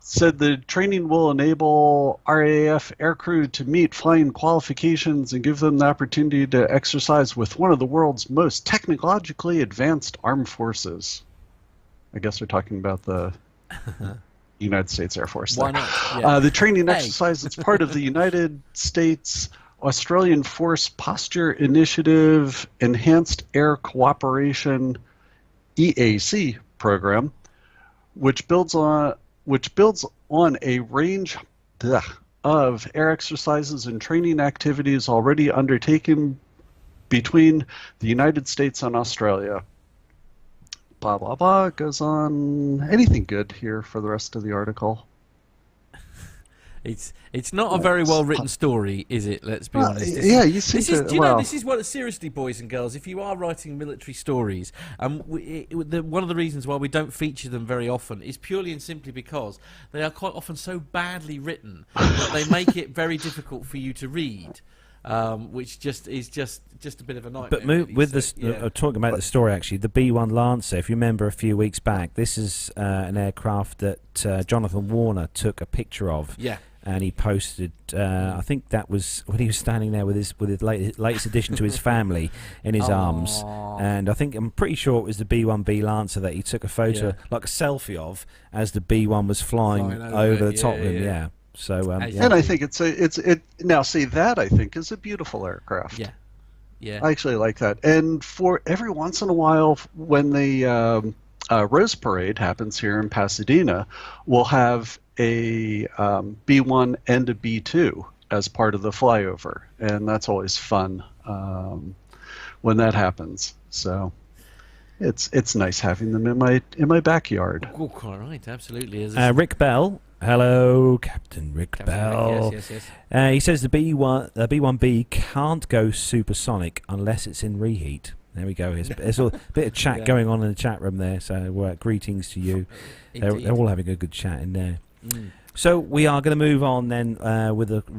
said the training will enable RAF aircrew to meet flying qualifications and give them the opportunity to exercise with one of the world's most technologically advanced armed forces. I guess they're talking about the United States Air Force. Why not? Yeah. The training exercise is part of the United States Australian Force Posture Initiative Enhanced Air Cooperation EAC program, which builds on a range of air exercises and training activities already undertaken between the United States and Australia. Blah, blah, blah. It goes on. Anything good here for the rest of the article? It's not a very well written story, is it? Let's be honest. This is what, seriously, boys and girls, if you are writing military stories, one of the reasons why we don't feature them very often is purely and simply because they are quite often so badly written that they make it very difficult for you to read. Which is just a bit of a nightmare. But with this, talking about the story, actually, the B-1 Lancer, if you remember a few weeks back, this is an aircraft that Jonathan Warner took a picture of. Yeah. And he posted, I think that was when he was standing there with his latest addition to his family in his arms. And I'm pretty sure it was the B-1B Lancer that he took a photo, like a selfie of, as the B-1 was flying over the top of him. Yeah. So, and I think now see that I think is a beautiful aircraft. Yeah. I actually like that. And for every once in a while, when the Rose Parade happens here in Pasadena, we'll have a B-1 and a B-2 as part of the flyover, and that's always fun. when that happens. So it's nice having them in my backyard. Oh, all right, absolutely. Rick Bell. Hello, Captain Rick Bell. Yes. He says the B1B can't go supersonic unless it's in reheat. There we go. There's a bit of chat going on in the chat room there, so greetings to you. They're all having a good chat in there. So we are going to move on then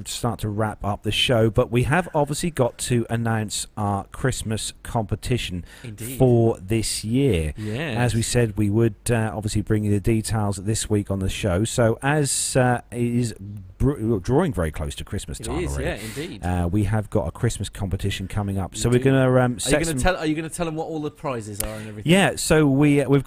start to wrap up the show, but we have obviously got to announce our Christmas competition for this year. Yes. As we said, we would obviously bring you the details this week on the show. So as it is drawing very close to Christmas time already. Yeah, indeed. We have got a Christmas competition coming up, so we're going to Are you going to tell them what all the prizes are and everything? Yeah, so we've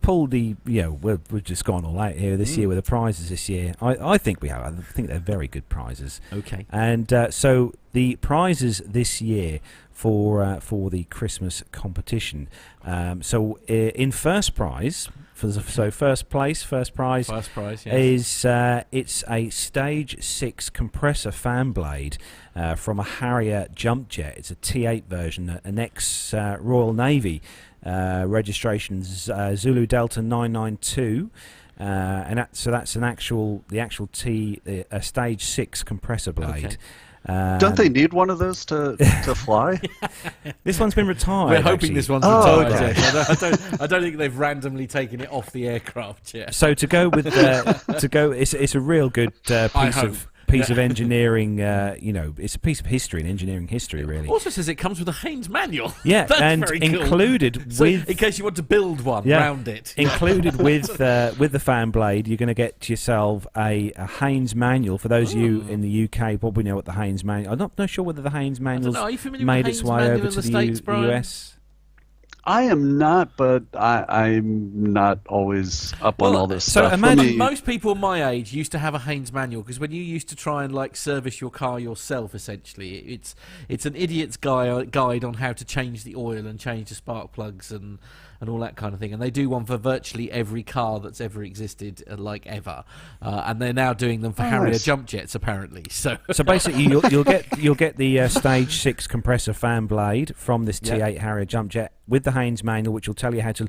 pulled the we've just gone all out here this year with the prizes this year. I think we have. I think they're very good prizes. Okay. And so the prizes this year for the Christmas competition. So in first prize. First prize yes. is it's a Stage 6 compressor fan blade from a Harrier jump jet. It's a T8 version, an ex-Royal Navy, registration Zulu Delta 992. And that's the actual a Stage 6 compressor blade. Okay. Don't they need one of those to fly? This one's been retired. We're hoping actually. this one's retired. Okay. Yes. I don't think they've randomly taken it off the aircraft yet. So to go with it's a real good piece of engineering. It's a piece of history and engineering history, really. Also says it comes with a Haynes manual. Yeah, That's and very cool. included So with, in case you want to build one round it. Included with the fan blade, you're going to get yourself a Haynes manual. For those of you in the UK, probably know what the Haynes manual. I'm not sure whether the Haynes manual's made its way over to the US. I am not, but I'm not always up on all this stuff. So imagine most people my age used to have a Haynes manual, because when you used to try and service your car yourself, essentially, it's an idiot's guide on how to change the oil and change the spark plugs and all that kind of thing. And they do one for virtually every car that's ever existed, ever. And they're now doing them for Harrier jump jets, apparently. So basically, you'll get the Stage 6 compressor fan blade from this T8 Harrier jump jet with the Haynes manual, which will tell you how to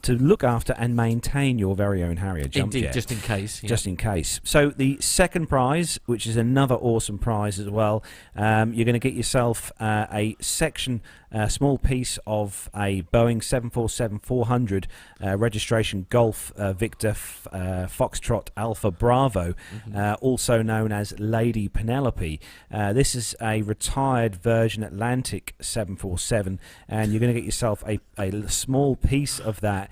look after and maintain your very own Harrier jump jet. Just in case. Yeah. Just in case. So the second prize, which is another awesome prize as well, you're going to get yourself a small piece of a Boeing 747-400 registration Golf Victor Foxtrot Alpha Bravo, also known as Lady Penelope. This is a retired Virgin Atlantic 747, and you're going to get yourself a small piece of that,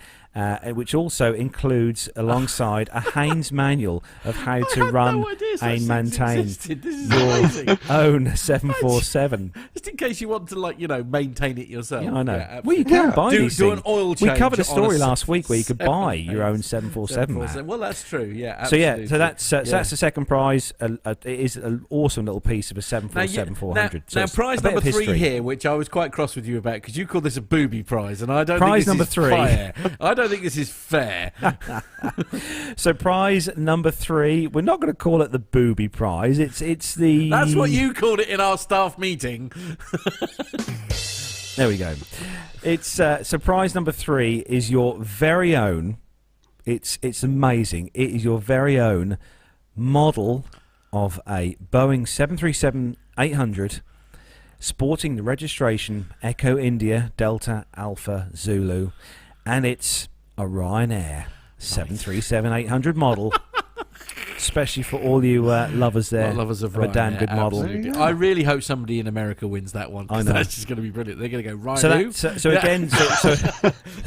which also includes, alongside, a Haynes manual of how to run and maintain your own 747. Just in case you want to, maintain it yourself. Yeah, I know. Well, you can buy these do things. An oil change. We covered a story last week where you could buy your own 747. Matt. Well, that's true. Yeah. Absolutely. So that's the second prize. It is an awesome little piece of a 747-400. Now, prize number 3 here, which I was quite cross with you about, because you call this a booby prize, and I don't prize think number this is 3. fair. I don't think this is fair. So prize number 3, we're not going to call it the booby prize. It's the. That's what you called it in our staff meeting. There we go. It's so prize number 3 is your very own. It's amazing. It is your very own model of a Boeing 737-800, sporting the registration Echo India Delta Alpha Zulu, and it's a Ryanair 737-800 model. Especially for all you lovers there, lovers of a damn good model. I really hope somebody in America wins that one. I know. That's just going to be brilliant. They're going to go right. So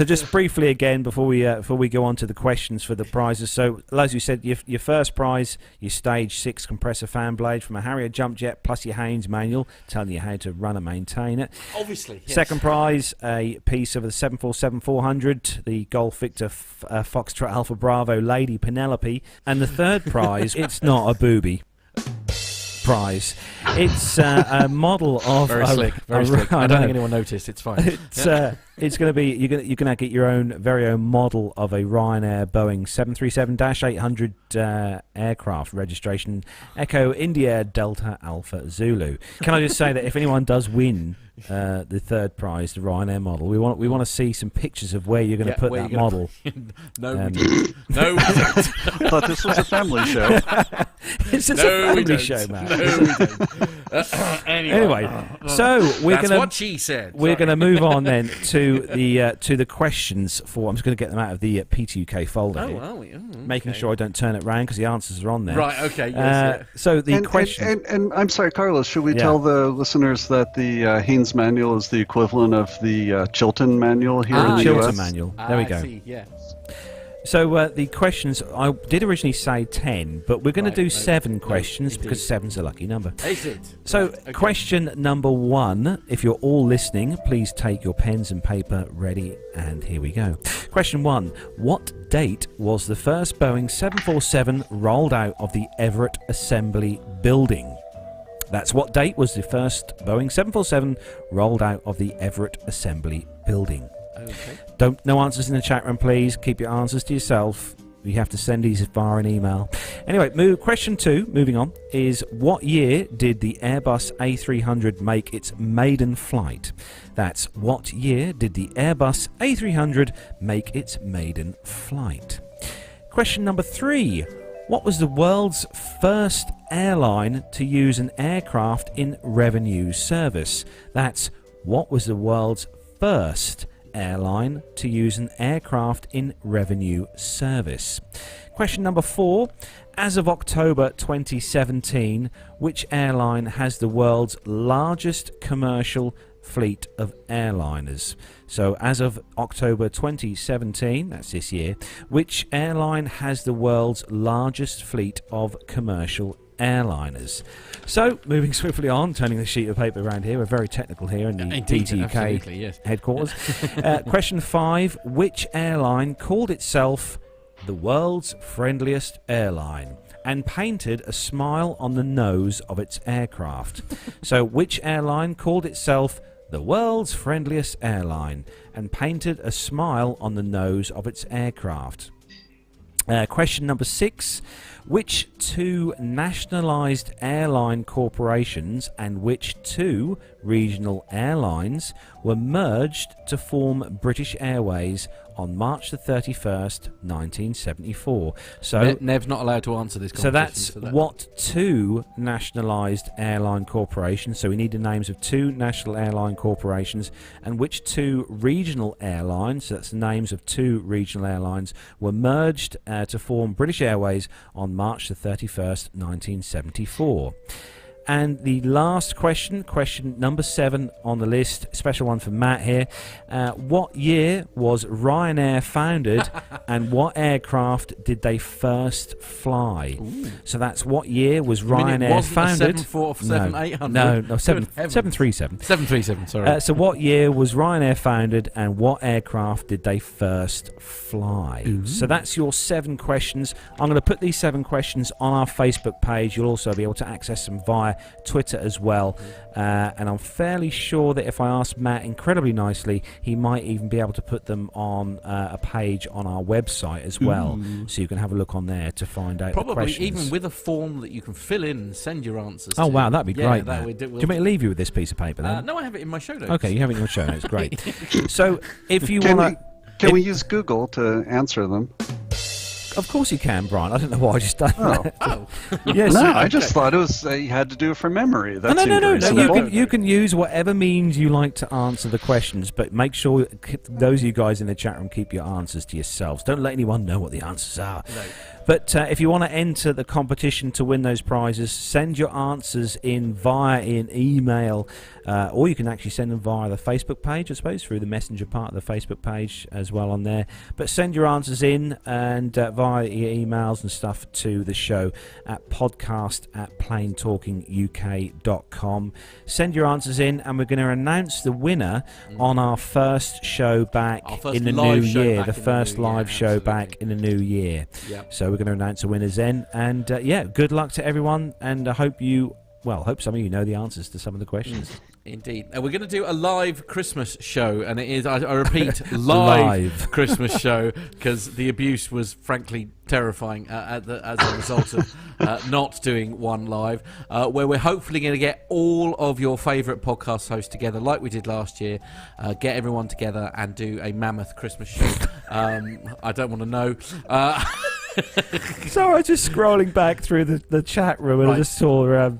just briefly again before we go on to the questions for the prizes. So as you said, your first prize, your Stage 6 compressor fan blade from a Harrier jump jet, plus your Haynes manual telling you how to run and maintain it. Obviously. Yes. Second prize, a piece of the 747-400, the Golf Victor Foxtrot Alpha Bravo Lady Penelope, and the third prize. It's not a booby prize. It's a model of very slick. I don't think anyone noticed. It's fine. It's going to be you're going to get your own very own model of a Ryanair Boeing 737-800 aircraft, registration Echo India Delta Alpha Zulu. Can I just say that if anyone does win the third prize, the Ryanair model, we want to see some pictures of where you're going to put that model. No, we don't. No, we don't. I thought this was a family show. It's just a family show, man. No, we don't. Anyway, so that's what she said. We're going to move on then to the questions for. I'm just going to get them out of the PTUK folder here, are we? making sure I don't turn it round because the answers are on there. Right. Okay. Yes. So the question. And I'm sorry, Carlos. Should we tell the listeners that the Haynes manual is the equivalent of the Chilton manual here in the Chilton US? manual. There we go. I see, yeah. So the questions, I did originally say 10, but we're going to do 7 questions because 7's a lucky number. Is it? So question number 1, if you're all listening, please take your pens and paper ready, and here we go. Question 1, what date was the first Boeing 747 rolled out of the Everett Assembly Building? That's what date was the first Boeing 747 rolled out of the Everett Assembly Building. Okay. No answers in the chat room, please. Keep your answers to yourself. You have to send these via an email. Anyway, question 2, moving on, is what year did the Airbus A300 make its maiden flight? That's what year did the Airbus A300 make its maiden flight? Question number 3. What was the world's first airline to use an aircraft in revenue service? That's what was the world's first airline to use an aircraft in revenue service? Question number 4. As of October 2017, which airline has the world's largest commercial fleet of airliners? So as of October 2017, that's this year, which airline has the world's largest fleet of commercial airliners? So, moving swiftly on, turning the sheet of paper around here, we're very technical here in the PTUK headquarters. Question 5, which airline called itself the world's friendliest airline and painted a smile on the nose of its aircraft? So, which airline called itself the world's friendliest airline and painted a smile on the nose of its aircraft? Question number 6. Which 2 nationalised airline corporations and which 2 regional airlines were merged to form British Airways on March the 31st, 1974? So Nev's not allowed to answer this question. So that's that. What 2 nationalised airline corporations, so we need the names of 2 national airline corporations, and which 2 regional airlines, so that's the names of 2 regional airlines, were merged to form British Airways on March the 31st, 1974. And the last question, question number 7 on the list, special one for Matt here. What year was Ryanair founded and what aircraft did they first fly? Ooh. So that's what year was Ryanair founded? 747-800? No, 737. 737, sorry. So what year was Ryanair founded and what aircraft did they first fly? Ooh. So that's your 7 questions. I'm going to put these 7 questions on our Facebook page. You'll also be able to access them via Twitter as well, and I'm fairly sure that if I ask Matt incredibly nicely, he might even be able to put them on a page on our website as well, so you can have a look on there to find out probably the questions. Even with a form that you can fill in and send your answers oh to. wow, that'd be great. Do you want me to leave you with this piece of paper then? No, I have it in my show notes. Okay, you have it in your show notes, great. So if you want to... Can we use Google to answer them? Of course you can, Brian. I don't know why I just done that. Oh. Yes. No, I just thought it was you had to do it from memory. That No. You can use whatever means you like to answer the questions, but make sure those of you guys in the chat room keep your answers to yourselves. Don't let anyone know what the answers are. No. But if you want to enter the competition to win those prizes, send your answers in via an email, or you can actually send them via the Facebook page, I suppose, through the messenger part of the Facebook page as well on there. But send your answers in and via your emails and stuff to the show at podcast@planetalkinguk.com. Send your answers in, and we're going to announce the winner on our first show back in the new year, the first live show back in the new year. Yep. So we're going to announce the winners then, and yeah, good luck to everyone, and I hope some of you know the answers to some of the questions. Indeed. We're going to do a live Christmas show, and it is, I repeat, live Christmas show, because the abuse was frankly terrifying as a result of not doing one live, where we're hopefully going to get all of your favourite podcast hosts together, like we did last year, get everyone together and do a mammoth Christmas show. I don't want to know. So I was just scrolling back through the chat room, and I just saw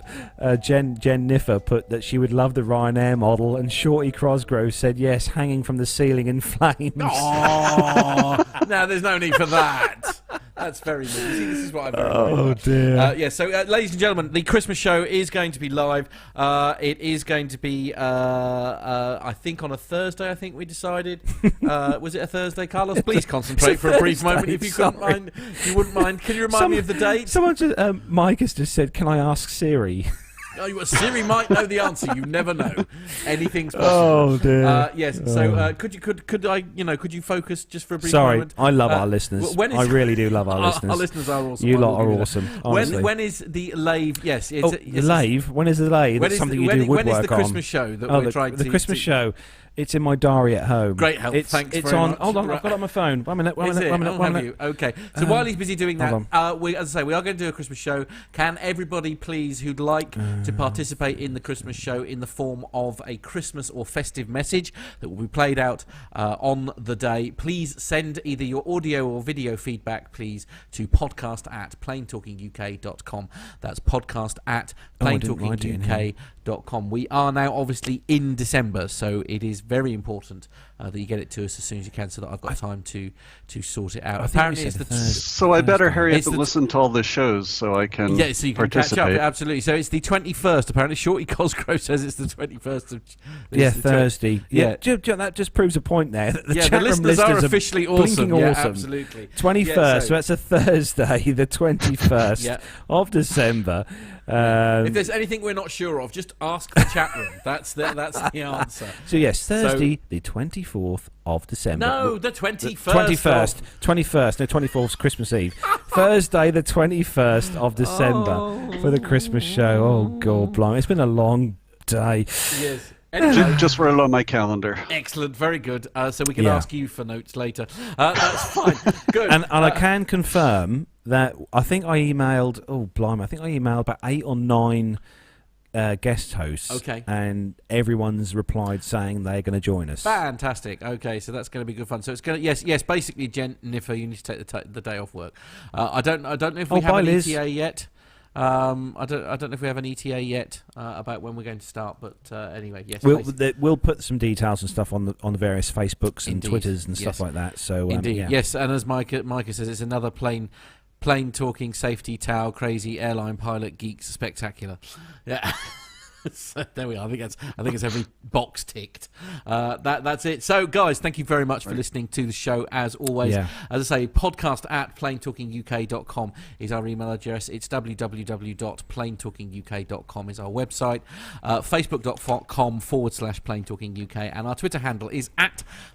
Jen Niffer put that she would love the Ryanair model, and Shorty Crosgrove said yes, hanging from the ceiling in flames. Oh, no, there's no need for that. That's very nice. See, this is what I'm very Oh dear. So ladies and gentlemen, the Christmas show is going to be live. It is going to be, I think, on a Thursday. I think we decided. Was it a Thursday, Carlos? Please concentrate for a brief moment, if you couldn't mind. If you wouldn't mind. Can you remind me of the date? Someone just, Mike has just said, "Can I ask Siri?" Oh, Siri might know the answer. You never know. Anything's possible. Oh dear. Yes. So could you focus just for a brief moment? Sorry, I love our listeners. I really do love our listeners. Our listeners are awesome. You lot are awesome. When is the lathe? Yes. The lathe. When is the lathe? That's something you do woodwork on. When is the Christmas show that we're trying to? The Christmas show. It's in my diary at home. Great help. Thanks very much. Hold on, I've got it on my phone. One minute. Okay. So while he's busy doing that, as I say, we are going to do a Christmas show. Can everybody please who'd like to participate in the Christmas show in the form of a Christmas or festive message that will be played out on the day, please send either your audio or video feedback, please, to podcast@planetalkinguk.com. That's podcast@planetalkinguk.com. We are now obviously in December, so it is very important that you get it to us as soon as you can, so that I've got time to sort it out. Apparently, it's so I better hurry up and listen to all the shows so I can so you can participate. Catch up. Absolutely. So it's the 21st. Apparently, Shorty Cosgrove says it's the 21st of Thursday. That just proves a point there. That the chat listeners room are officially awesome. Awesome. Yeah, absolutely. 21st. So that's a Thursday, the 21st of December. If there's anything we're not sure of, just ask the chat room. That's the answer. So yes, Thursday, the 24th of December. No, the 21st. 21st. No, 24th, Christmas Eve. Thursday, the 21st of December for the Christmas show. Oh, God, blimey. It's been a long day. Yes. Anyway. Just wrote it on my calendar. Excellent, very good. So we can ask you for notes later. That's fine. Good. And I can confirm that I think I emailed. Oh, blimey! I think I emailed about 8 or 9 guest hosts. Okay. And everyone's replied saying they're going to join us. Fantastic. Okay, so that's going to be good fun. So it's going to yes. Basically, Jen Niffer, you need to take the day off work. I don't know if we have an ETA yet. I don't know if we have an ETA yet about when we're going to start, but anyway, yes. We'll put some details and stuff on the various Facebooks and Twitters and stuff like that. So indeed, yes. And as Micah says, it's another plane talking safety towel crazy airline pilot geeks spectacular. Yeah. So there we are. I think it's every box ticked. That's it. So guys, thank you very much for listening to the show as always. Yeah. As I say, podcast@planetalkinguk.com is our email address. It's www.planetalkinguk.com is our website. Facebook.com/planetalkinguk, and our Twitter handle is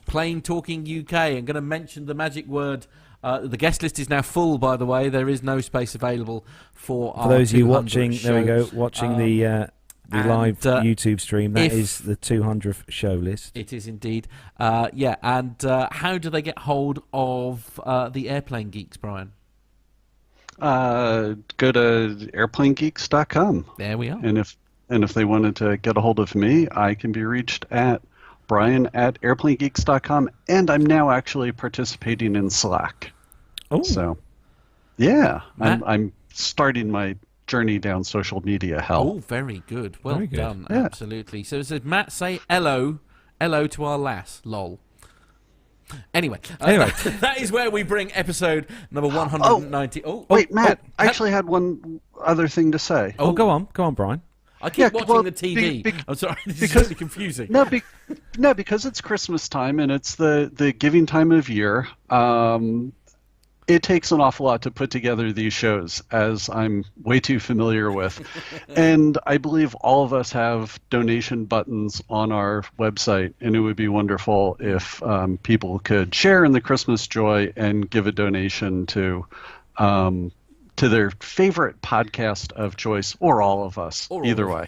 @planetalkinguk. I'm going to mention the magic word. The guest list is now full, by the way. There is no space available for those of you watching. show. There we go. Watching the live YouTube stream. That is the 200th show list. It is indeed. And how do they get hold of the Airplane Geeks, Brian? Go to airplanegeeks.com. There we are. And if they wanted to get a hold of me, I can be reached at brian@airplanegeeks.com, and I'm now actually participating in Slack. Oh. So, yeah, I'm starting my journey down social media hell. Oh, very good. Well very good. Done. Yeah. Absolutely. So says Matt, say hello to our lass. Lol. Anyway, that is where we bring episode number 190. Wait, Matt, I actually had one other thing to say. Oh, go on, Brian. I keep watching the TV. I'm sorry, this is really confusing. No, because it's Christmas time and it's the giving time of year. It takes an awful lot to put together these shows, as I'm way too familiar with. And I believe all of us have donation buttons on our website, and it would be wonderful if people could share in the Christmas joy and give a donation to to their favorite podcast of choice, or all of us, either way.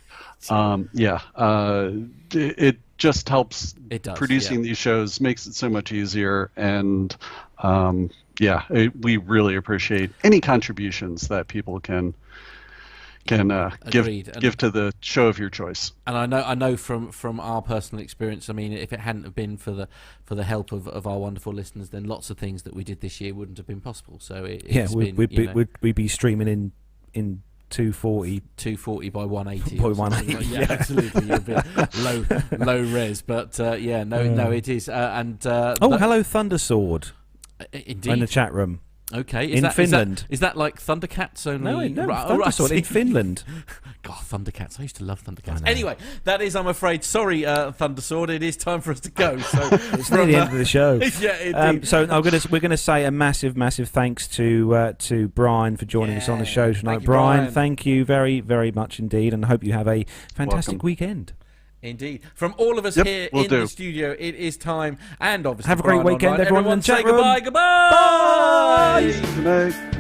It just helps. It does, producing these shows makes it so much easier, and we really appreciate any contributions that people can give to the show of your choice. And I know from our personal experience, I mean, if it hadn't have been for the help of our wonderful listeners, then lots of things that we did this year wouldn't have been possible. So we'd be streaming in 240 by 180. By 180, yeah, absolutely. You're a bit low res, but no, it is. Hello, Thundersword. Indeed. In the chat room. Okay, in Finland. Is that like Thundercats only? No, Thundersword in Finland. God, Thundercats! I used to love Thundercats. Anyway, that is, I'm afraid, sorry, Thundersword. It is time for us to go. So it's near the end of the show. Yeah, indeed. So we're gonna say a massive thanks to Brian for joining us on the show tonight. Brian, thank you very, very much indeed, and I hope you have a fantastic weekend. Indeed. From all of us here in the studio, it is time, and obviously have a great weekend, everyone. Say goodbye. Bye. Good night.